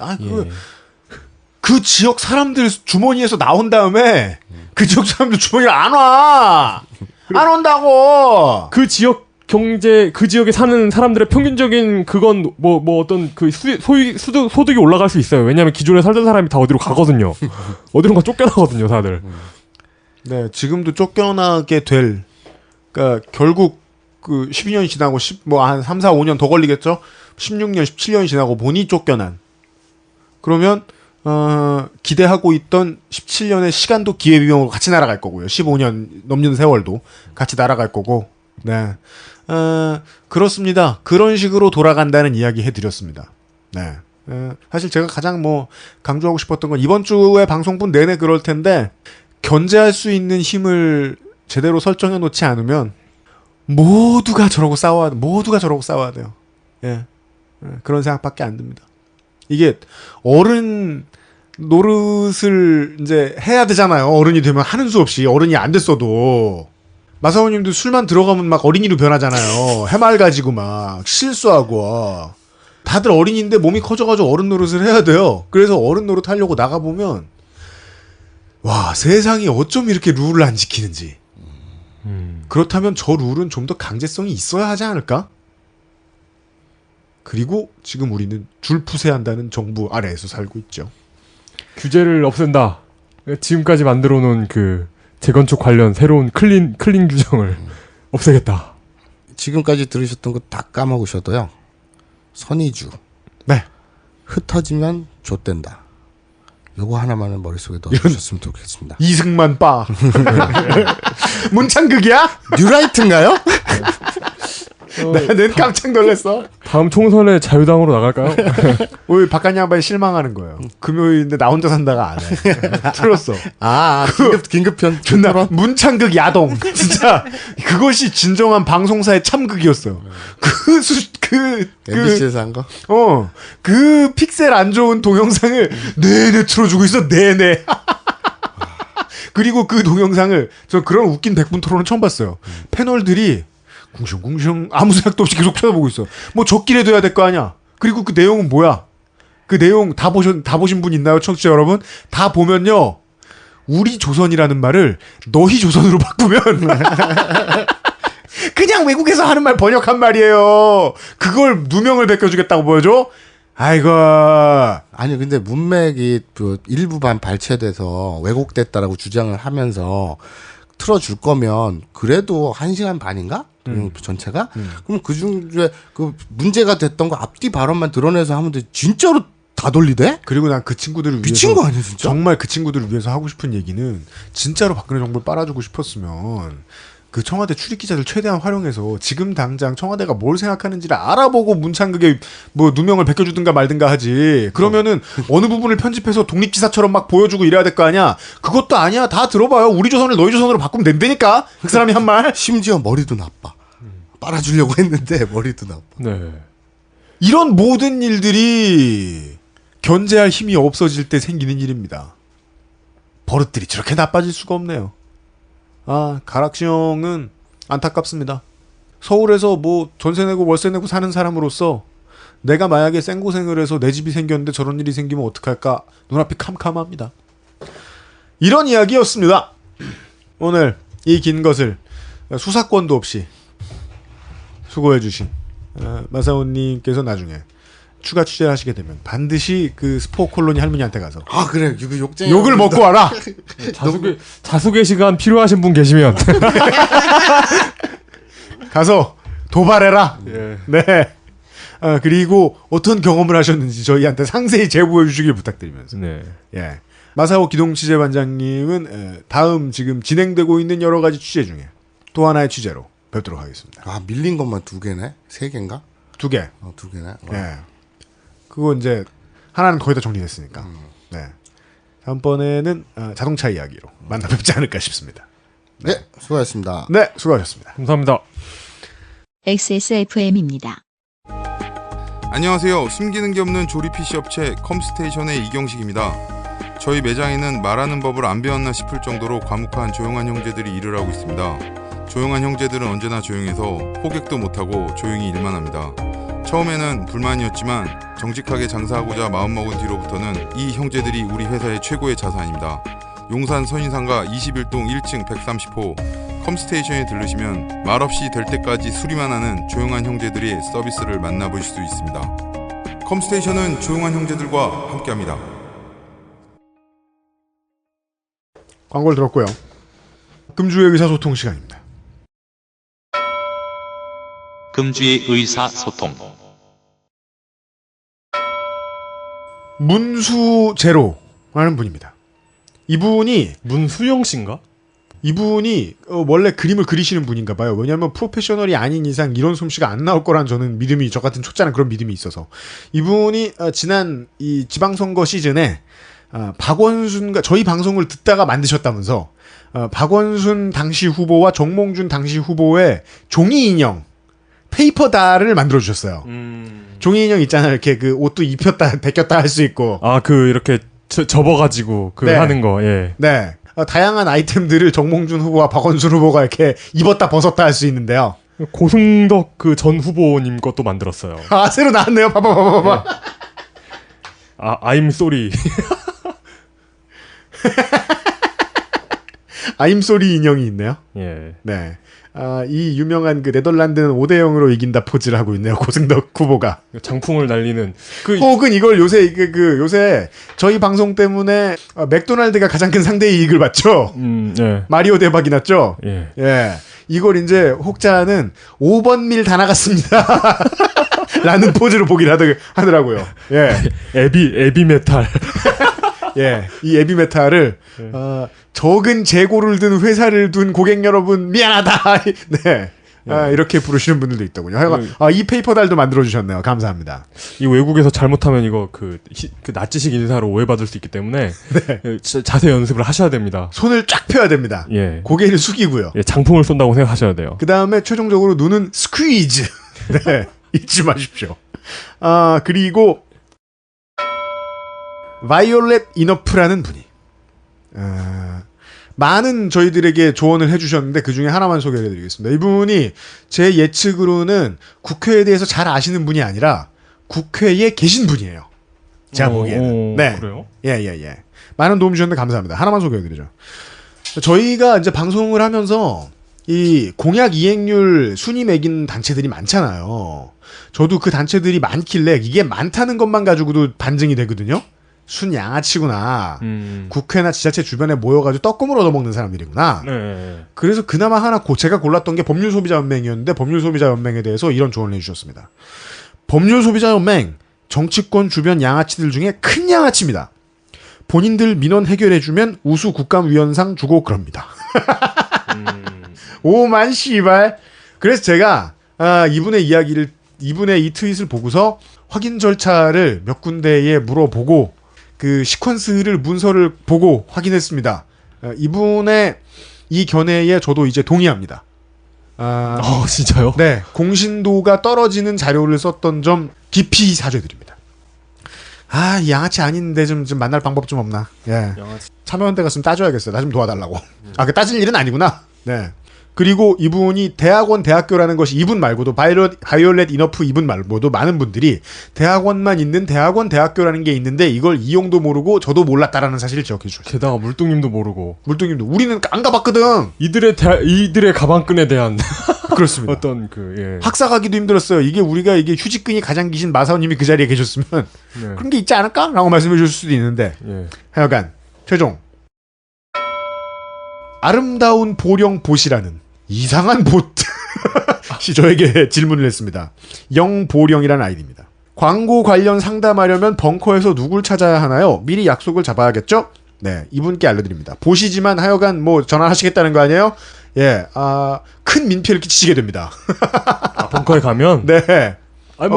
그 지역 사람들 주머니에서 나온 다음에 그 지역 사람들 주머니에 안 와. 안 온다고. 그 지역 경제 그 지역에 사는 사람들의 평균적인 그건 뭐 어떤 그 소득이 올라갈 수 있어요. 왜냐하면 기존에 살던 사람이 다 어디로 가거든요. 어디론가 쫓겨나거든요, 다들. 네, 지금도 쫓겨나게 될. 그러니까 결국 그 12년이 지나고 한 3, 4, 5년 더 걸리겠죠. 16년, 17년이 지나고 보니 쫓겨난. 그러면 기대하고 있던 17년의 시간도 기회비용으로 같이 날아갈 거고요. 15년 넘는 세월도 같이 날아갈 거고. 네. 그렇습니다. 그런 식으로 돌아간다는 이야기 해드렸습니다. 네. 사실 제가 가장 강조하고 싶었던 건 이번 주에 방송분 내내 그럴 텐데, 견제할 수 있는 힘을 제대로 설정해 놓지 않으면, 모두가 저러고 싸워야 돼요. 예. 그런 생각밖에 안 듭니다. 이게, 어른 노릇을 이제 해야 되잖아요. 어른이 되면 하는 수 없이, 어른이 안 됐어도. 마사오님도 술만 들어가면 막 어린이로 변하잖아요. 해말 가지고 막 실수하고. 다들 어린이인데 몸이 커져가지고 어른 노릇을 해야 돼요. 그래서 어른 노릇 하려고 나가보면 와, 세상이 어쩜 이렇게 룰을 안 지키는지. 그렇다면 저 룰은 좀 더 강제성이 있어야 하지 않을까? 그리고 지금 우리는 줄푸세한다는 정부 아래에서 살고 있죠. 규제를 없앤다. 지금까지 만들어 놓은 재건축 관련 새로운 클린 규정을 없애겠다. 지금까지 들으셨던 거 다 까먹으셔도요. 선의주. 네. 흩어지면 좆된다. 요거 하나만은 머릿속에 넣어주셨으면 좋겠습니다. 이승만 빠. 문창극이야? 뉴라이트인가요? 나는 깜짝 놀랐어. 다음 총선에 자유당으로 나갈까요? 오늘 박한 양반이 실망하는 거예요. 금요일인데 나 혼자 산다가 안 해. 틀었어. 긴급편. 존나 문창극 야동. 진짜 그것이 진정한 방송사의 참극이었어요. MBC에서 한 거? 그 픽셀 안 좋은 동영상을 내내 틀어주고 있어. 내내. 그리고 그 동영상을 저 그런 웃긴 백분 토론은 처음 봤어요. 패널들이 궁시렁궁시렁 아무 생각도 없이 계속 쳐다보고 있어. 적기래 둬야 될 거 아니야. 그리고 그 내용은 뭐야? 그 내용 다 보신 분 있나요, 청취자 여러분? 다 보면요, 우리 조선이라는 말을 너희 조선으로 바꾸면 그냥 외국에서 하는 말 번역한 말이에요. 그걸 누명을 벗겨주겠다고 보여줘? 아이고. 아니 근데 문맥이 일부만 발췌돼서 왜곡됐다라고 주장을 하면서 틀어줄 거면 그래도 1시간 반인가? 전체가? 그럼 그중에 문제가 됐던 거 앞뒤 발언만 드러내서 하면 돼. 진짜로 다 돌리대? 그리고 난 그 친구들을 위해서 미친 거 아니야 진짜? 정말 그 친구들을 위해서 하고 싶은 얘기는 진짜로 박근혜 정부를 빨아주고 싶었으면 그 청와대 출입기자들 최대한 활용해서 지금 당장 청와대가 뭘 생각하는지를 알아보고 문창극에 누명을 벗겨주든가 말든가 하지. 그러면은 어느 부분을 편집해서 독립기사처럼 막 보여주고 이래야 될 거 아니야. 그것도 아니야. 다 들어봐요. 우리 조선을 너희 조선으로 바꾸면 된다니까. 그 사람이 한 말. 심지어 머리도 나빠. 빨아주려고 했는데 머리도 나빠. 네. 이런 모든 일들이 견제할 힘이 없어질 때 생기는 일입니다. 버릇들이 저렇게 나빠질 수가 없네요. 가락시형은 안타깝습니다. 서울에서 전세 내고 월세 내고 사는 사람으로서 내가 만약에 생고생을 해서 내 집이 생겼는데 저런 일이 생기면 어떡할까 눈앞이 캄캄합니다. 이런 이야기였습니다. 오늘 이 긴 것을 수사권도 없이 수고해주신 마사오님께서 나중에 추가 취재를 하시게 되면 반드시 그 스포 콜로니 할머니한테 가서 그래 욕쟁이 욕을 먹고 와라. 자숙의 시간 필요하신 분 계시면 가서 도발해라. 예. 네. 그리고 어떤 경험을 하셨는지 저희한테 상세히 제보해 주시길 부탁드리면서. 네. 예. 마사오 기동 취재반장님은 다음 지금 진행되고 있는 여러 가지 취재 중에 또 하나의 취재로 뵙도록 하겠습니다. 밀린 것만 2개네? 3개인가? 2개. 2개네. 예. 그거 이제 하나는 거의 다 정리됐으니까. 네. 다음번에는 자동차 이야기로 만나 뵙지 않을까 싶습니다. 네, 수고하셨습니다. 네, 수고하셨습니다. 감사합니다. XSFM입니다. 안녕하세요. 숨기는 게 없는 조립 PC 업체 컴스테이션의 이경식입니다. 저희 매장에는 말하는 법을 안 배웠나 싶을 정도로 과묵한 조용한 형제들이 일을 하고 있습니다. 조용한 형제들은 언제나 조용해서 호객도 못하고 조용히 일만 합니다. 처음에는 불만이었지만 정직하게 장사하고자 마음먹은 뒤로부터는 이 형제들이 우리 회사의 최고의 자산입니다. 용산 선인상가 21동 1층 130호 컴스테이션에 들르시면 말없이 될 때까지 수리만 하는 조용한 형제들의 서비스를 만나보실 수 있습니다. 컴스테이션은 조용한 형제들과 함께합니다. 광고를 들었고요. 금주의 의사소통 시간입니다. 금주의 의사소통. 문수제로라는 분입니다. 이분이 문수영 씨인가? 이분이 원래 그림을 그리시는 분인가 봐요. 왜냐하면 프로페셔널이 아닌 이상 이런 솜씨가 안 나올 거란 저는 믿음이, 저 같은 초짜는 그런 믿음이 있어서. 이분이 지난 이 지방선거 시즌에 박원순과 저희 방송을 듣다가 만드셨다면서 박원순 당시 후보와 정몽준 당시 후보의 종이 인형 페이퍼다를 만들어 주셨어요. 종이 인형 있잖아요. 이렇게 그 옷도 입혔다 벗겼다 할 수 있고. 이렇게 접어가지고 네. 하는 거. 예. 네. 다양한 아이템들을 정몽준 후보와 박원순 후보가 이렇게 입었다 벗었다 할 수 있는데요. 고승덕 그 전 후보님 것도 만들었어요. 새로 나왔네요. 봐봐. I'm sorry. I'm sorry 인형이 있네요. 예. 네. 이 유명한 그 네덜란드는 5대0으로 이긴다 포즈를 하고 있네요. 고승덕 후보가. 장풍을 날리는. 혹은 이걸 요새 요새 저희 방송 때문에 맥도날드가 가장 큰 상대 이익을 받죠. 예. 마리오 대박이 났죠. 예. 예. 이걸 이제 혹자는 5번 밀 다 나갔습니다. 라는 포즈로 보긴 하더라고요. 예. 에비 메탈. 예. 이 에비 메탈을 적은 재고를 든 회사를 둔 고객 여러분 미안하다. 네. 이렇게 부르시는 분들도 있더군요. 이 페이퍼달도 만들어주셨네요. 감사합니다. 이 외국에서 잘못하면 이거 그 나치식 인사로 오해받을 수 있기 때문에 네. 자세 연습을 하셔야 됩니다. 손을 쫙 펴야 됩니다. 예. 고개를 숙이고요. 예, 장풍을 쏜다고 생각하셔야 돼요. 그 다음에 최종적으로 눈은 스퀴즈. 네. 잊지 마십시오. 그리고 바이올렛 이너프라는 분이 많은 저희들에게 조언을 해주셨는데 그 중에 하나만 소개해드리겠습니다. 이분이 제 예측으로는 국회에 대해서 잘 아시는 분이 아니라 국회에 계신 분이에요. 제가 보기에는. 네. 그래요? 예. 많은 도움 주셨는데 감사합니다. 하나만 소개해드리죠. 저희가 이제 방송을 하면서 이 공약 이행률 순위 매긴 단체들이 많잖아요. 저도 그 단체들이 많길래 이게 많다는 것만 가지고도 반증이 되거든요. 순 양아치구나. 국회나 지자체 주변에 모여가지고 떡국을 얻어먹는 사람들이구나. 네. 그래서 그나마 하나 제가 골랐던 게 법률소비자연맹이었는데 법률소비자연맹에 대해서 이런 조언을 해주셨습니다. 법률소비자연맹 정치권 주변 양아치들 중에 큰 양아치입니다. 본인들 민원 해결해주면 우수 국감위원상 주고 그럽니다. 오만 씨발. 그래서 제가 이분의 이 트윗을 보고서 확인 절차를 몇 군데에 물어보고 그 시퀀스를 문서를 보고 확인했습니다. 이분의 이 견해에 저도 이제 동의합니다. 진짜요? 네. 공신도가 떨어지는 자료를 썼던 점 깊이 사죄드립니다. 이 양아치 아닌데 좀 만날 방법 좀 없나? 예. 참여연대 갔으면 따줘야겠어요. 나 좀 도와달라고. 그 따질 일은 아니구나. 네. 그리고 이분이 대학원, 대학교라는 것이 이분 말고도 바이올렛 이너프 이분 말고도 많은 분들이 대학원만 있는 대학원, 대학교라는 게 있는데 이걸 이용도 모르고 저도 몰랐다라는 사실을 기억해 주셨어요. 게다가 물뚱님도 모르고. 물뚱님도 우리는 안 가봤거든. 이들의 가방끈에 대한 그렇습니다. 어떤 학사 가기도 힘들었어요. 이게 휴직근이 가장 기신 마사오님이 그 자리에 계셨으면 그런 게 있지 않을까라고 말씀해 주실 수도 있는데 하여간 최종 아름다운 보령 보시라는 이상한 봇이 저에게 질문을 했습니다. 영보령이라는 아이디입니다. 광고 관련 상담하려면 벙커에서 누굴 찾아야 하나요? 미리 약속을 잡아야겠죠? 네, 이분께 알려드립니다. 보시지만 하여간 전화하시겠다는 거 아니에요? 예, 큰 민폐를 끼치게 됩니다. 벙커에 가면? 네. 아니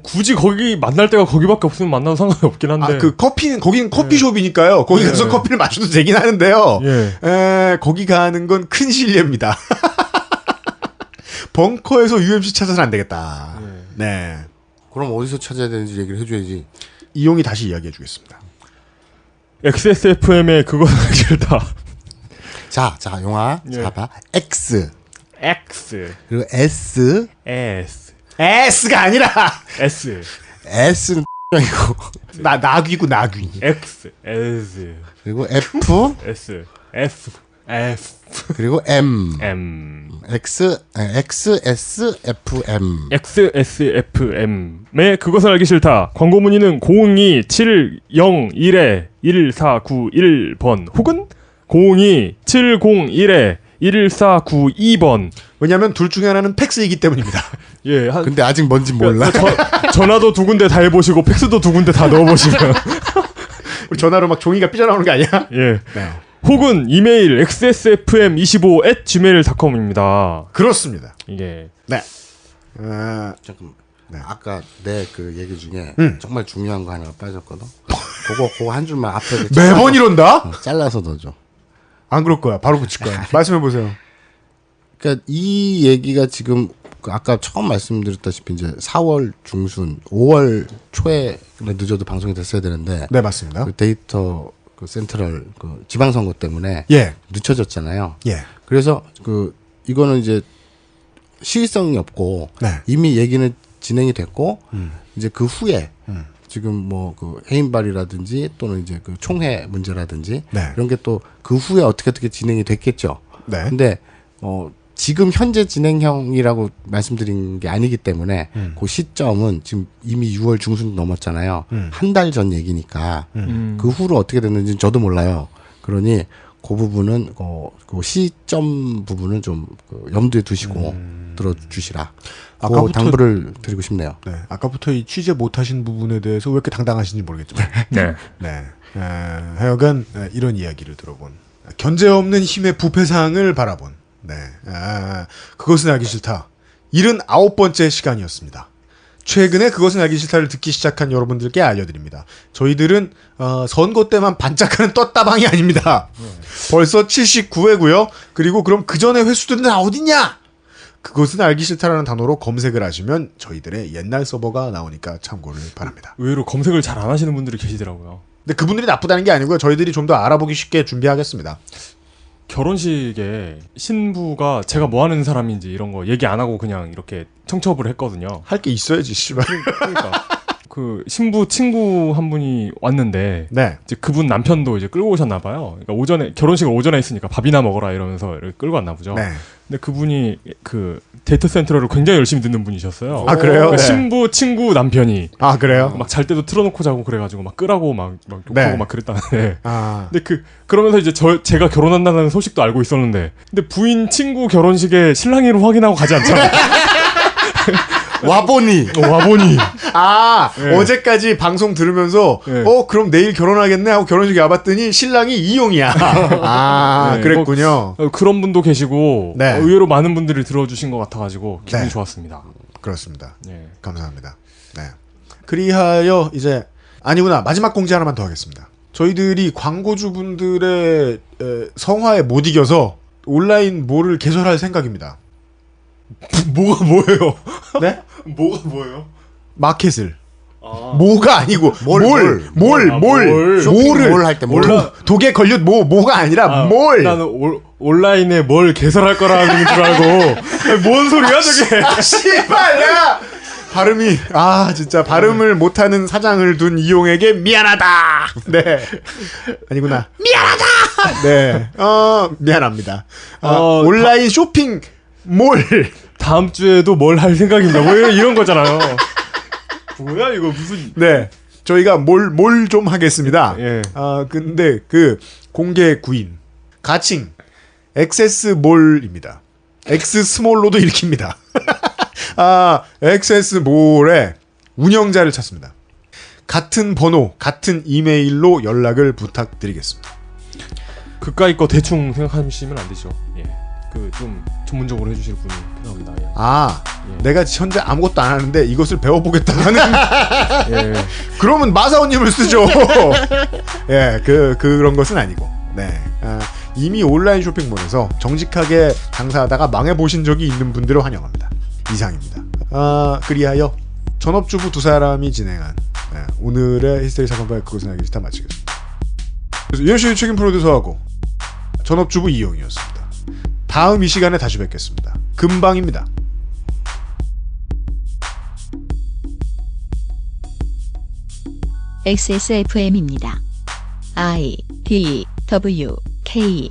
굳이 거기 만날 때가 거기밖에 없으면 만나도 상관이 없긴 한데. 거긴 커피숍이니까요. 거기 가서 커피를 마셔도 되긴 하는데요. 거기 가는 건 큰 실례입니다. 벙커에서 UMC 찾아서는 안 되겠다. 네. 그럼 어디서 찾아야 되는지 얘기를 해줘야지. 이용이 다시 이야기해 주겠습니다. XSFM의 그거는 싫다. 자, 용아. 잡아. X. 그리고 S. S가 아니라 S는 이고 나귀고 나귀. X. S. 그리고 F. F. 그리고 M. X, S, F, M. XSFM의 그것을 알기 싫다. 광고 문의는 02701-1491번 혹은 02701-1492번. 왜냐하면 둘 중에 하나는 팩스이기 때문입니다. 근데 아직 뭔지 몰라. 전화도 두 군데 다 해보시고 팩스도 두 군데 다 넣어보시면 우리 전화로 막 종이가 삐져나오는 거 아니야? 네. 혹은 이메일 xsfm25@gmail.com입니다. 그렇습니다. 이게 네. 잠깐만. 아까 내 그 얘기 중에 정말 중요한 거 하나 빠졌거든. 그거 한 줄만 앞에 매번 이런다? 잘라서 넣어줘. 안 그럴 거야. 바로 붙일 거야. 말씀해 보세요. 그러니까 이 얘기가 지금 아까 처음 말씀드렸다시피 이제 4월 중순, 5월 초에 늦어도 방송이 됐어야 되는데. 네, 맞습니다. 그 데이터 센트럴 지방선거 때문에 늦춰졌잖아요. 그래서 이거는 이제 시의성이 없고 이미 얘기는 진행이 됐고 이제 그 후에 지금 해임발이라든지 또는 이제 그 총회 문제라든지 이런 게 또 그 후에 어떻게 진행이 됐겠죠. 근데 지금 현재 진행형이라고 말씀드린 게 아니기 때문에 그 시점은 지금 이미 6월 중순 넘었잖아요. 한 달 전 얘기니까 그 후로 어떻게 됐는지 저도 몰라요. 그러니 그 부분은 그 시점 부분은 좀 염두에 두시고 들어주시라. 그 당부를 드리고 싶네요. 네, 아까부터 이 취재 못하신 부분에 대해서 왜 이렇게 당당하신지 모르겠지만 하여간 이런 이야기를 들어본 견제 없는 힘의 부패상을 바라본 그것은 알기 싫다. 79번째 시간이었습니다. 최근에 그것은 알기 싫다를 듣기 시작한 여러분들께 알려드립니다. 저희들은 선거 때만 반짝하는 떴다방이 아닙니다. 벌써 79회고요. 그리고 그럼 그 전에 횟수들은 어딨냐? 그것은 알기 싫다라는 단어로 검색을 하시면 저희들의 옛날 서버가 나오니까 참고를 바랍니다. 의외로 검색을 잘 안 하시는 분들이 계시더라고요. 근데 그분들이 나쁘다는 게 아니고요. 저희들이 좀 더 알아보기 쉽게 준비하겠습니다. 결혼식에 신부가 제가 뭐 하는 사람인지 이런 거 얘기 안 하고 그냥 이렇게 청첩을 했거든요. 할 게 있어야지, 씨발. 그러니까 그 신부 친구 한 분이 왔는데 이제 그분 남편도 이제 끌고 오셨나 봐요. 그러니까 오전에 결혼식을 오전에 했으니까 밥이나 먹어라 이러면서 이렇게 끌고 왔나 보죠. 근데 그분이 그 데이터 센트럴을 굉장히 열심히 듣는 분이셨어요. 아, 그래요? 그러니까 신부 친구 남편이 그래요? 막 잘 때도 틀어놓고 자고 그래가지고 막 끄라고 막 욕하고 막 그랬다는데. 근데 그러면서 이제 제가 결혼한다는 소식도 알고 있었는데, 근데 부인 친구 결혼식에 신랑이로 확인하고 가지 않잖아요. 와보니. 어제까지 방송 들으면서 그럼 내일 결혼하겠네 하고 결혼식에 와봤더니 신랑이 이용이야. 그랬군요. 그런 분도 계시고 의외로 많은 분들이 들어주신 것 같아가지고 기분이 좋았습니다. 그렇습니다. 감사합니다. 그리하여 이제 아니구나, 마지막 공지 하나만 더 하겠습니다. 저희들이 광고주분들의 성화에 못 이겨서 온라인 몰을 개설할 생각입니다. 뭐가 뭐예요? 네? 뭐가 뭐예요? 마켓을. 뭐가 아니고 몰을 할 때 독에 걸린 뭐가 아니라 몰. 나는 온라인에 뭘 개설할 거라는 줄 알고. 아니, 뭔 소리야 저게? 씨발 야. 발음이 진짜 발음을 못하는 사장을 둔 이용에게 미안하다. 아니구나. 미안하다. 미안합니다. 온라인 쇼핑 다음 주에도 뭘 할 생각입니다. 뭐 이런 거잖아요. 뭐야 이거 무슨 네. 저희가 뭘 좀 하겠습니다. 예. 근데 그 공개 구인 가칭 엑세스몰입니다. 엑스스몰로도 읽힙니다. 엑세스몰의 운영자를 찾습니다. 같은 번호, 같은 이메일로 연락을 부탁드리겠습니다. 그까이 거 대충 생각하시면 안 되죠. 예. 그 좀 전문적으로 해주실 분이 필요합니다. 예. 예. 내가 현재 아무것도 안 하는데 이것을 배워보겠다 하는. 예. 그러면 마사오님을 쓰죠. 예, 그런 것은 아니고. 네. 이미 온라인 쇼핑몰에서 정직하게 장사하다가 망해보신 적이 있는 분들을 환영합니다. 이상입니다. 그리하여 전업주부 두 사람이 진행한 오늘의 히스테리 사건파의 그것은 알기 싫다 마치겠습니다. 그래서 유현씨 책임 프로듀서하고 전업주부 이용이었습니다. 다음 이 시간에 다시 뵙겠습니다. 금방입니다. XSFM입니다. I, D, W, K